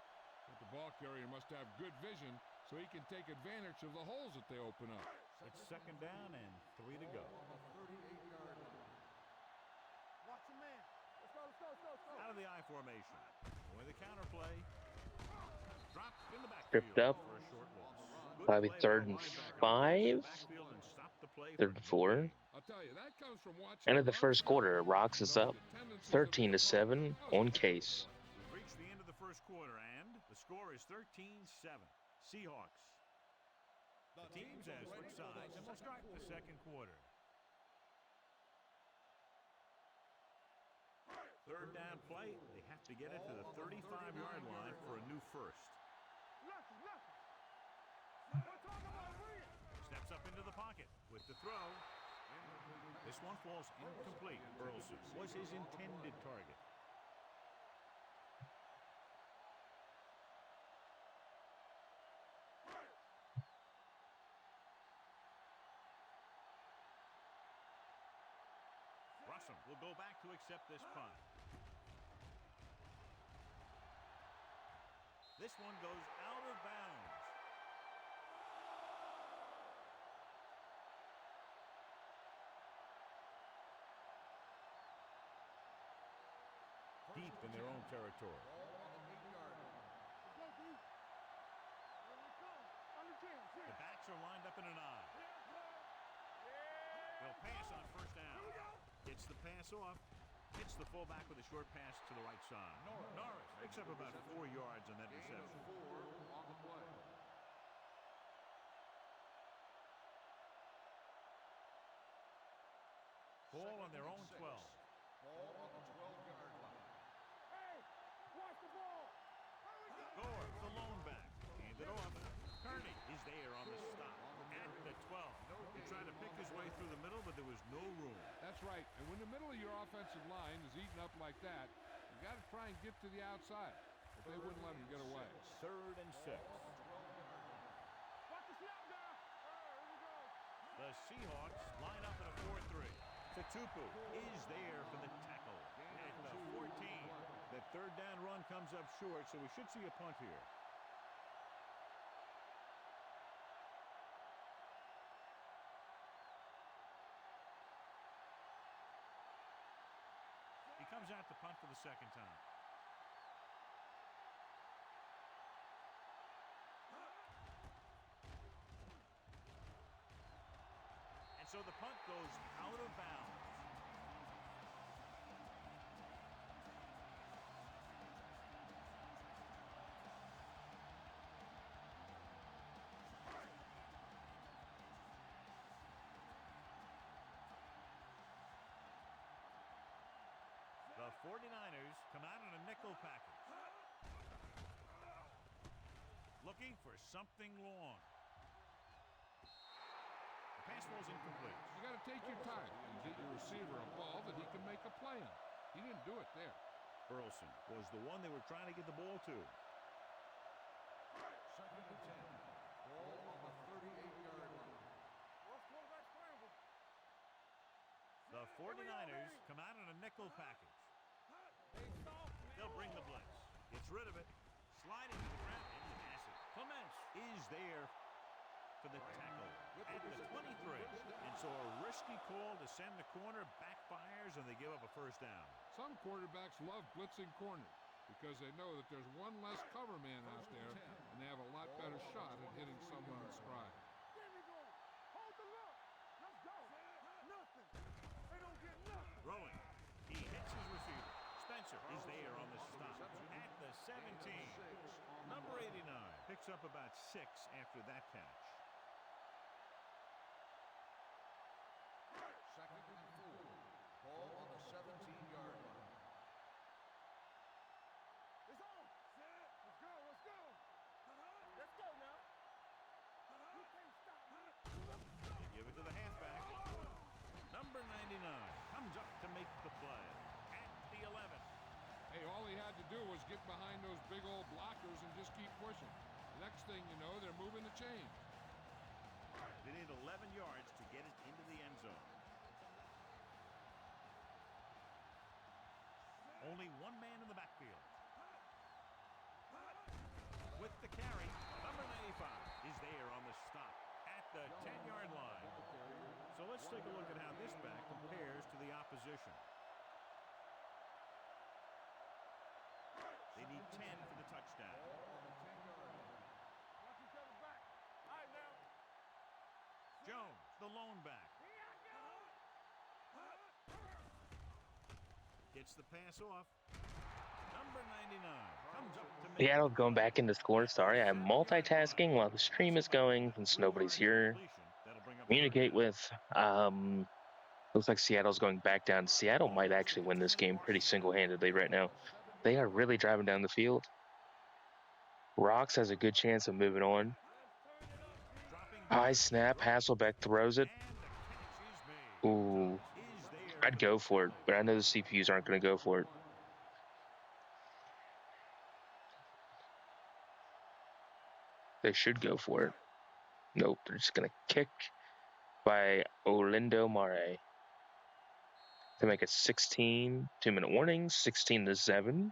But the ball carrier must have good vision so he can take advantage of the holes that they open up. It's second down and 3 to go. On the 38-yard line. Watch your man. Let's go, let's go, let's go, let's go. Out of the I formation. With the counter play. Drop in the backfield Tripped up. for a short loss. Good Probably play third by and the linebacker. 5, Backfield and stop the play third and 4. I'll tell you, that comes from watching End of the run first film. quarter, Rocks is up The tendencies of 13 the to 7 opponent. on Case. We've reached the end of the first quarter, and the score is 13-7. Seahawks. The teams have switched sides, and we'll start the second quarter. Third down play. They have to get it to the 35-yard line for a new first. Lucky, lucky. We're talking about win. Steps up into the pocket with the throw. This one falls incomplete. Burleson was his intended target. Russell will go back to accept this punt. This one goes out of bounds. Deep in their own territory. Ball on the 8-yard line. Let's go, D. Here we come. Under 10, The backs are lined up in an I. They'll pass on first down. Gets the pass off. Hits the fullback with a short pass to the right side. Norris picks up about 4 yards on that Gain of reception. 4 on the play. Ball on their own 12. Ball on the 12-yard line. Hey, watch the ball. Gore, the lone back. Hand it off. Kearney is there on the stop. At the 12. He tried to pick his way through the middle, but there was no room. That's right. And when the middle of your offensive line is eaten up like that, you got to try and get to the outside. But they wouldn't let him get away. Third and 6. Watch the snap down. Here we go. The Seahawks line up in a 4-3. Tatupu is there for the tackle. At the 14. The third down run comes up short, so we should see a punt here. He comes out to punt for the second time. And so the punt goes out of bounds. The 49ers come out in a nickel package. Looking for something long. The pass was incomplete. You got to take your time and get your receiver a ball that he can make a play on. He didn't do it there. Burleson was the one they were trying to get the ball to. Second and 10. Ball on the 38-yard line. Rough quarterback scramble. The 49ers come out in a nickel package. They'll bring the blitz. Gets rid of it. Sliding to the ground and he has it. Clements is there for the tackle at the 23. And so a risky call to send the corner backfires, and they give up a first down. Some quarterbacks love blitzing corners because they know that there's one less cover man out there, and they have a lot better shot at hitting someone in stride. There we go. Hold the look. Let's go. Nothing. They don't get nothing. Throwing. He hits his receiver. Spencer is there on the stop at the 17. Number 89 picks up about 6 after that catch. Second and 4. Ball on the 17-yard line. It's on. Let's go. Let's go. Let's go now. You can't stop me. They give it to the halfback. Number 99 comes up to make the play at the 11. Hey, all he had to do was get behind those big old blockers and just keep pushing. The next thing you know, they're moving the chain. They need 11 yards to get it into the end zone. Only one man in the backfield. With the carry, number 95 is there on the stop at the 10-yard line. So let's take a look at how this back compares to the opposition. They need 10 for the touchdown. Watch each other back. All right, now. Jones, the lone back. Here I go. Gets the pass off. Number 99 comes up to make Seattle's going back into score. Sorry, I'm multitasking while the stream is going since nobody's here. Communicate with. Looks like Seattle's going back down. Seattle might actually win this game pretty single-handedly right now. They are really driving down the field. Rocks has a good chance of moving on. High snap. Hasselbeck throws it. Ooh. I'd go for it, but I know the CPUs aren't going to go for it. They should go for it. Nope, they're just going to kick by Olindo Mare to make it 16. 2-minute warning, 16-7.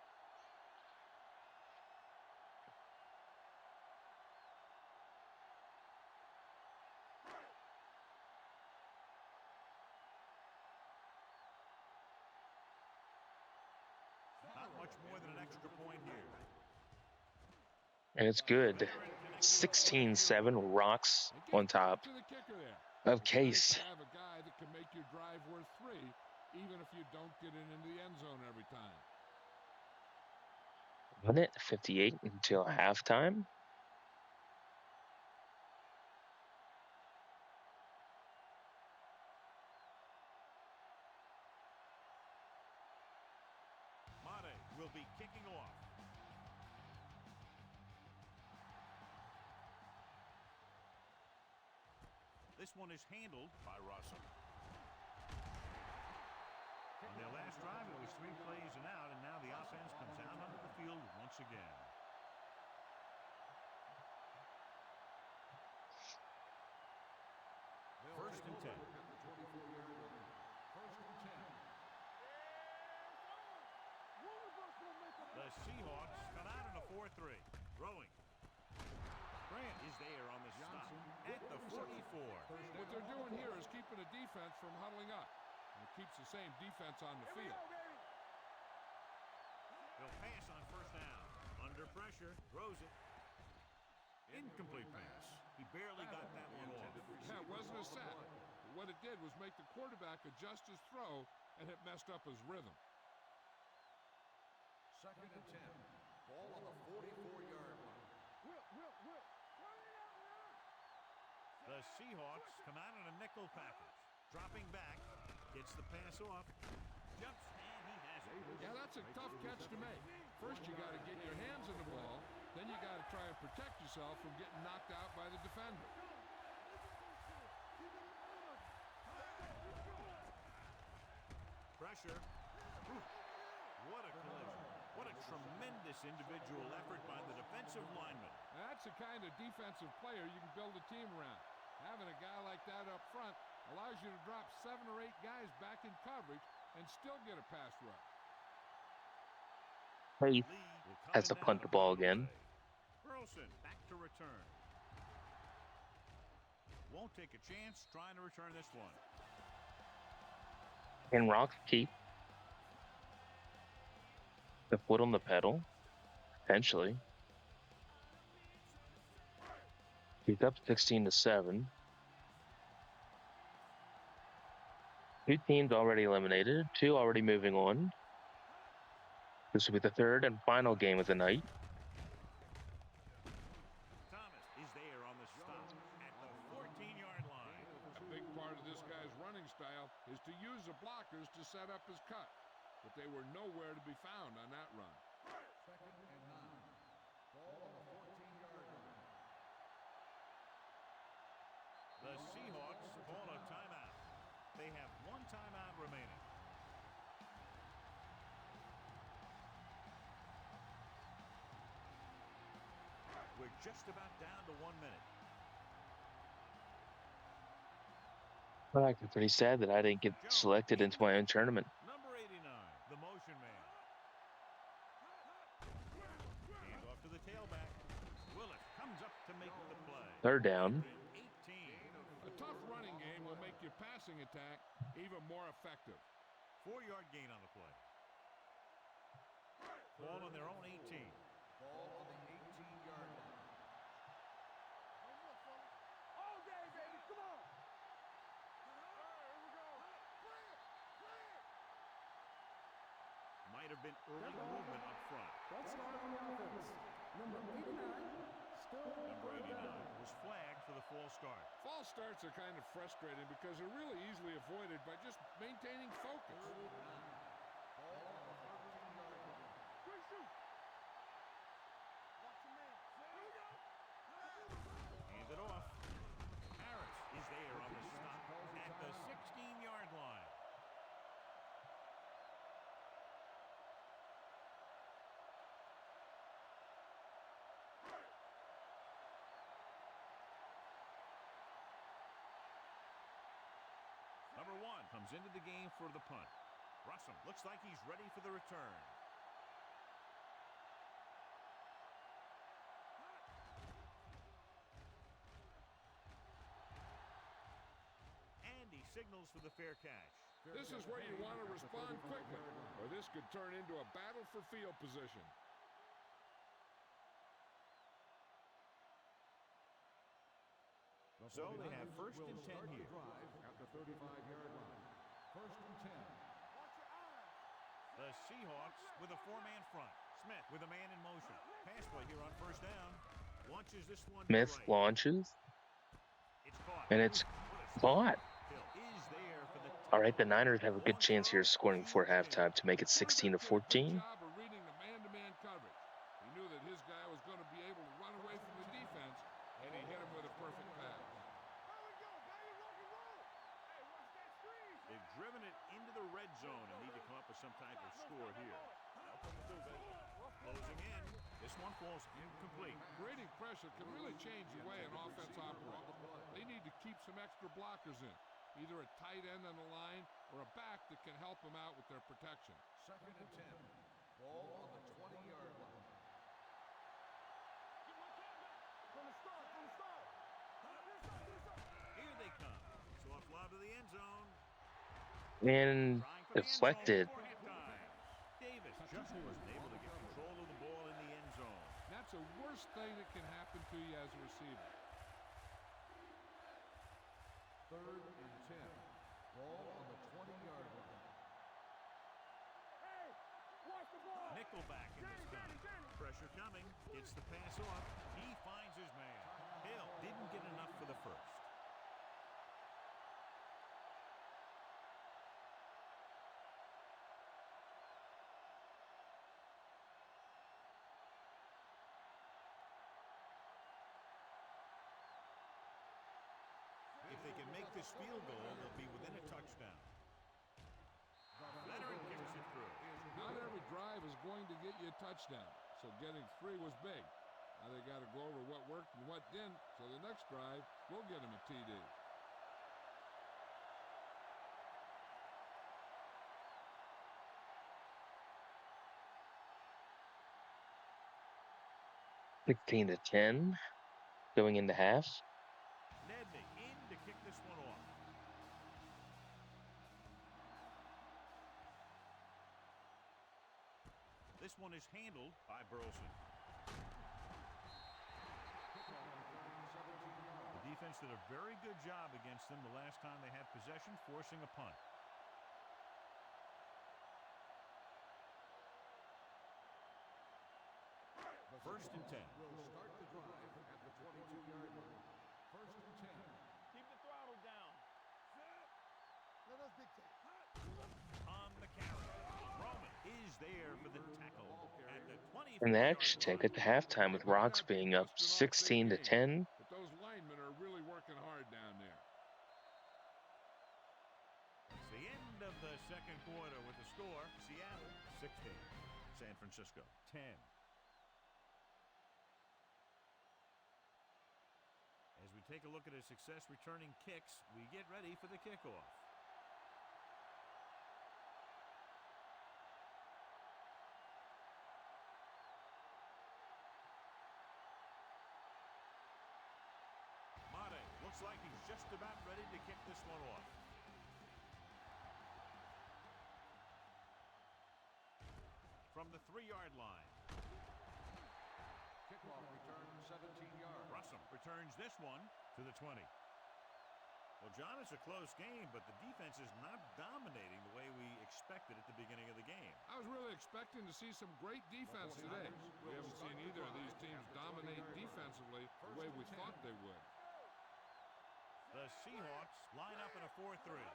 Not much more than an extra point here. And it's good. 16-7, Rocks on top of Case. Have a guy that can make your drive worth 3, even if you don't get it into the end zone every time. 1:58 until halftime. Mate will be kicking off. This one is handled by Russell. On their last drive, it was 3 plays and out, and now the offense comes out onto the field once again. First and 10. The Seahawks come out in a 4-3. Throwing. Grant is there on the stop at the 44. What they're doing here is keeping the defense from huddling up. And it keeps the same defense on the field. They'll pass on first down. Under pressure, throws it. Incomplete pass. He barely got that one off. Yeah, it wasn't a set. But what it did was make the quarterback adjust his throw, and it messed up his rhythm. Second and 10. Ball on the 44-yard line. The Seahawks come out in a nickel package. Dropping back, gets the pass off, jumps, and he has it. Yeah, that's a tough catch to make. First, you got to get your hands on the ball. Then you got to try and protect yourself from getting knocked out by the defender. Pressure. What a collision. What a tremendous individual effort by the defensive lineman. That's the kind of defensive player you can build a team around. Having a guy like that up front allows you to drop 7 or 8 guys back in coverage and still get a pass rush. He has to punt the ball again. Burleson back to return. Won't take a chance trying to return this one. And Rock keep the foot on the pedal, potentially. He's up 16-7. Two teams already eliminated, two already moving on. This will be the third and final game of the night. Thomas is there on the stop at the 14-yard line. A big part of this guy's running style is to use the blockers to set up his cut, but they were nowhere to be found on that run. 2nd and 9. Ball on the 14-yard line. The Seahawks call a timeout. They have one timeout remaining. We're just about down to 1 minute. Well, I'm pretty sad that I didn't get selected into my own tournament. Number 89, the motion man. Hand off to the tailback. Willis comes up to make the play. Third down. 18. A tough running game will make your passing attack even more effective. 4-yard gain on the play. Ball on their own 18. Ball on the 18-yard line. All day, baby. Come on. Here we go. Play it. Play it. Might have been early movement up front. Let's start on the offense. Number 89, still Number 89 was flagged for the false start. False starts are kind of frustrating because they're really easily avoided by just maintaining focus. Ball on the 13-yard line. Quick shoot. Watch your man. Here we go. Hand it off. Harris is there on the stop at the 16-yard line. Number 1 comes into the game for the punt. Russell looks like he's ready for the return. And he signals for the fair catch. This is where you want to respond quickly, or this could turn into a battle for field position. So they have 1st and 10 here. Drive at the 35-yard line. 1st and 10. Watch your eyes. The Seahawks with a 4-man front. Smith with a man in motion. Pass play here on 1st down. Launches this one to Smith right. launches, It's caught. and it's caught. Hill is there for the All right, the Niners have a good chance here of scoring before halftime to make it 16-14. Good job of reading the man-to-man coverage. He knew that his guy was going to be able to run away from the defense, and he hit him with a perfect pass. There we go, baby. Rock and roll. Hey, watch that screen. They've driven it into the red zone and need to come up with some type of score here. Closing in. This one falls incomplete. Creating pressure can really change the way an offense operates. They need to keep some extra blockers in, either a tight end on the line or a back that can help them out with their protection. 2nd and 10. Ball on the 20-yard line. Get my cat back. From the start. From the start. Here they come. Soft lob to the end zone. And Trying for the end deflected. zone before halftime. Davis just wasn't able to get control of the ball in the end zone. That's the worst thing that can happen to you as a receiver. 3rd and 10. Ball on the 20-yard line. Hey, watch the ball. Nickelback in this time. Pressure coming. Gets the pass off. He finds his man. Hill didn't get enough for the first. If they can make this field goal, they'll be within a touchdown. Leonard gets it through. Not every drive is going to get you a touchdown, so getting 3 was big. Now they got to go over what worked and what didn't, so the next drive will get them a TD. $16-10 going into half. Nedney in one is handled by Burleson. The defense did a very good job against them the last time they had possession, forcing a punt. First and 10. Will start the drive at the 22-yard line. First and 10. Keep the throttle down. Let us dictate. On the carry, Roman is there for the tackle at the 24-yard And they actually take it to halftime with Rocks being up 16-10. But those linemen are really working hard down there. It's the end of the second quarter with the score. Seattle 16, San Francisco 10. As we take a look at his success returning kicks, we get ready for the kickoff. Madden looks like he's just about ready to kick this one off. From the 3-yard line. Kickoff return 17 yards. Russell returns this one to the 20. Well, John, it's a close game, but the defense is not dominating the way we expected at the beginning of the game. I was really expecting to see some great defense today. We haven't seen either of these teams dominate defensively the way we thought they would. The Seahawks line up in a 4-3.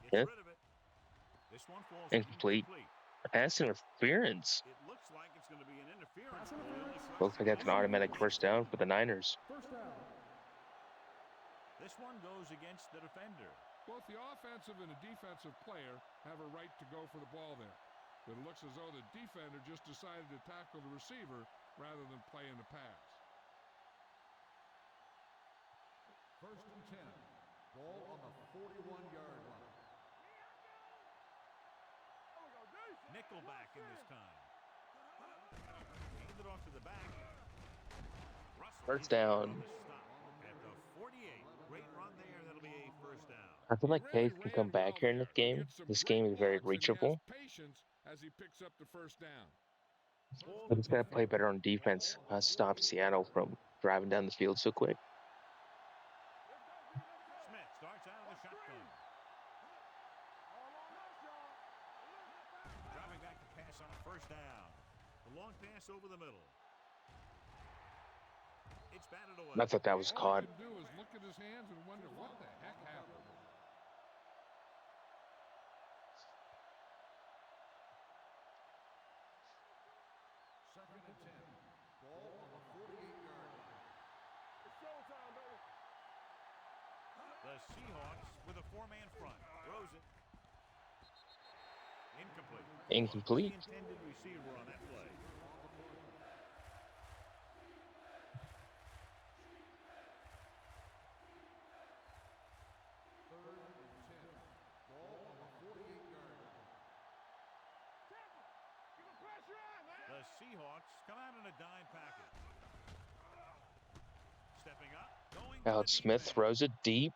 Gets Yeah. rid of it. This one falls Incomplete. incomplete. Pass interference. It looks like it's going to be an interference. Pass interference. Looks like that's an automatic first down for the Niners. First down. This one goes against the defender. Both the offensive and the defensive player have a right to go for the ball there. But it looks as though the defender just decided to tackle the receiver rather than play in the pass. First and 10. Ball on the 41-yard line. Nickelback in this time. Handed off to the back. Russell First down. at the 48. Great run there. That'll be a first down. I feel like Pace can come back here in this game. This game is very reachable. Patience as he picks up the first down. But he's got to play better on defense. Stop Seattle from driving down the field so quick. Smith starts out of the shotgun. Driving back to pass on a first down. The long pass over the middle. It's batted away. I thought that was All caught. he could do is look at his hands and wonder what the heck happened. Second and 10. Ball on the 48-yard line. It's showtime, baby. The Seahawks with a 4-man front. Throws it. Incomplete. Incomplete. The intended receiver on that play. Third and 10. Ball on the 48-yard line. Keep the pressure on, man. The Seahawks come out in a dime package. Stepping up. Going to Alex the Smith defense. throws it deep.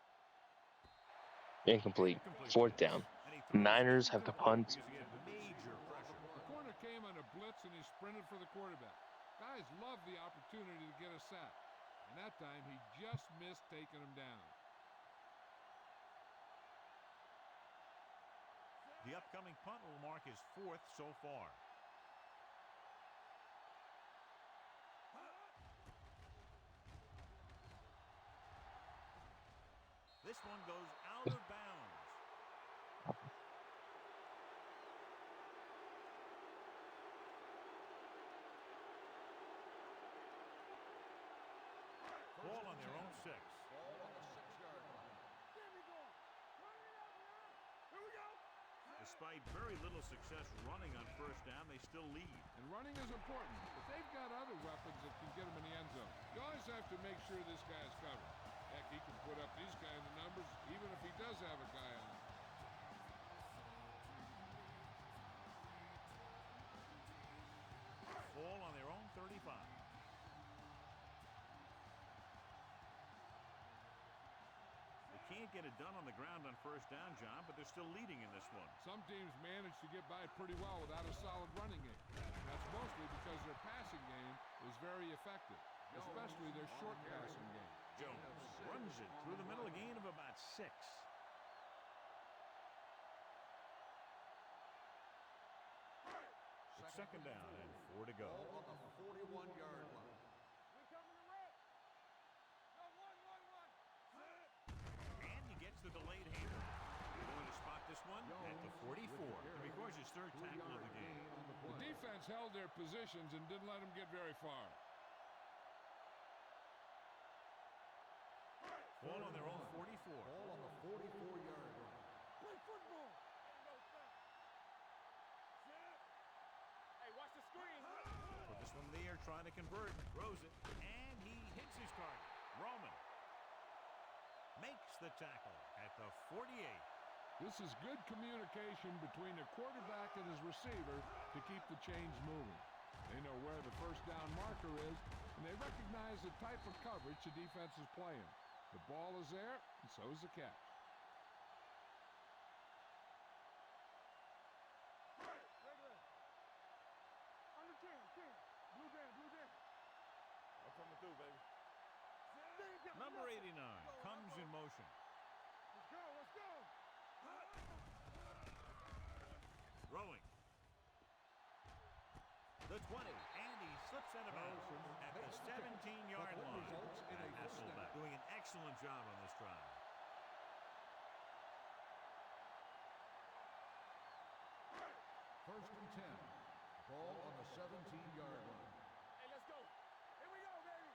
Incomplete. Fourth down. And he throws Niners have to incomplete punt. because he had major pressure. The corner came on a blitz and he sprinted for the quarterback. Guys love the opportunity to get a sack. And that time he just missed taking him down. The upcoming punt will mark his 4th so far. This one goes out of bounds. Ball on their own 6. Ball on the 6-yard line. There we go. Run it out, man. Here we go. Despite very little success running on first down, they still lead. And running is important, but they've got other weapons that can get them in the end zone. You always have to make sure this guy is covered. Heck, he can put up these kind of numbers even if he does have a guy on. Ball on their own 35. They can't get it done on the ground on first down, John, but they're still leading in this one. Some teams manage to get by pretty well without a solid running game. That's mostly because their passing game is very effective, especially their short passing game. Jones runs it through the middle, a gain of about 6. It's second down and 4 to go. Ball on the 41-yard line. We coming to wreck. No, one. And he gets the delayed handoff. They're going to spot this one at the 44. And records his third tackle of the game. The defense held their positions and didn't let them get very far. Ball on their own 44. Ball on the 44-yard line. Play football. Hey, watch the screen. Put this one there, trying to convert. Throws it, and he hits his target. Roman makes the tackle at the 48. This is good communication between the quarterback and his receiver to keep the chains moving. They know where the first down marker is, and they recognize the type of coverage the defense is playing. The ball is there, and so is the catch. Regular. Under 10. Blue jam. I'm coming through, baby. Number 89 comes in motion. Let's go. Throwing. The 20, and he slips out of bounds at the 17-yard line. Results in a first down. Hasselbeck doing an excellent job on this drive. First and 10. Ball on the 17-yard line. Hey, let's go. Here we go, baby.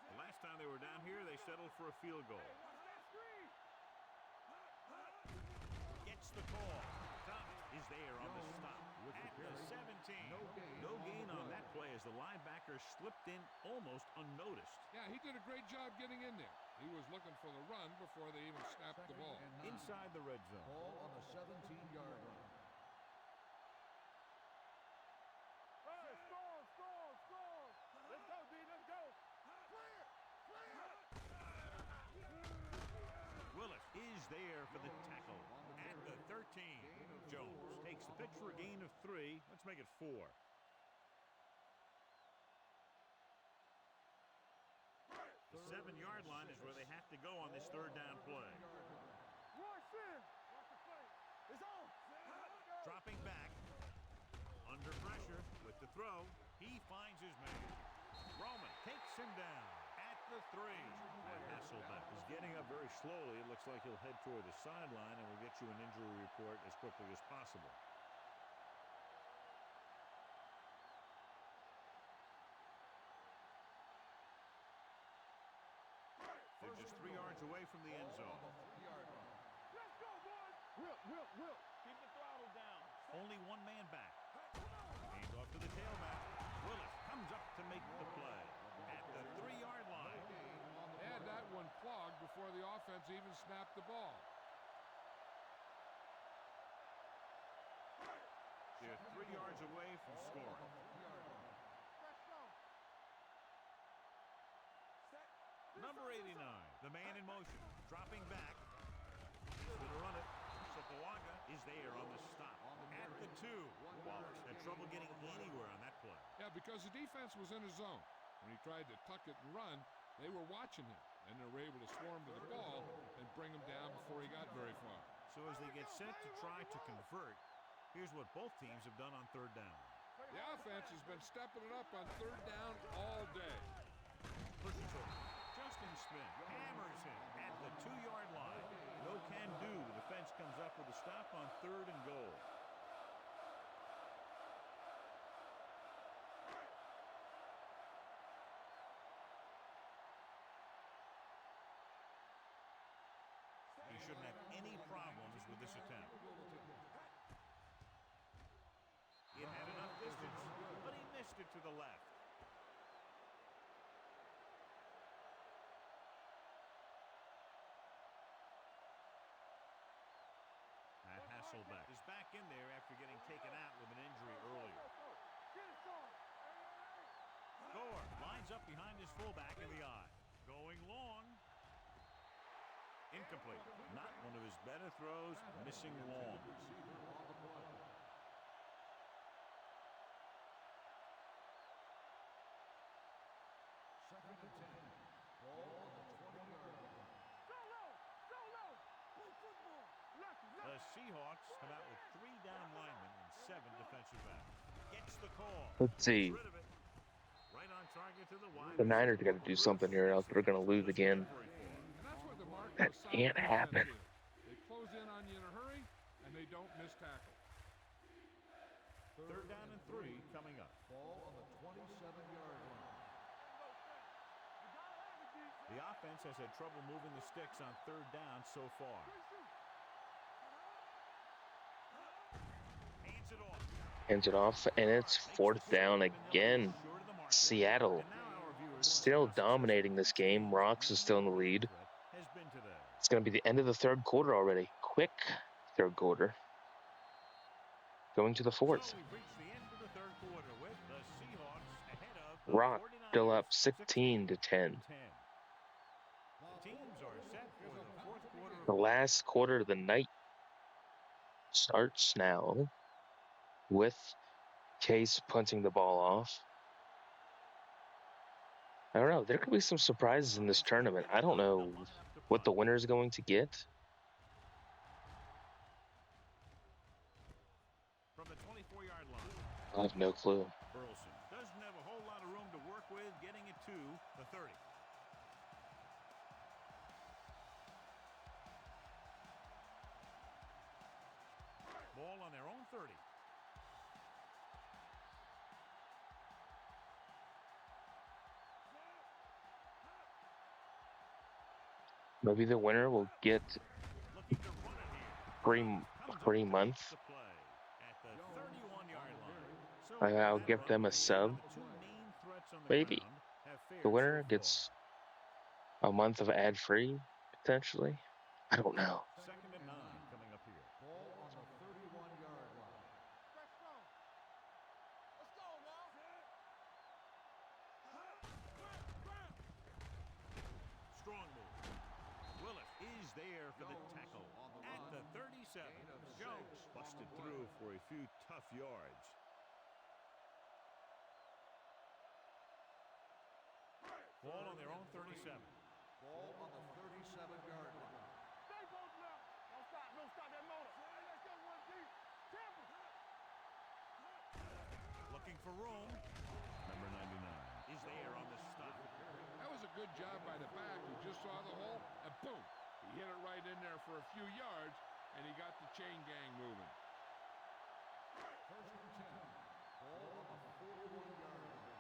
The last time they were down here, they settled for a field goal. Hey, watch that screen. Gets the call. Thomas is there on the stop at the 17. No gain on that play as the linebacker slipped in almost unnoticed. Yeah, he did a great job getting in there. He was looking for the run before they even snapped the ball. Inside the red zone. Ball on the 17-yard line. Hey, score. Let's go, D. Let's go. Clear. Willis is there for the tackle at the 13. Jones takes the pitch for a gain of 3. Let's make it 4. The 7-yard line is where they have to go on this third down play. Watch the play. It's on. Dropping back. Under pressure with the throw. He finds his man. Roman takes him down at the 3. And Hasselbeck is getting up very slowly. It looks like he'll head toward the sideline, and we'll get you an injury report as quickly as possible. They're just 3 yards away from the end zone. Let's go, boys. Will. Keep the throttle down. Only one man back. Hands off to the tailback. Willis comes up to make the play at the 3-yard line. They had that one clogged before the offense even snapped the ball. They're 3 yards away from scoring. Let's go. Number 89, the man in motion, dropping back. He's going to run it. Sopoaga is there on the stop at the 2. Wallace had trouble getting anywhere on that play. Yeah, because the defense was in his zone. When he tried to tuck it and run, they were watching him, and they were able to swarm to the ball and bring him down before he got very far. So as they get set to try to convert, here's what both teams have done on third down. The offense has been stepping it up on third down all day. Pushes it. Justin Smith hammers him at the 2-yard line. No can do. The defense comes up with a stop on 3rd and goal. He shouldn't have any problems with this attempt. It had enough distance, but he missed it to the left. Matt Hasselbeck is back in there after getting taken out with an injury earlier. Get it, son. Gore lines up behind his fullback in the eye. Going long. Incomplete. Not one of his better throws. Missing long. Second and 10. Ball on the 20-yard line. Go low! Go low! Play football! Lucky, The lucky! Seahawks come out with 3 down linemen and 7 defensive backs. Gets the call. Let's Gets see. rid of it. Right on target to the wide The Niners receiver. got to do Bruce something here, or else gets the they're going to first. lose Doesn't get again. very far. And that's where the mark of That a solid can't defense happen. is. They close in on you in a hurry, and they don't miss tackle. Third down and 3 coming up. Ball on the 27-yard line. The offense has had trouble moving the sticks on third down so far. Hands it off. Hands it off, and it's fourth down again. Seattle still dominating this game. Rocks is still in the lead. It's going to be the end of the third quarter already. Quick third quarter. Going to the fourth. So we've reached the end of the third quarter with the Seahawks ahead of the Rock 49ers, still up 16 to 10. Teams are set for the fourth quarter. The last quarter of the night starts now with Case punting the ball off. I don't know. There could be some surprises in this tournament. I don't know what the winner is going to get. From the 24-yard line. I have no clue. Burleson doesn't have a whole lot of room to work with, getting it to the 30. Ball on their own 30. Maybe the winner will get Looking to run it here. free month. The play at the 31-yard line. So I'll that give run them a will sub. the two main threats on the Maybe. ground have fared The winner so gets far. a month of ad-free, potentially. I don't know. Second and 9 coming up here. Ball on the 31-yard line. Let's go! Let's go now! Strong move. Willis is there for the tackle at the 37. Jones busted through for a few tough yards. Ball on their own 37. Ball on the 37-yard line. Stay both left! Don't stop! Don't stop that motor! Hey, let's go one deep! Tampa! Looking for room. Number 99 is there on the stop. That was a good job by the back who just saw the hole, and boom, he hit it right in there for a few yards, and he got the chain gang moving. First and 10. Ball on the 41-yard line.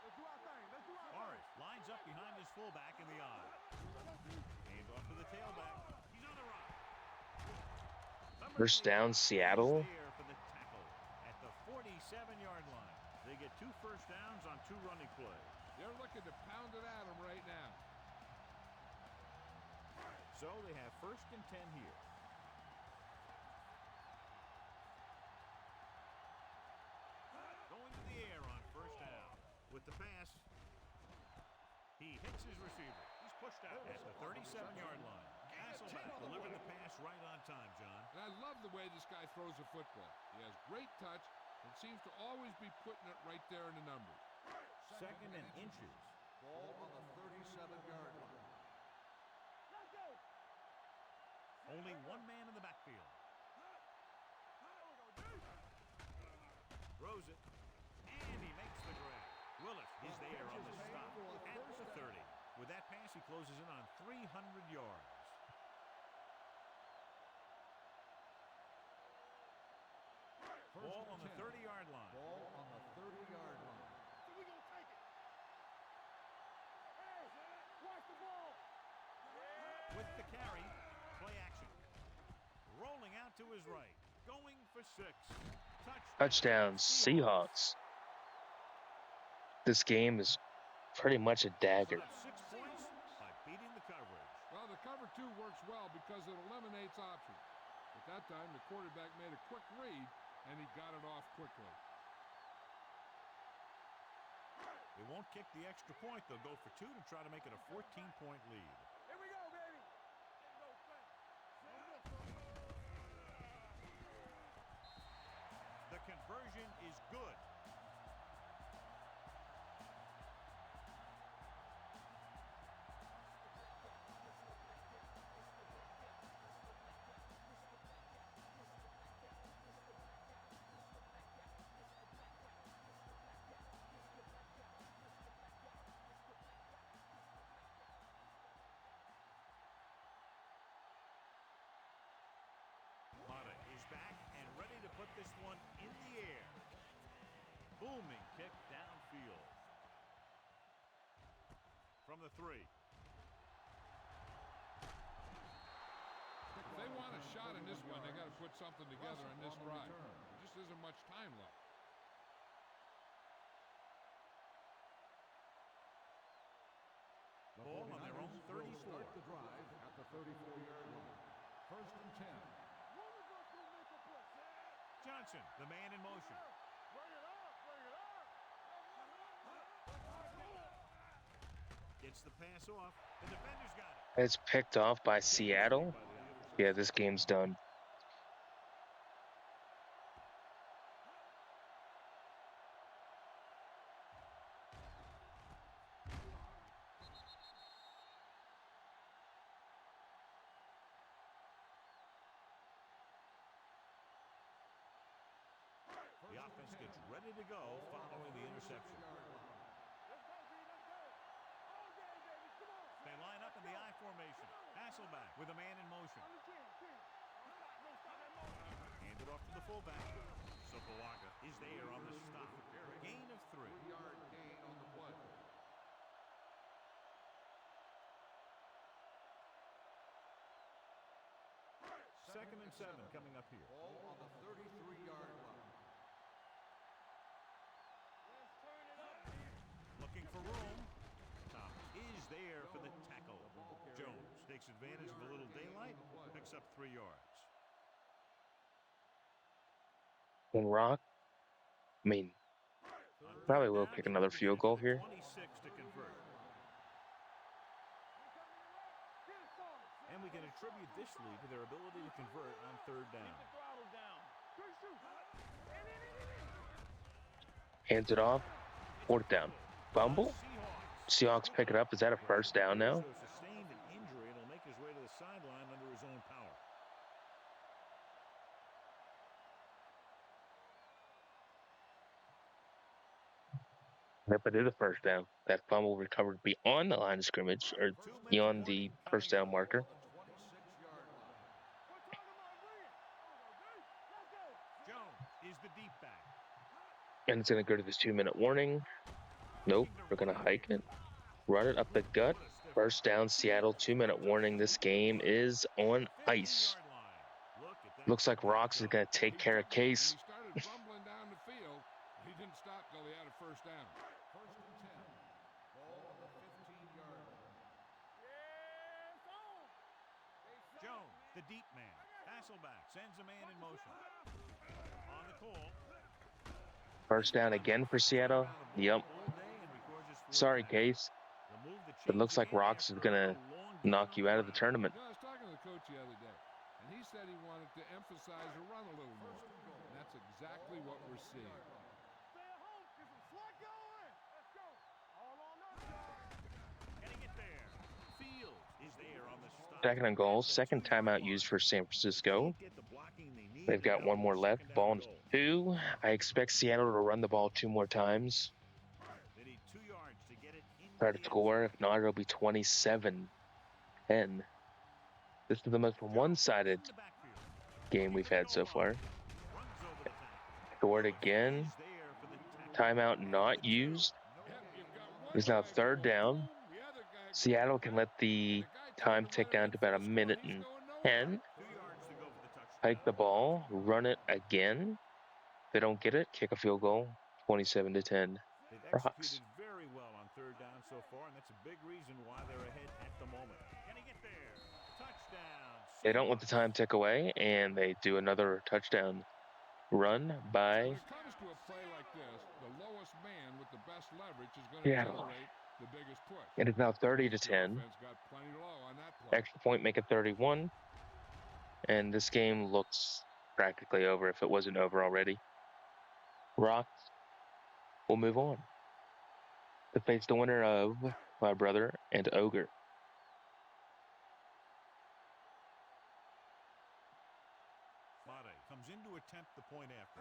Let's do our thing! Let's do our thing! Morris lines up behind his fullback in the eye. Hand off to the tailback. He's on the run. Number First down, 25 Seattle. is there for the tackle at the 47-yard line. They get 2 first downs on 2 running plays. They're looking to pound it at him right now. So they have first and 10 here. Going to the air on first down. With the pass, he hits his receiver. He's pushed out at the 37-yard line. Hasselback delivered the pass right on time, John. And I love the way this guy throws a football. He has great touch and seems to always be putting it right there in the numbers. Second and inches. Ball on the 37-yard line. Let's go! Only one man in the backfield. Throws it, and he makes the grab. Willis is there on the stop at the 30. With that pass, he closes in on 300 yards. Ball on the 30-yard line. Ball on the 30-yard line. So we gonna take it! Hey! Watch the ball! With the carry, play action. Rolling out to his right. Going for 6. Touchdown, Seahawks. This game is pretty much a dagger. Put up 6 points by beating the coverage. Well, the cover 2 works well because it eliminates options. At that time, the quarterback made a quick read, and he got it off quickly. They won't kick the extra point. They'll go for 2 to try to make it a 14-point lead. Hey, Good. Mata is back and ready to put this one in the air. Booming kick downfield. From the 3. If they want a shot in this one, they got to put something together on this drive. There just isn't much time left. The ball on their own 34. Start the drive at the 34-yard line. 1st and 10. Johnson, the man in motion. Bring it up, bring it up. Gets the pass off. The defender's got it. It's picked off by Seattle. Yeah, this game's done. The offense gets ready to go following the interception. They line up in the I formation. Hasselback with a man in motion. Handed off to the fullback. Sopoaga is there on the stop. Gain of 3. 3-yard gain on the play. Second and 7 coming up here. Ball on the 33-yard line. Looking for room. Thomas is there for the tackle. Jones takes advantage of a little daylight. Picks up 3 yards. And Rock, I mean, probably will kick another field goal here. 26 to convert. And we can attribute this lead to their ability to convert on 3rd down. Hands it off. 4th down. Fumble. Seahawks pick it up. Is that a first down now? Sustained an injury and will make his way to the sideline under his own power. Yep, it is a first down. That fumble recovered beyond the line of scrimmage or beyond the first down marker. 26-yard line. Jones is the deep back. And it's going to go to this 2-minute warning. Nope, we're going to hike it. Run it up the gut. First down, Seattle. 2-minute warning. This game is on ice. Looks like Rocks is going to take care of Case. When he started rumbling down the field, he didn't stop till he had a first down. 1st and 10. Ball on the 15-yard line. Jones, the deep man. Hasselback sends a man in motion. On the call. First down again for Seattle. Yep. Sorry, Case. It looks like Rocks is going to knock you out of the tournament. You know, I was talking to the coach the other day, and he said he wanted to emphasize the run a little more. And that's exactly what we're seeing. Stay at home, get some slack going. Let's go. All on us, y'all. Can he get there? Fields is there on the stop. 2nd and goal. Second timeout used for San Francisco. They've got 1 more left. Ball on 2. I expect Seattle to run the ball 2 more times. They need 2 yards to get it in. Try to score. If not, it'll be 27-10. This is the most one-sided game we've had so far. Scored again. Timeout not used. It's now 3rd down. Seattle can let the time tick down to about 1 minute and 10. Hike the ball, run it again. If they don't get it, kick a field goal. 27-10. They've Rocks. executed very well on 3rd down so far, and that's a big reason why they're ahead at the moment. Can he get there? Touchdown. They don't let the time tick away, and they do another touchdown run When by it comes to a play like this, the lowest man with the best leverage is going to Seattle. generate the biggest push. And it's now The 30-10. offense got plenty low on that play. Extra point, make it 31. And this game looks practically over if it wasn't over already. Rock will move on to face the winner of my brother and Ogre. Madden comes in to attempt the point after.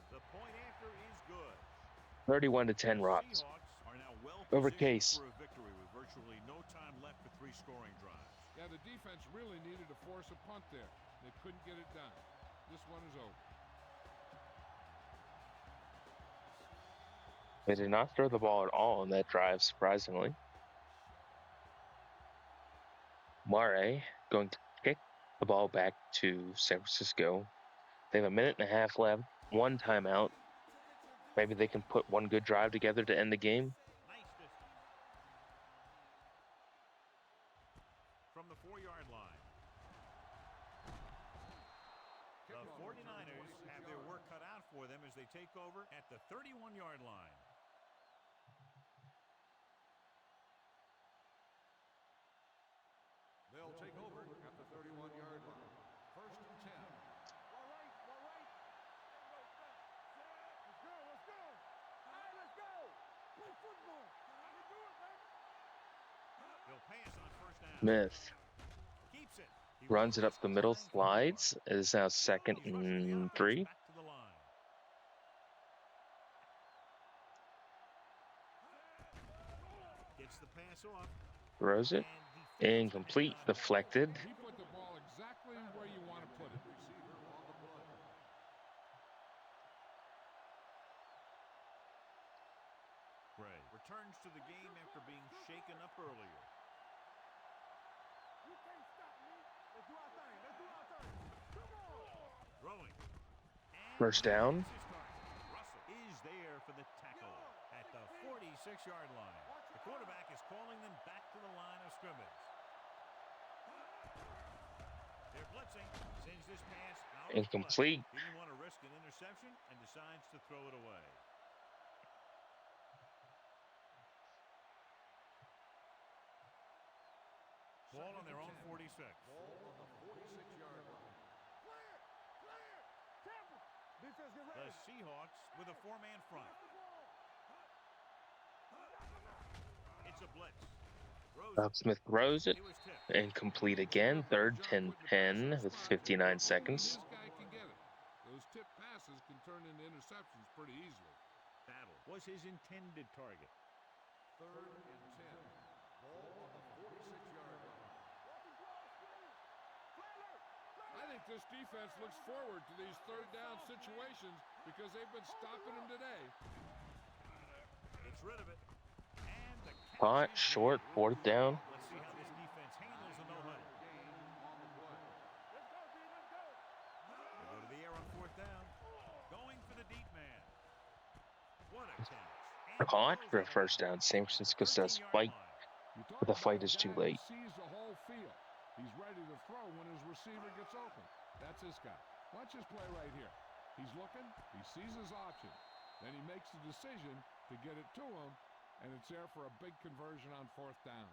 The point after is good. 31-10 Rocks. Seahawks are now well Over positioned Case. for a victory with virtually no time left for 3 scoring drives. Yeah, the defense really needed to force a punt there. They couldn't get it done. This one is over. They did not throw the ball at all on that drive, surprisingly. Mare going to kick the ball back to San Francisco. They have a minute and a half left, 1 timeout. Maybe they can put one good drive together to end the game. Nice distance. From the 4-yard line. The 49ers have their work cut out for them as they take over at the 31-yard line. They'll take over at the 31-yard line. First and 10. All right, all right. Let's go, let's go. All right, let's go. Play football. I can do it, man. They'll pass on first down. Smith Keeps it. He runs it up rotates the to middle, line for more. slides. It is now 2nd He's rushing the and offense 3. back to the line. Gets the pass off. Throws it. And he Incomplete. Deflected. He put the ball exactly where you want to put it. Receiver on the play. Gray returns to the game after being shaken up earlier. You can't stop me. Let's do our thing. Let's do our thing. Come on. Throwing. And First down. hits his target. Russell is there for the tackle at the 46-yard line. The quarterback is calling them back to the line of scrimmage. They're blitzing. Sends this pass out. of Incomplete. play. He didn't want to risk an interception and decides to throw it away. Ball on their own 46. Ball on the 46-yard line. Clear. Clear. Tampa. Defense get The ready. Seahawks with a 4-man front. It's a blitz. Smith throws it. He was tipped. Incomplete again. 3rd and 10 with 59 seconds. This guy can get it. Those tip passes can turn into interceptions pretty easily. Battle was his intended target. 3rd and 10. Ball on the 46-yard line. I think this defense looks forward to these 3rd down situations because they've been stopping them today. Gets rid of it. And the catch Caught is short, made. 4th down. Let's see how this defense handles a no-huddle. Gain on the play. Let's go, B. Let's go. They go to the air on 4th down. Going for the deep man. What a catch. And Caught throws for a it first out down. San at the Francisco says 13-yard fight, line. You talk but the fight about is a too guy who late. sees the whole field. He's ready to throw when his receiver gets open. That's this guy. Watch his play right here. He's looking, he sees his option. Then he makes the decision to get it to him, and it's there for a big conversion on 4th down.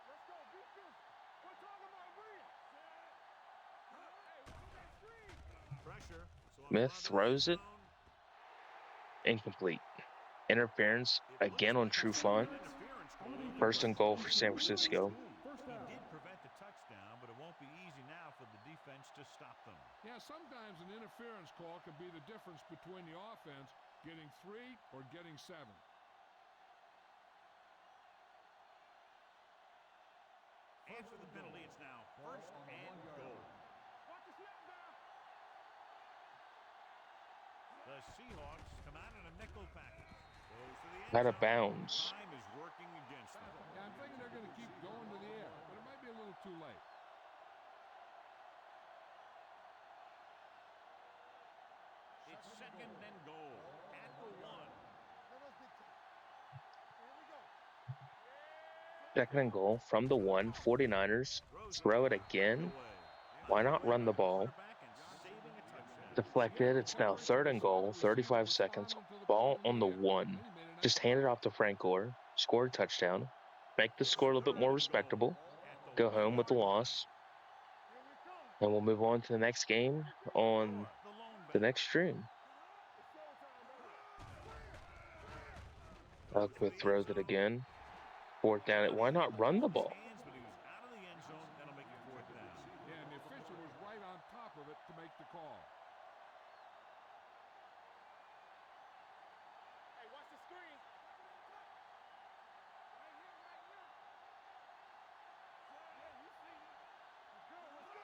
Let's go. Defense. We're talking about real. Hey, what's that screen? Pressure. So Smith throws it. Incomplete. Interference again on Trufant. 1st and goal for San Francisco. First He down. did prevent the touchdown, but it won't be easy now for the defense to stop them. Yeah, sometimes an interference call can be the difference between the offense getting 3 or getting 7. After the penalty, it's now 1st and goal. Watch the snap now. The Seahawks come out in a nickel package. Goes to the end Out of zone. bounds. Time is working against them. Yeah, I'm thinking they're going to keep going to the air, but it might be a little too late. It's 2nd and goal at the 1. Here we go. 2nd and goal from the 1. 49ers throw it again. Why not run the ball? Deflected. It's now 3rd and goal. 35 seconds. Ball on the 1. Just hand it off to Frank Gore. Score a touchdown. Make the score a little bit more respectable. At the go home with the loss, and we'll move on to the next game on The lone the back. next stream. Throws for Good the end throws it zone. again. Fourth down. Why not run the Off his ball? hands, but he was out of the end zone. That'll make it fourth down. Yeah, and the official was right on top of it to make the call. Hey, watch the screen. Right here, right here. Yeah, you see it. Let's go, let's go.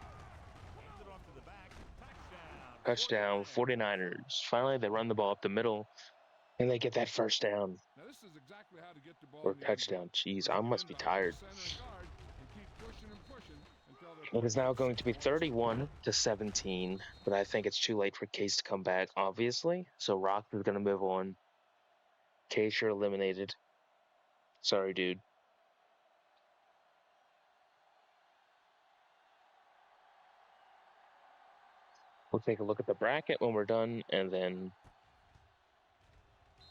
Hands it off to the back. Touchdown. Touchdown, 49ers. 49ers. Finally, they run the ball up the middle, and they get that first down Now, this is exactly how to get the ball or in the end zone. touchdown. Jeez, I Bring it must in be behind the tired. center and guard and keep pushing and pushing until they're It is putting now up going 6 to be points. 31-17, but I think it's too late for Case to come back, obviously. So Rock is going to move on. Case, you're eliminated. Sorry, dude. We'll take a look at the bracket when we're done, and then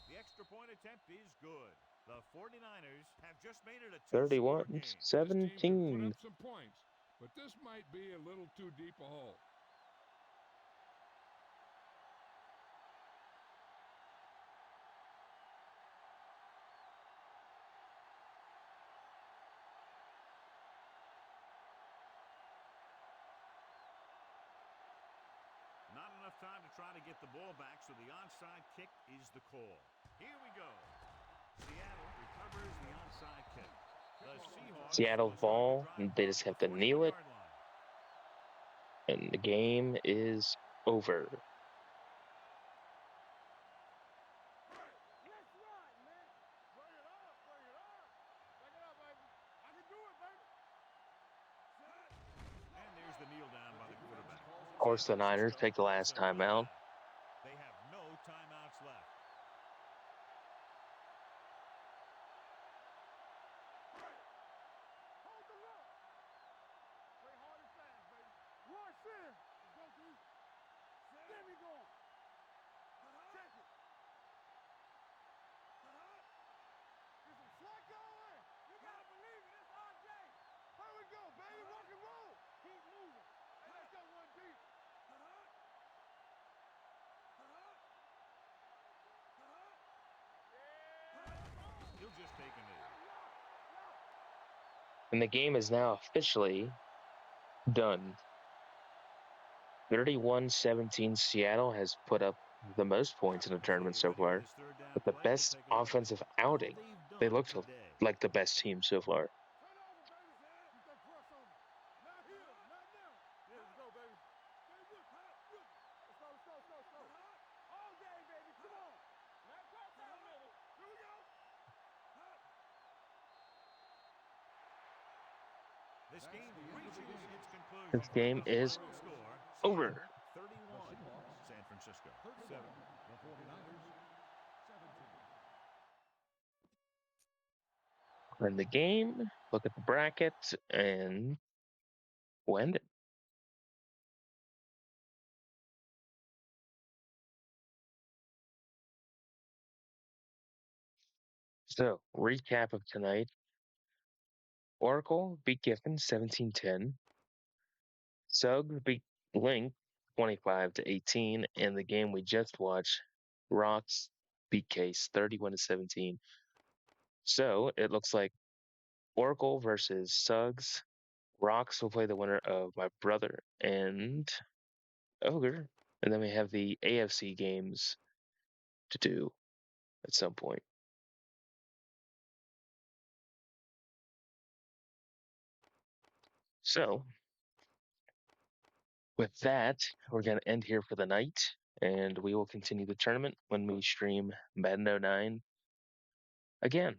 The extra point attempt is good. The 49ers have just made it a two-score game. This team can put 31-17. up some points, but this might be a little too deep a hole. Not enough time to try to get the ball back, so the onside kick is the call. Here we go. Seattle recovers the onside kick. The Seahawks Seattle's will start the ball, drive they from just the have to kneel it, 41-yard line. and the game is over. Let's run, man. Bring it up, bring it up. Bring it up, baby. I can do it, baby. And there's the kneel down by the quarterback. Of course, the San Niners Francisco take the calls last a timeout. timeout. They have no timeouts left. Hold the look. Play hard and fast, baby. Rush in. Let's go, D. There we go. Check it. Get some slack going. You gotta believe it. It's RJ. Here we go, baby. Rock and roll. Keep moving. Hey, let's go one deep. He'll just take a knee. And the game is now officially done. 31-17, Seattle has put up the most points in the tournament so Ready for far, this third down but the play. We'll best take a look at offensive how outing. they've They done looked today. like the best team so far. Turn over, baby. Keep that press on him. Not here. Not now. Yeah, let's go, baby. Let's go, let's go, let's go, let's go. All day, baby. Come on. Not press down the middle. Here we go. This game reaches its conclusion. This game The is final score, over. Seattle 31, San Francisco 7. The 49ers, 17. In the game, look at the bracket, and we'll end it. So, recap of tonight. Oracle beat Giffen 17-10. Sug beat Link 25-18. And the game we just watched, Rocks beat Case 31-17. So it looks like Oracle versus Suggs. Rocks will play the winner of my brother and Ogre. And then we have the AFC games to do at some point. So with that, we're going to end here for the night, and we will continue the tournament when we stream Madden 09 again.